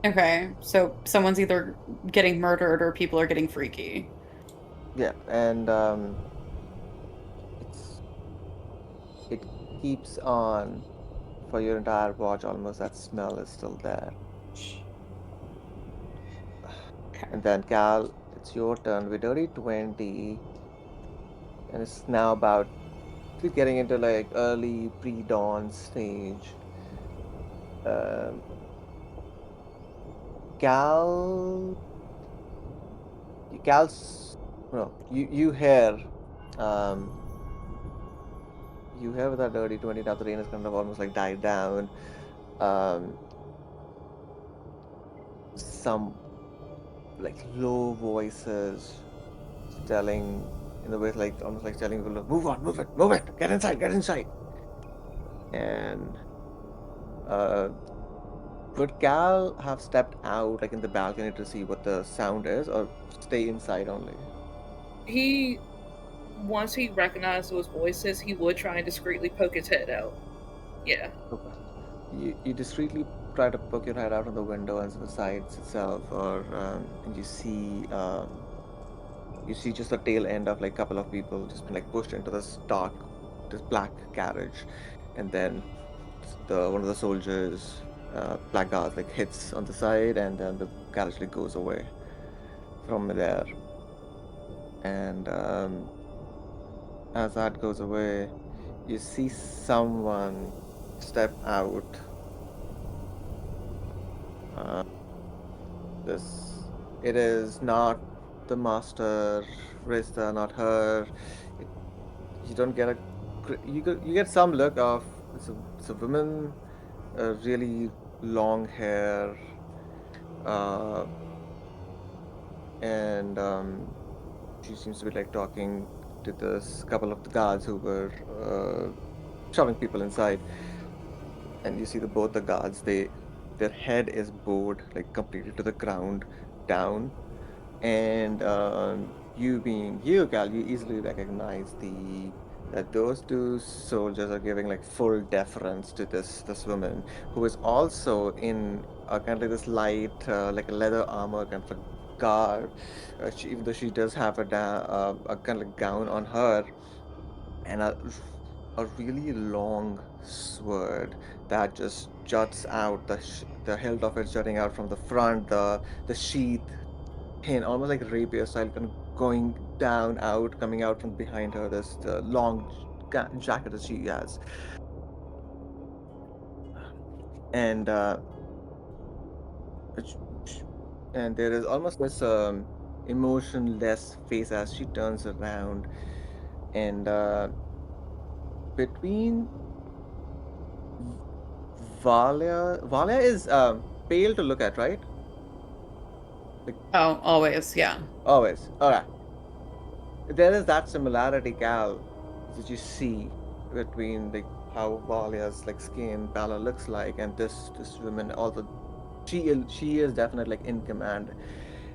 Okay, so someone's either getting murdered or people are getting freaky. Yeah, and it's it keeps on for your entire watch. Almost that smell is still there. Okay. And then Cal, it's your turn with dirty 20, and it's now about getting into like early pre-dawn stage. Um, Cal, Cal's no, um, you hear with that dirty 20 now the rain is kind of almost like died down. Um, some like low voices telling in the way like almost like telling people, move on, move it, get inside. And uh, would Cal have stepped out like in the balcony to see what the sound is, or stay inside only? He, once he recognized those voices, he would try and discreetly poke his head out. Yeah. Okay. You discreetly try to poke your head out of the window and the sides itself, or and you see just the tail end of like a couple of people just been like pushed into this black carriage, and then the one of the soldiers, black guards, like hits on the side, and then the carriage like goes away from there. And as that goes away, you see someone step out. Uh, this it is not the master, Rista, not her. It, you don't get you get some look of it's a woman, really long hair, uh, and she seems to be like talking to this couple of the guards who were shoving people inside. And you see both the guards, their head is bowed like completely to the ground down. And you being you, Cal, you easily recognize the that those two soldiers are giving like full deference to this woman who is also in kind of like this light like a leather armor kind of a garb. Even though she does have a kind of like gown on her, and a really long sword that just juts out, the hilt of it jutting out from the front, the sheath pin, almost like rapier style, kind of going down, out, coming out from behind her. This the long jacket that she has, and sh- sh- and there is almost this emotionless face as she turns around, and between V- Valia is pale to look at, right? Like Oh, always, yeah. always. Okay. There is that similarity, Cal, that you see between like how Valia's like skin pallor looks like, and this woman. Also, she is definitely like in command.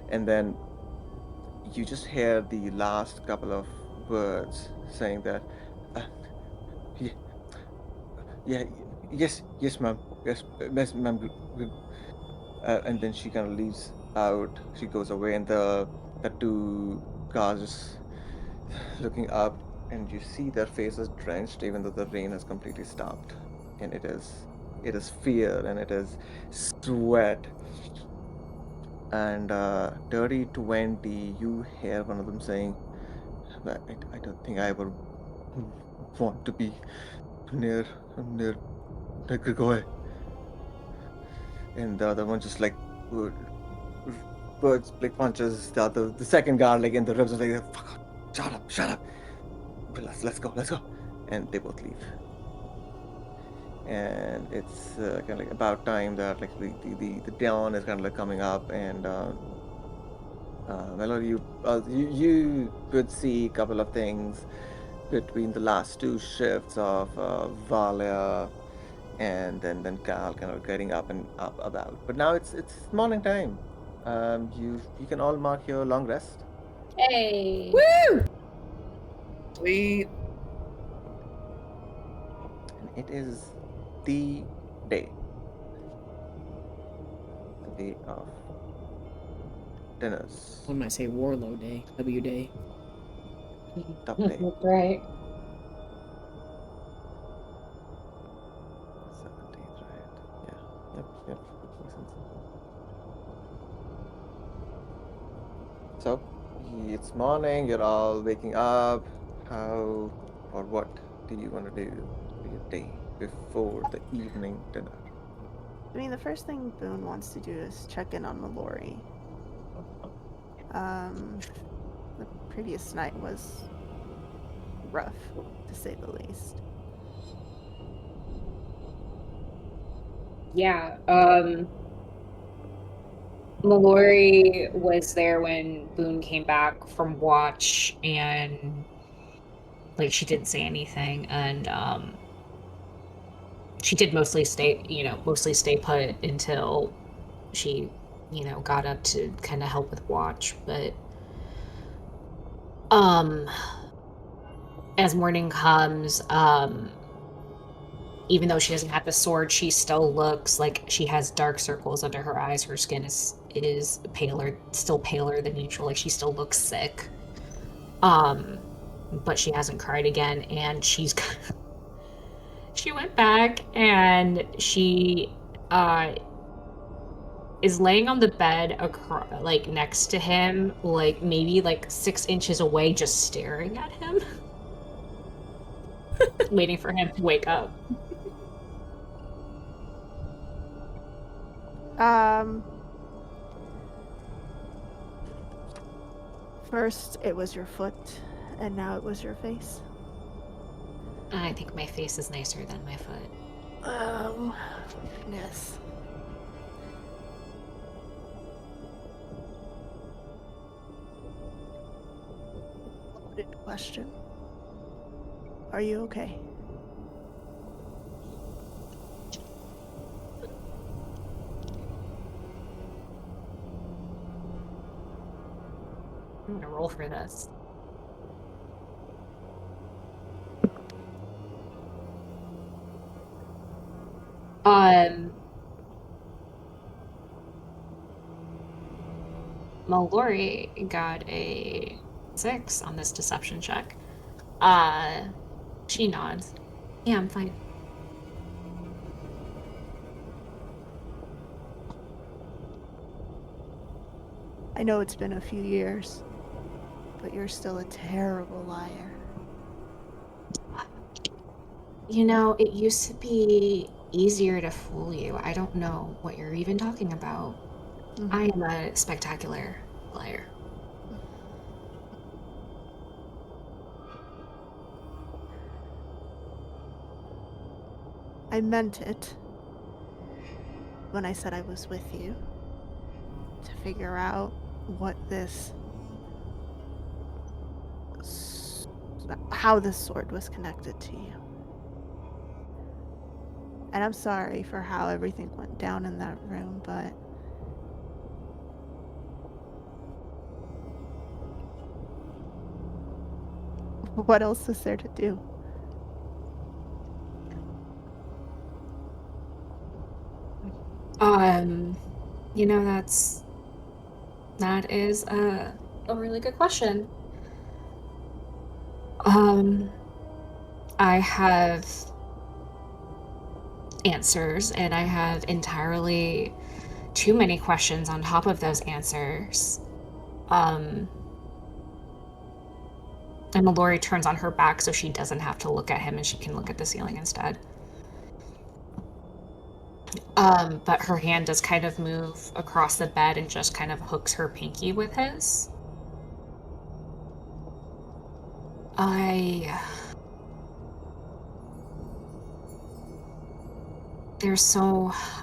And then you just hear the last couple of words saying that, uh, yeah, yeah, yes, ma'am, yes, ma'am. And then she kind of leaves out. She goes away, and the two guards just looking up, and you see their faces drenched, even though the rain has completely stopped. And it is fear, and it is sweat. And dirty 20, you hear one of them saying, I don't think I ever want to be near near Grigoi. And the other one just like birds like punches the second guard like in the ribs, and like fuck off. shut up. Let's go. And they both leave. And it's kind of like about time that like the dawn is kind of like coming up, and Mellori, you could see a couple of things between the last two shifts of Valia and then Cal kind of getting up and up about. But now it's morning time. You can all mark your long rest. Hey. Woo! Sweet. And it is the day. The day of dinners. What might say Warlow Day, W Day. Top day. Right. 17th, right? Yeah. Yep. Makes sense. So, it's morning, you're all waking up. How or what do you want to do for your day before the evening dinner? I mean, the first thing Boone wants to do is check in on Mellori. The previous night was rough, to say the least. Yeah, Mellori was there when Boone came back from watch, and like she didn't say anything, and she did mostly stay put until she, got up to kind of help with watch. But as morning comes, even though she doesn't have the sword, she still looks like she has dark circles under her eyes. Her skin is paler, still paler than usual. Like she still looks sick. But she hasn't cried again, and she went back and she is laying on the bed like next to him, like maybe like 6 inches away, just staring at him. Waiting for him to wake up. First it was your foot, and now it was your face. I think my face is nicer than my foot. Oh, yes. Loaded question. Are you okay? I'm gonna roll for this. Mellori got a 6 on this deception check. She nods. Yeah, I'm fine. I know it's been a few years, but you're still a terrible liar. It used to be easier to fool you. I don't know what you're even talking about. Mm-hmm. I am a spectacular liar. I meant it when I said I was with you to figure out what how this sword was connected to you. And I'm sorry for how everything went down in that room, but what else is there to do? That is a really good question. I have answers, and I have entirely too many questions on top of those answers. And Mellori turns on her back so she doesn't have to look at him and she can look at the ceiling instead. But her hand does kind of move across the bed and just kind of hooks her pinky with his.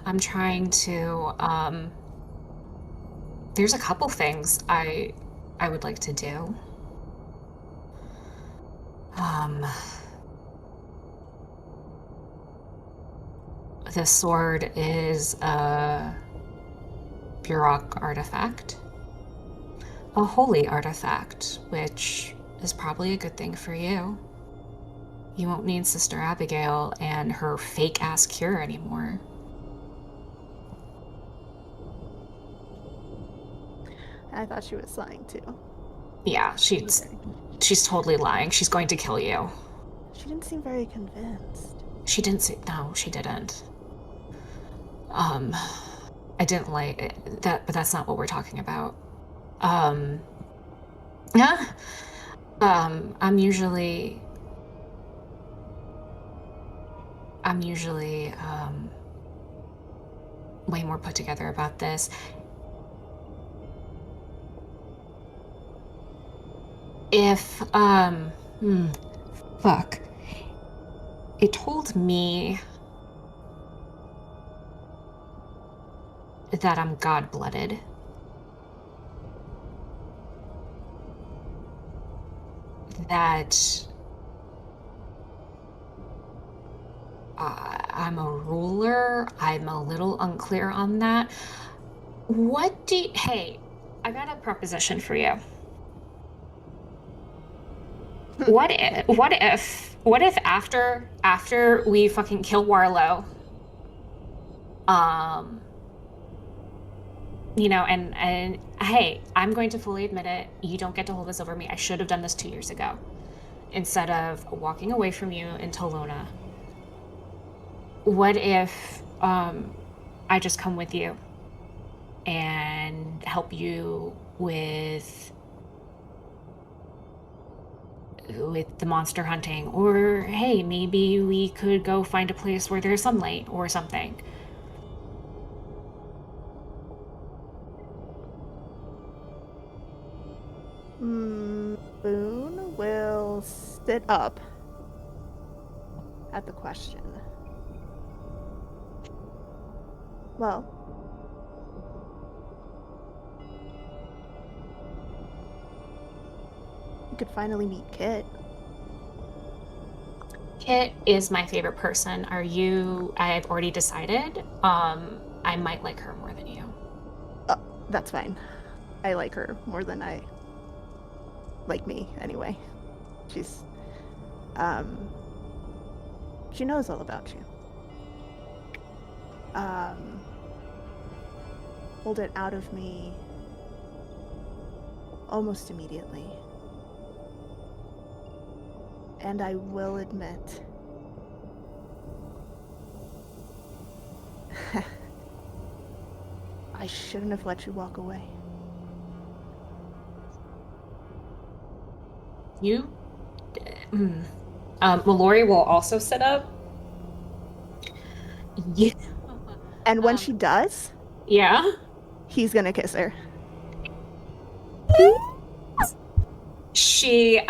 I'm trying to, there's a couple things I would like to do. The sword is a Burok artifact. A holy artifact, which is probably a good thing for you. You won't need Sister Abigail and her fake-ass cure anymore. I thought she was lying too. Yeah, she's totally lying. She's going to kill you. She didn't seem very convinced. She didn't say no, she didn't. I didn't like it, that, but that's not what we're talking about. Yeah. I'm usually way more put together about this. If, fuck. It told me that I'm god-blooded. That I'm a ruler. I'm a little unclear on that. Hey, I got a proposition for you. What if after we fucking kill Warlow, you know, and hey, I'm going to fully admit it, you don't get to hold this over me. I should have done this 2 years ago. Instead of walking away from you into Luna. What if I just come with you and help you with the monster hunting? Or hey, maybe we could go find a place where there's sunlight or something. Boone will sit up at the question. Well, you could finally meet Kit. Kit is my favorite person. I've already decided. I might like her more than you. That's fine. I like her more than I like me, anyway. She's, she knows all about you. Pulled it out of me almost immediately. And I will admit, I shouldn't have let you walk away. Mellori will also sit up. Yeah. And when she does, yeah, he's gonna kiss her. She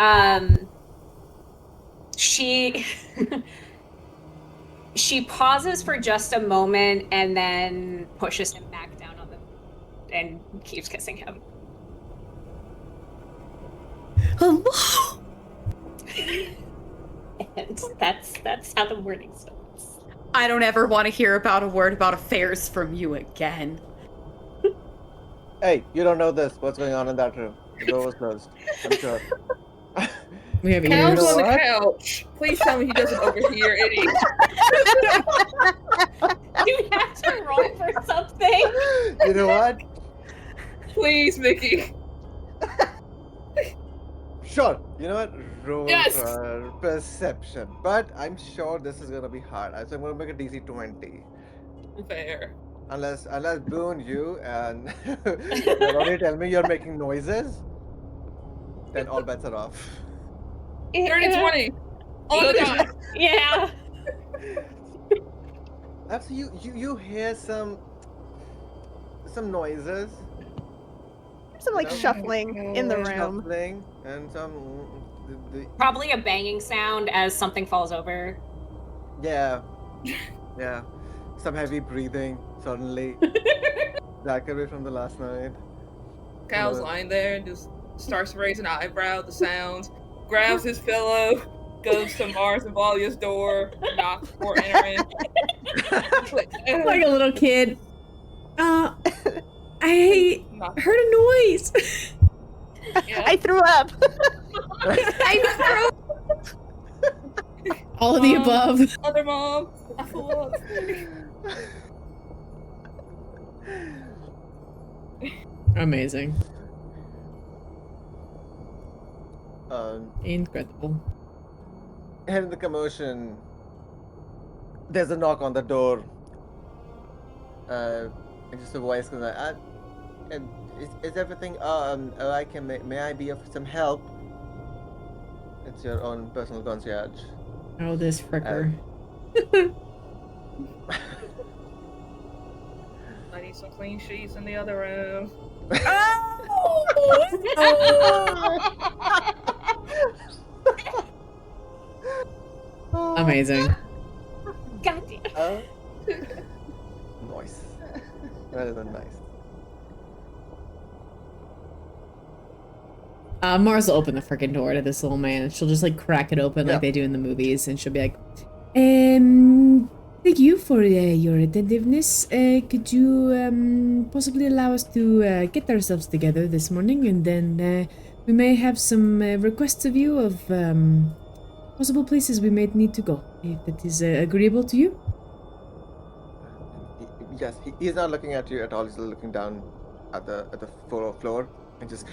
she pauses for just a moment and then pushes him back down on the and keeps kissing him. Hello. And that's how the morning starts. I don't ever want to hear about a word about affairs from you again. Hey, you don't know this. What's going on in that room? The door was closed. I'm sure. We have Couch ears. on the What? couch. Please tell me he doesn't overhear any. You have to roll for something. You know what? Please, Mickey. Sure. You know what? Roll Yes! for perception. But I'm sure this is gonna be hard. So I'm gonna make a DC 20. Fair. Unless Boone, you and you're already telling me you're making noises, then all bets are off. 30-20. On the dot. Yeah. After you hear some noises. Some like No. shuffling in the room. Shuffling and some Probably a banging sound as something falls over. Yeah. Yeah. Some heavy breathing suddenly. Back away from the last night. Cal's lying there and just starts raising an eyebrow at the sounds, grabs his pillow, goes to Mars and Valia's door, knocks before entering. Like a little kid. I heard a noise. Yeah. I threw up. I threw. All of the above. Other mom, I flew up. Amazing. Incredible. Hearing the commotion, there's a knock on the door. And just a voice goes like, is everything, I can, may I be of some help? It's your own personal concierge. Oh, this fricker. I need some clean sheets in the other room. Amazing. God damn. Nice. Rather than nice. Mars will open the freaking door to this little man, and she'll just like crack it open like they do in the movies, and she'll be like, thank you for your attentiveness. Could you possibly allow us to get ourselves together this morning, and then we may have some requests of you of possible places we may need to go, if that is agreeable to you? Yes, he's not looking at you at all. He's looking down at the floor and just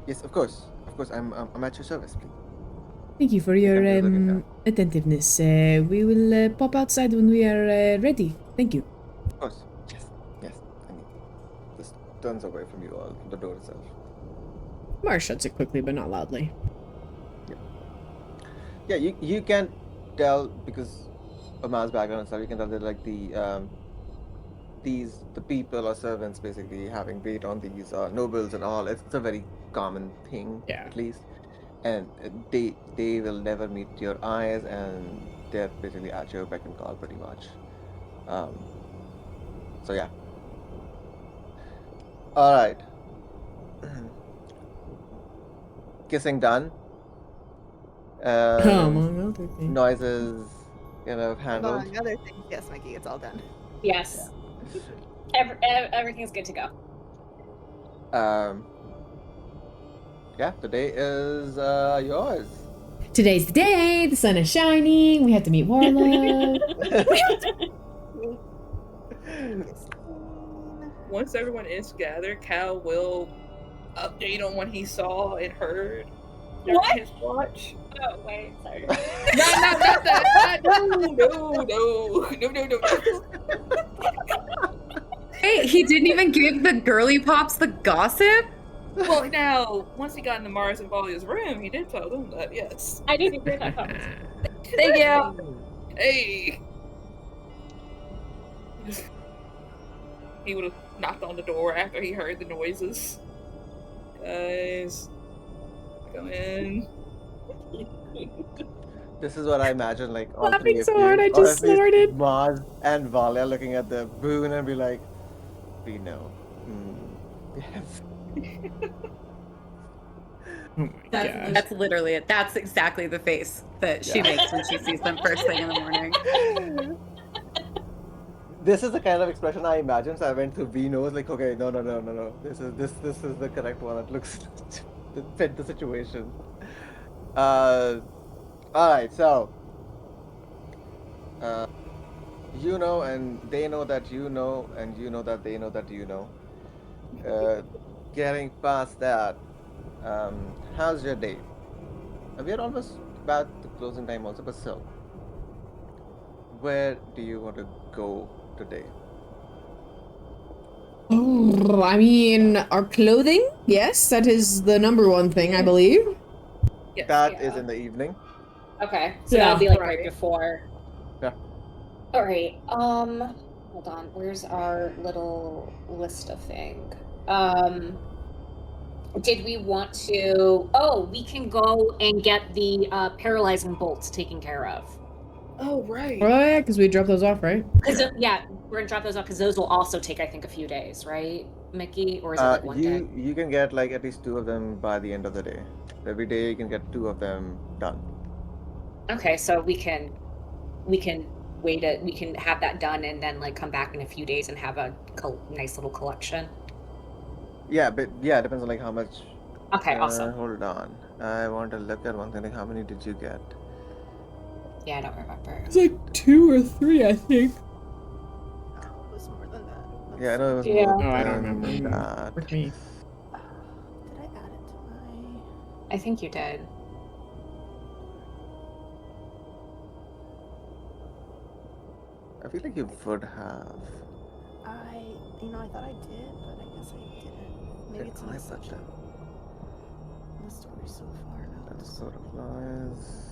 yes, of course, I'm at your service, please. Thank you for your attentiveness. We will pop outside when we are ready. Thank you. Of course, yes. I mean, just turns away from you all, from the door itself. Mars shuts it quickly, but not loudly. Yeah, you can tell because of Mars' background and stuff. You can tell that like the people or servants basically having wait on these nobles and all. It's a very common thing, at least. And they will never meet your eyes, and they're basically at your beck and call pretty much. So yeah. All right. Kissing done. Among other things. Noises, handled. Among other things, yes, Mikey, it's all done. Yes. Everything's good to go. Yeah, today is yours. Today's the day. The sun is shining. We have to meet Warlow. Once everyone is gathered, Cal will update on what he saw and heard during his watch. Oh, wait, sorry. Not that. No. Hey, he didn't even give the girly pops the gossip? Well, now, once he got into Mars and Valia's room, he did tell them that, yes. I didn't hear that conversation. Thank you. Hey! He would have knocked on the door after he heard the noises. Guys, come in. This is what I imagine, like all Laughing three of so you, hard, I or just at least snorted. Mars and Valia looking at the boon and be like, we know. Yes. Oh my gosh. That's literally it. That's exactly the face that she makes when she sees them first thing in the morning. This is the kind of expression I imagine, so I went through V nose, like, okay, no. This is the correct one. It looks to fit the situation. Alright, so you know, and they know that you know, and you know that they know that you know. Getting past that, how's your day? We are almost about the closing time also, but still, where do you want to go today? Oh, I mean, our clothing? Yes, that is the number one thing, I believe. Yes, That is in the evening. Okay, so Yeah. that'll be like Right. right before. Yeah. All right. Hold on. Where's our little list of things? Did we want to? Oh, we can go and get the paralyzing bolts taken care of. Oh, right. Oh yeah, because we dropped those off, right? Because yeah, we're gonna drop those off because those will also take, I think, a few days, right, Mickey? Or is it like one day? You can get like at least 2 of them by the end of the day. Every day you can get 2 of them done. Okay, so we can wait it. We can have that done and then like come back in a few days and have a nice little collection. Yeah, but yeah, it depends on like how much. Okay, awesome. Hold on, I want to look at one thing. Like, how many did you get? Yeah, I don't remember. It's like 2 or 3, I think. Oh, it was more than that. Yeah, I know it was Yeah. more Oh, I don't than remember. that. For me. Did I add it to my? I think you did. I feel like you would have. I thought I did, but I guess I didn't. Maybe it's in I the put section. them. The story so far. No, That's sort of lies.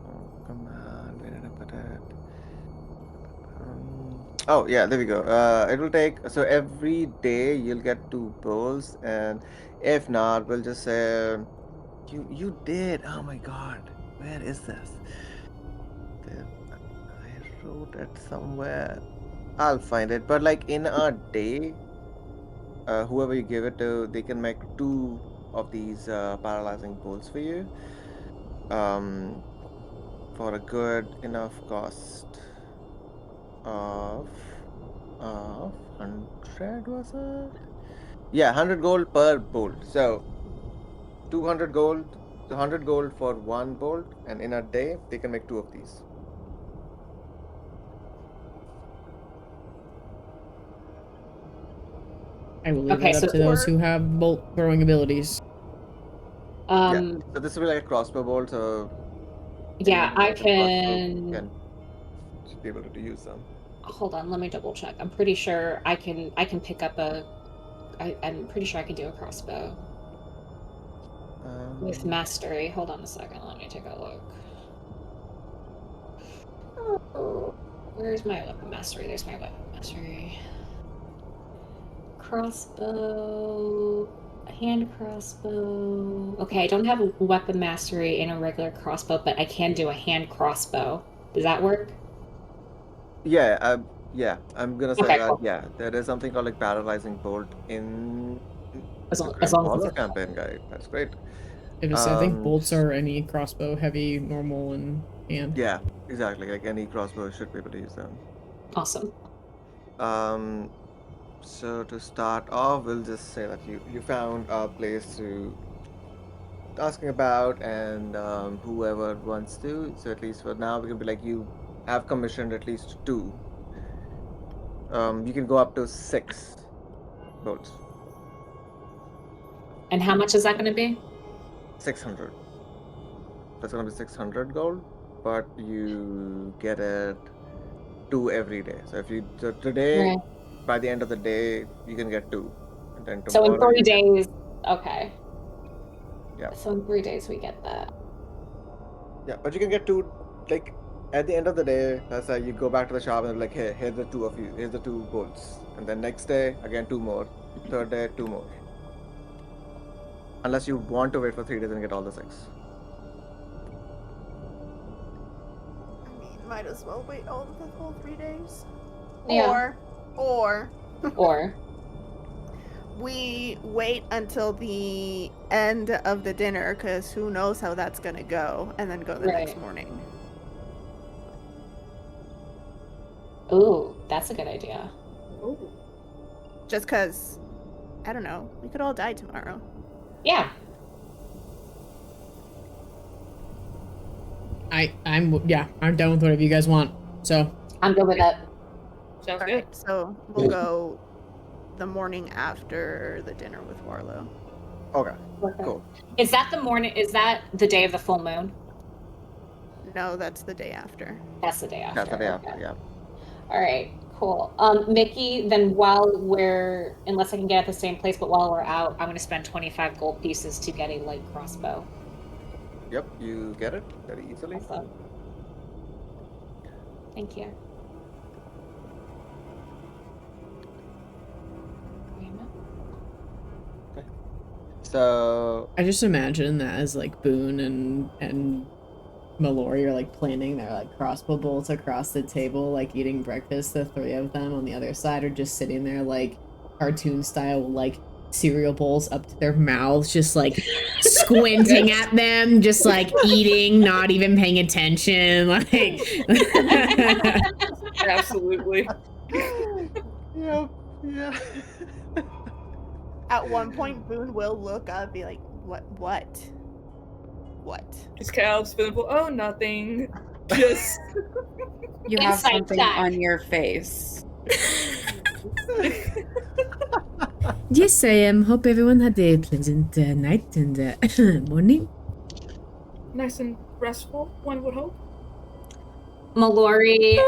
Oh, come on, where did I put it? Oh yeah, there we go. It will take, so every day you'll get 2 bowls, and if not, we'll just say you did. Oh my god, where is this? I wrote it somewhere. I'll find it. But like in a day, whoever you give it to, they can make 2 of these paralyzing bowls for you. Um, for a good enough cost of 100, was it? Yeah, 100 gold per bolt. So 200 gold, so 100 gold for 1 bolt, and in a day they can make 2 of these. I will leave Okay, that up so to those who have bolt throwing abilities. Yeah. So this will be like a crossbow bolt. So yeah, anyone who I has a crossbow can should be able to use them. hold on, let me double check. I'm pretty sure I can pick up I'm pretty sure I can do a crossbow. With mastery. Hold on a second, let me take a look. Oh, where's my weapon mastery? There's my weapon mastery. Crossbow, hand crossbow. Okay, I don't have a weapon mastery in a regular crossbow, but I can do a hand crossbow. Does that work? Yeah, I'm gonna say Okay, that. cool. Yeah, there is something called like paralyzing bolt in As the long Grim as Hollow it's campaign guide. That's great. I think bolts are any crossbow, heavy, normal, and hand. Yeah, exactly. Like any crossbow should be able to use them. awesome. So to start off, we'll just say that you found a place to asking about, and whoever wants to. So at least for now, we can be like you have commissioned at least 2. You can go up to 6 bolts. And how much is that going to be? 600. That's gonna be 600 gold, but you get it 2 every day. So if you today, Right. by the end of the day, you can get 2, and then So in tomorrow 3 you get. days, okay. Yeah. So in 3 days we get that. Yeah, but you can get 2, like at the end of the day. That's like you go back to the shop and like, hey, here's the 2 of you. Here's the 2 bolts, and then next day again 2 more. Third day 2 more. Unless you want to wait for 3 days and get all the 6. I mean, might as well wait all the whole 3 days. Yeah. Or Or we wait until the end of the dinner, because who knows how that's gonna go, and then go the next Right. morning. ooh, that's a good idea. Oh. Just because, I don't know, we could all die tomorrow. Yeah. I'm down with whatever you guys want. So I'm good with it. Sounds good. Alright, so we'll go the morning after the dinner with Warlow. Okay, Okay. cool. Is that the day of the full moon? No, that's the day after. That's the day after. That's the day okay. after. Yeah. All right, cool. Mickey, then unless I can get at the same place, but while we're out, I'm going to spend 25 gold pieces to get a light crossbow. Yep, you get it very easily. Awesome. Thank you. So I just imagine that as like Boone and Mellori are like planning their like crossbow bolts across the table, like eating breakfast. The three of them on the other side are just sitting there like cartoon style, like cereal bowls up to their mouths, just like squinting at them, just like eating, not even paying attention. Like Absolutely. Yep. Yeah. At one point, Boone will look up and be like, what? Just calves, spoonful. Oh, nothing. Just. You have Insight something check. on your face. Yes, I hope everyone had a pleasant night and morning. Nice and restful, one would hope. Mellori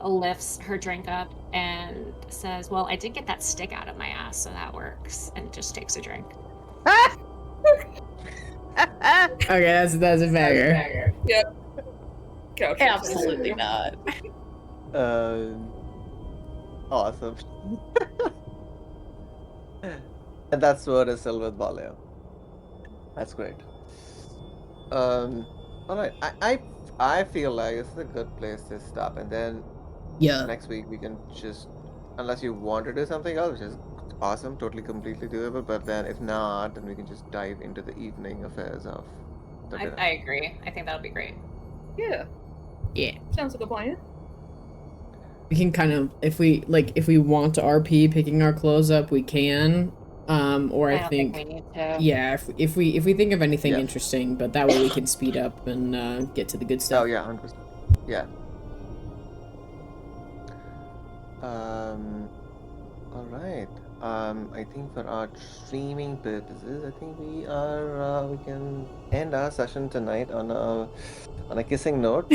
lifts her drink up and says, "Well, I did get that stick out of my ass, so that works." And just takes a drink. okay, that's a bagger. Yep. Couch. Absolutely not. Awesome. And that's what is still with Baleo. That's great. All right. I feel like this is a good place to stop, and then Yeah. next week we can just, unless you want to do something else, which is awesome, totally, completely doable. But then if not, then we can just dive into the evening affairs of the dinner. I agree. I think that'll be great. Yeah. Yeah. Sounds like a plan. We can kind of, if we want to RP picking our clothes up, we can. Or I don't think we need to. yeah, if we think of anything Yeah. interesting, but that way we can speed up and get to the good stuff. Oh yeah, 100%. Yeah. All right. I think for our streaming purposes, I think we can end our session tonight on a kissing note.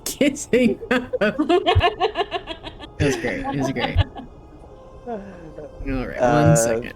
Kissing. It was great. It was great. All right, 1 second.